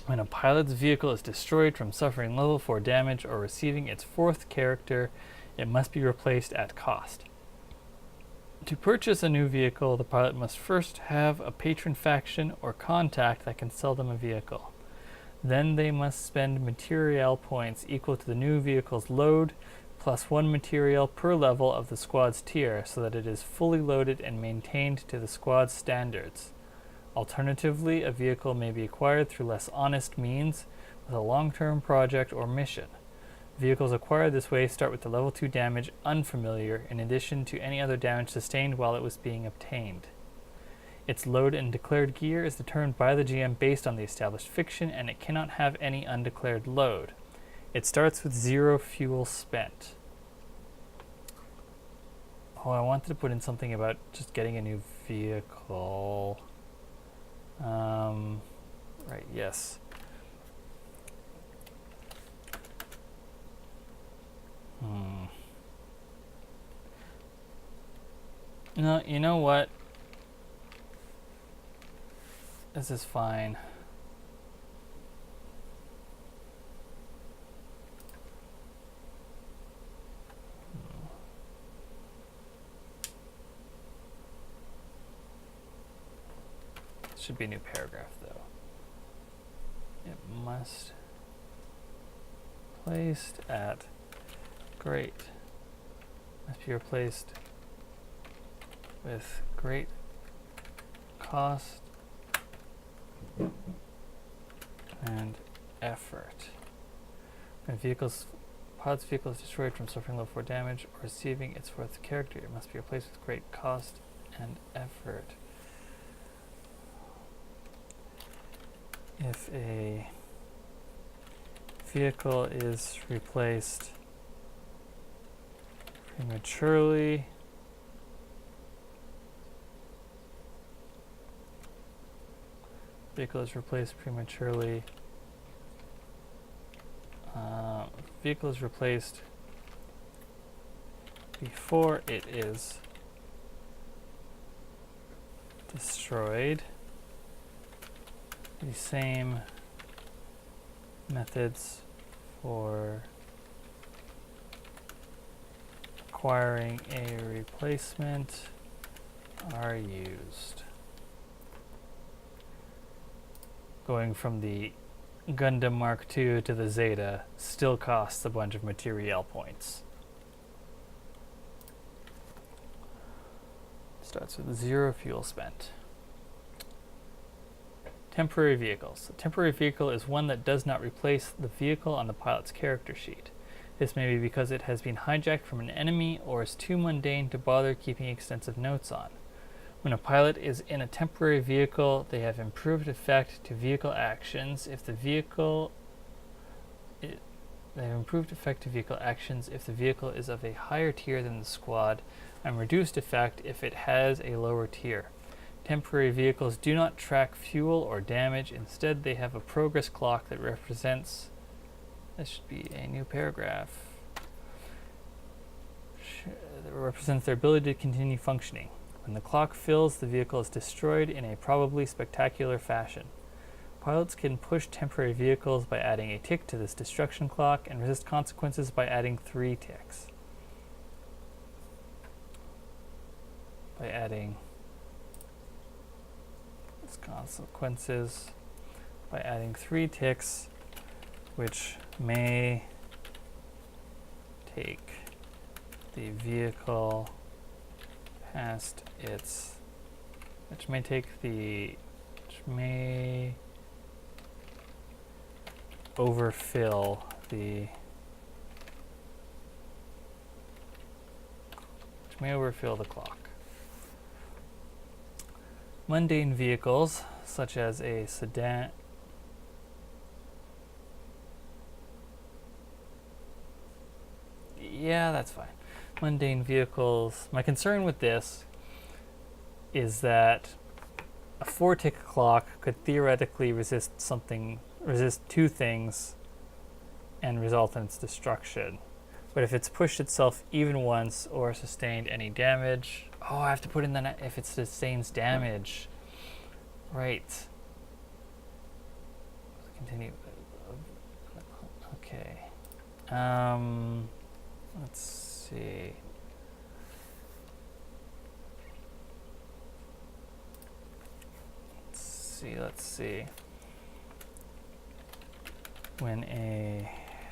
When a pilot's vehicle is destroyed from suffering level 4 damage or receiving its fourth character, it must be replaced at cost. To purchase a new vehicle, the pilot must first have a patron faction or contact that can sell them a vehicle. Then they must spend material points equal to the new vehicle's load, plus 1 material per level of the squad's tier, so that it is fully loaded and maintained to the squad's standards. Alternatively, a vehicle may be acquired through less honest means with a long-term project or mission. Vehicles acquired this way start with the level 2 damage unfamiliar, in addition to any other damage sustained while it was being obtained. Its load and declared gear is determined by the GM based on the established fiction, and it cannot have any undeclared load. It starts with 0 fuel spent. Oh, I wanted to put in something about just getting a new vehicle. Right, yes. No, you know what? This is fine. Should be a new paragraph, though. It must placed at great. Must be replaced with great cost and effort. When pilot's vehicle is destroyed from suffering level 4 damage or receiving its fourth character, it must be replaced with great cost and effort. If a vehicle is replaced prematurely, vehicle is replaced before it is destroyed. The same methods for acquiring a replacement are used. Going from the Gundam Mark II to the Zeta still costs a bunch of material points. Starts with 0 fuel spent. Temporary vehicles. A temporary vehicle is one that does not replace the vehicle on the pilot's character sheet. This may be because it has been hijacked from an enemy or is too mundane to bother keeping extensive notes on. When a pilot is in a temporary vehicle, they have improved effect to vehicle actions if the vehicle they have improved effect to vehicle actions if the vehicle is of a higher tier than the squad, and reduced effect if it has a lower tier. Temporary vehicles do not track fuel or damage. Instead, they have a progress clock that represents... This should be a new paragraph. That represents their ability to continue functioning. When the clock fills, the vehicle is destroyed in a probably spectacular fashion. Pilots can push temporary vehicles by adding a tick to this destruction clock and resist consequences by adding 3 ticks. By adding consequences by adding 3 ticks, which may take the vehicle past its, which may overfill the clock. Mundane vehicles, such as a sedan, yeah, that's fine. Mundane vehicles, my concern with this is that a 4-tick clock could theoretically resist 2 things and result in its destruction. But if it's pushed itself even once or sustained any damage, I have to put in that if it sustains damage. Right. Continue. Okay. Let's see. Let's see. When a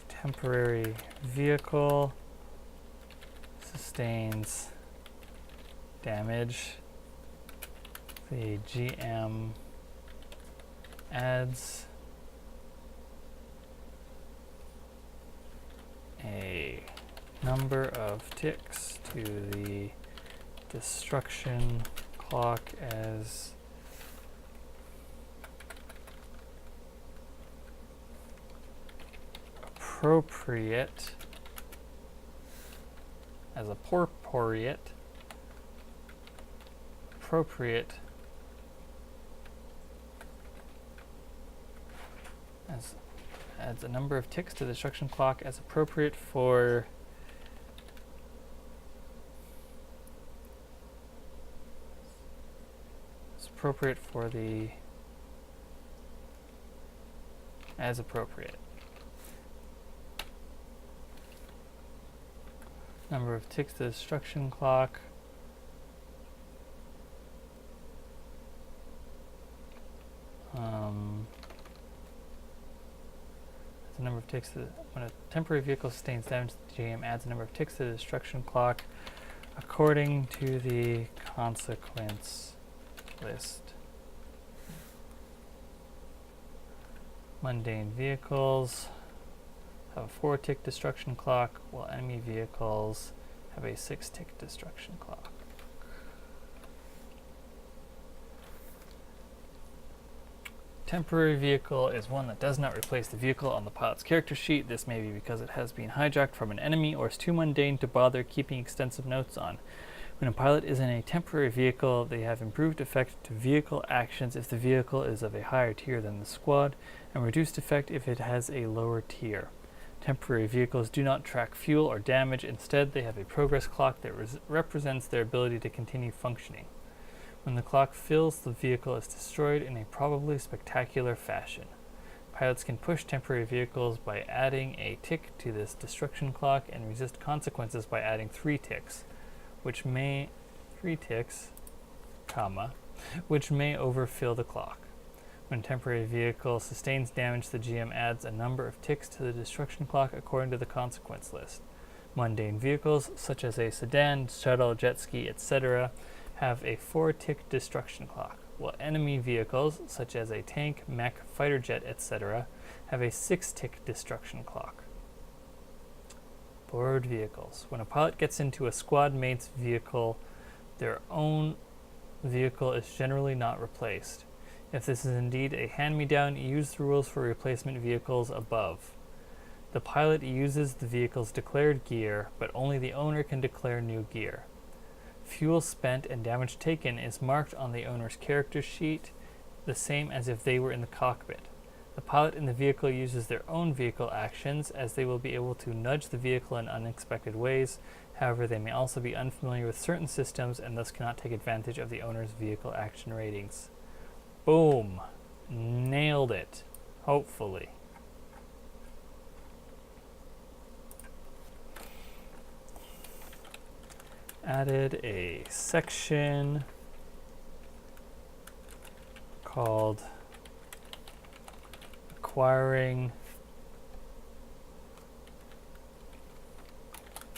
temporary vehicle sustains damage, the GM adds a number of ticks to the destruction clock as appropriate, adds a number of ticks to the destruction clock as appropriate for the as appropriate. Number of ticks to the destruction clock. The number of ticks when a temporary vehicle sustains damage, the GM adds a number of ticks to the destruction clock according to the consequence list. Mundane vehicles have a 4-tick destruction clock, while enemy vehicles have a 6-tick destruction clock. Temporary vehicle is one that does not replace the vehicle on the pilot's character sheet. This may be because it has been hijacked from an enemy or is too mundane to bother keeping extensive notes on. When a pilot is in a temporary vehicle, they have improved effect to vehicle actions if the vehicle is of a higher tier than the squad, and reduced effect if it has a lower tier. Temporary vehicles do not track fuel or damage. Instead, they have a progress clock that represents their ability to continue functioning. When the clock fills, the vehicle is destroyed in a probably spectacular fashion. Pilots can push temporary vehicles by adding a tick to this destruction clock and resist consequences by adding 3 ticks, which may overfill the clock. When a temporary vehicle sustains damage, the GM adds a number of ticks to the destruction clock according to the consequence list. Mundane vehicles, such as a sedan, shuttle, jet ski, etc., have a 4-tick destruction clock, while enemy vehicles, such as a tank, mech, fighter jet, etc., have a 6-tick destruction clock. Borrowed vehicles. When a pilot gets into a squad mate's vehicle, their own vehicle is generally not replaced. If this is indeed a hand-me-down, use the rules for replacement vehicles above. The pilot uses the vehicle's declared gear, but only the owner can declare new gear. Fuel spent and damage taken is marked on the owner's character sheet, the same as if they were in the cockpit. The pilot in the vehicle uses their own vehicle actions, as they will be able to nudge the vehicle in unexpected ways. However, they may also be unfamiliar with certain systems and thus cannot take advantage of the owner's vehicle action ratings. Boom. Nailed it. Hopefully. Added a section called acquiring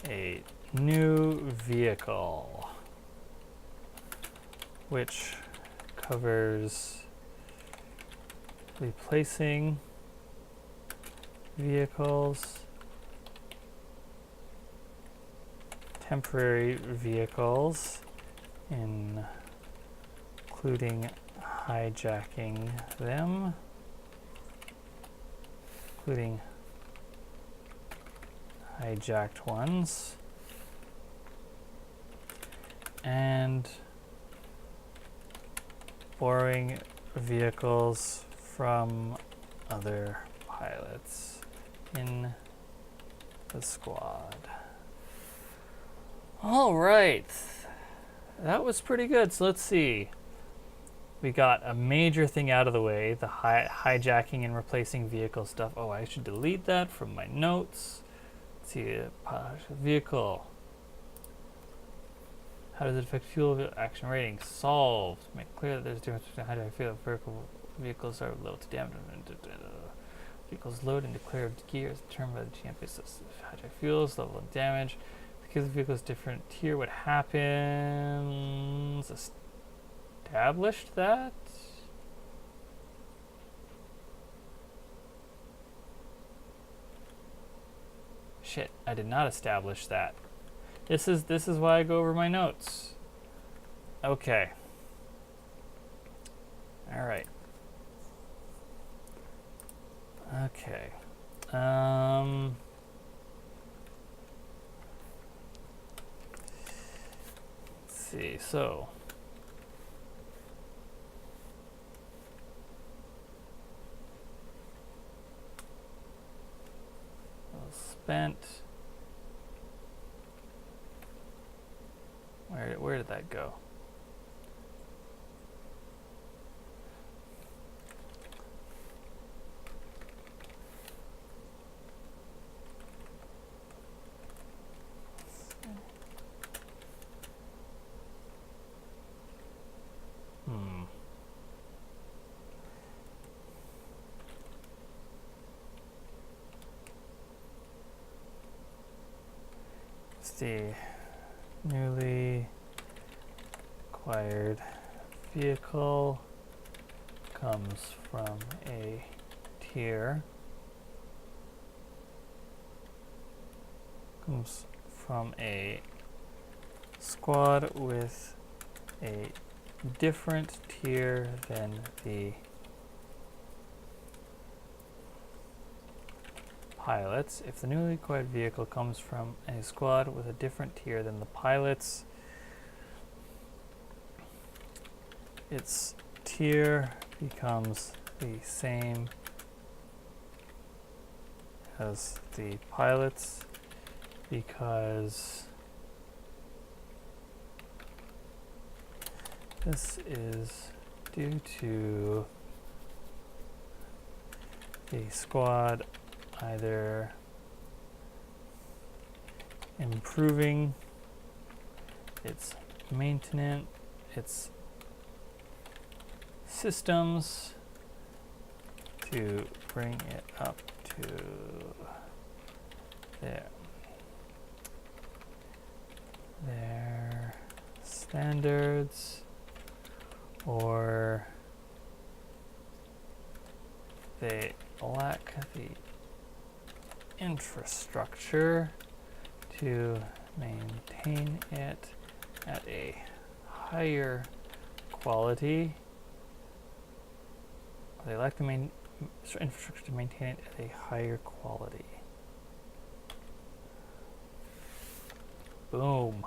a new vehicle, which covers replacing vehicles, temporary vehicles, including hijacking them, including hijacked ones, and borrowing vehicles from other pilots in the squad. All right, that was pretty good. So let's see. We got a major thing out of the way, the hijacking and replacing vehicle stuff. Oh, I should delete that from my notes. Let's see, vehicle. How does it affect fuel action rating? Solved. Make clear that there's a difference between hijacked fuel vertical vehicles are low to damage. Vehicles load and declared gear is determined by the GM basis of hijacked fuels, level of damage. Because the vehicle is different tier, what happens? Established that? Shit, I did not establish that. This is why I go over my notes. Okay. All right. Okay. Let's see. So. Spent. Where did that go? The newly acquired vehicle comes from a tier, comes from a squad with a different tier than the pilots. If the newly acquired vehicle comes from a squad with a different tier than the pilots, its tier becomes the same as the pilots because this is due to the squad either improving its maintenance, its systems to bring it up to their standards, or they lack the infrastructure to maintain it at a higher quality. They like the infrastructure to maintain it at a higher quality. Boom.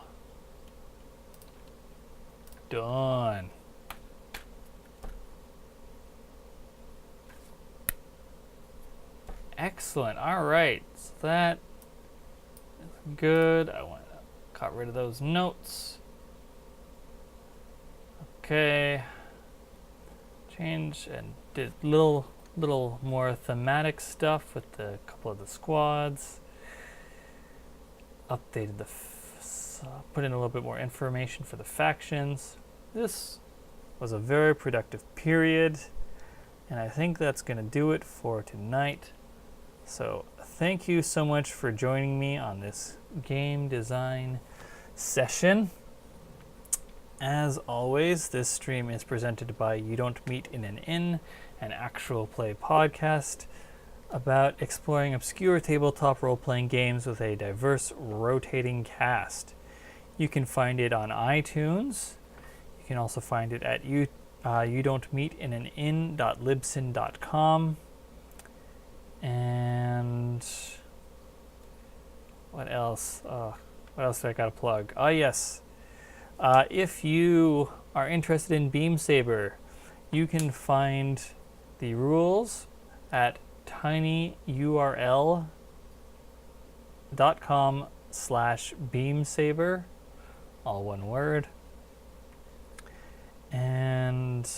Done. Excellent. All right. So that is good. Got rid of those notes. Okay. Change and did little more thematic stuff with a couple of the squads. Updated the put in a little bit more information for the factions. This was a very productive period, and I think that's going to do it for tonight. So thank you so much for joining me on this game design session. As always, this stream is presented by You Don't Meet in an Inn, an actual play podcast about exploring obscure tabletop role-playing games with a diverse, rotating cast. You can find it on iTunes. You can also find it at youdon'tmeetinanin.libsyn.com. And what else? What else do I got to plug? Oh, yes. If you are interested in Beam Saber, you can find the rules at tinyurl.com/beamsaber, all one word. And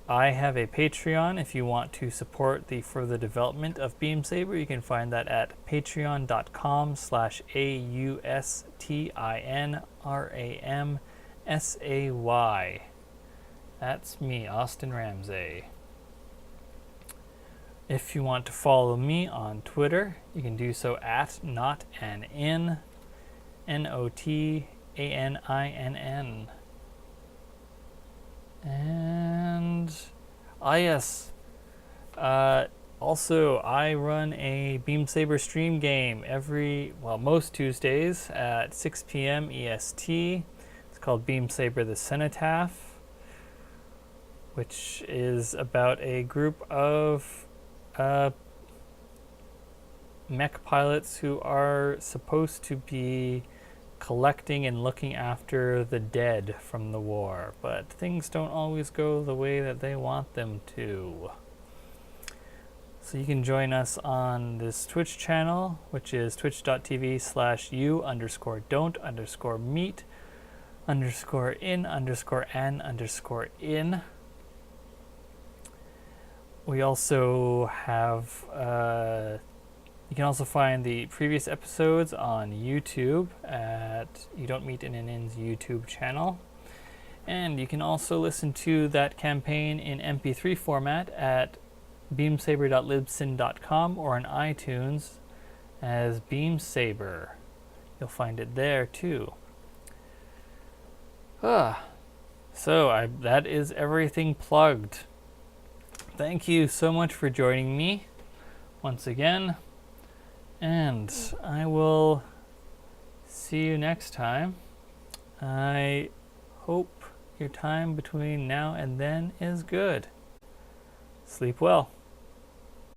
I have a Patreon. If you want to support the further development of Beam Saber, you can find that at patreon.com/AUSTINRAMSAY. That's me, Austin Ramsay. If you want to follow me on Twitter, you can do so at NotAnIn, NOTANINN. And yes, also I run a Beam Saber stream game most Tuesdays at 6 p.m. EST. It's called Beam Saber the Cenotaph, which is about a group of mech pilots who are supposed to be collecting and looking after the dead from the war, but things don't always go the way that they want them to. So you can join us on this Twitch channel, which is twitch.tv/you_don't_meet_in_an_in. We also have you can also find the previous episodes on YouTube at You Don't Meet in an Inn's YouTube channel. And you can also listen to that campaign in MP3 format at beamsaber.libsyn.com or on iTunes as Beam Saber. You'll find it there too. So that is everything plugged. Thank you so much for joining me once again. And I will see you next time. I hope your time between now and then is good. Sleep well.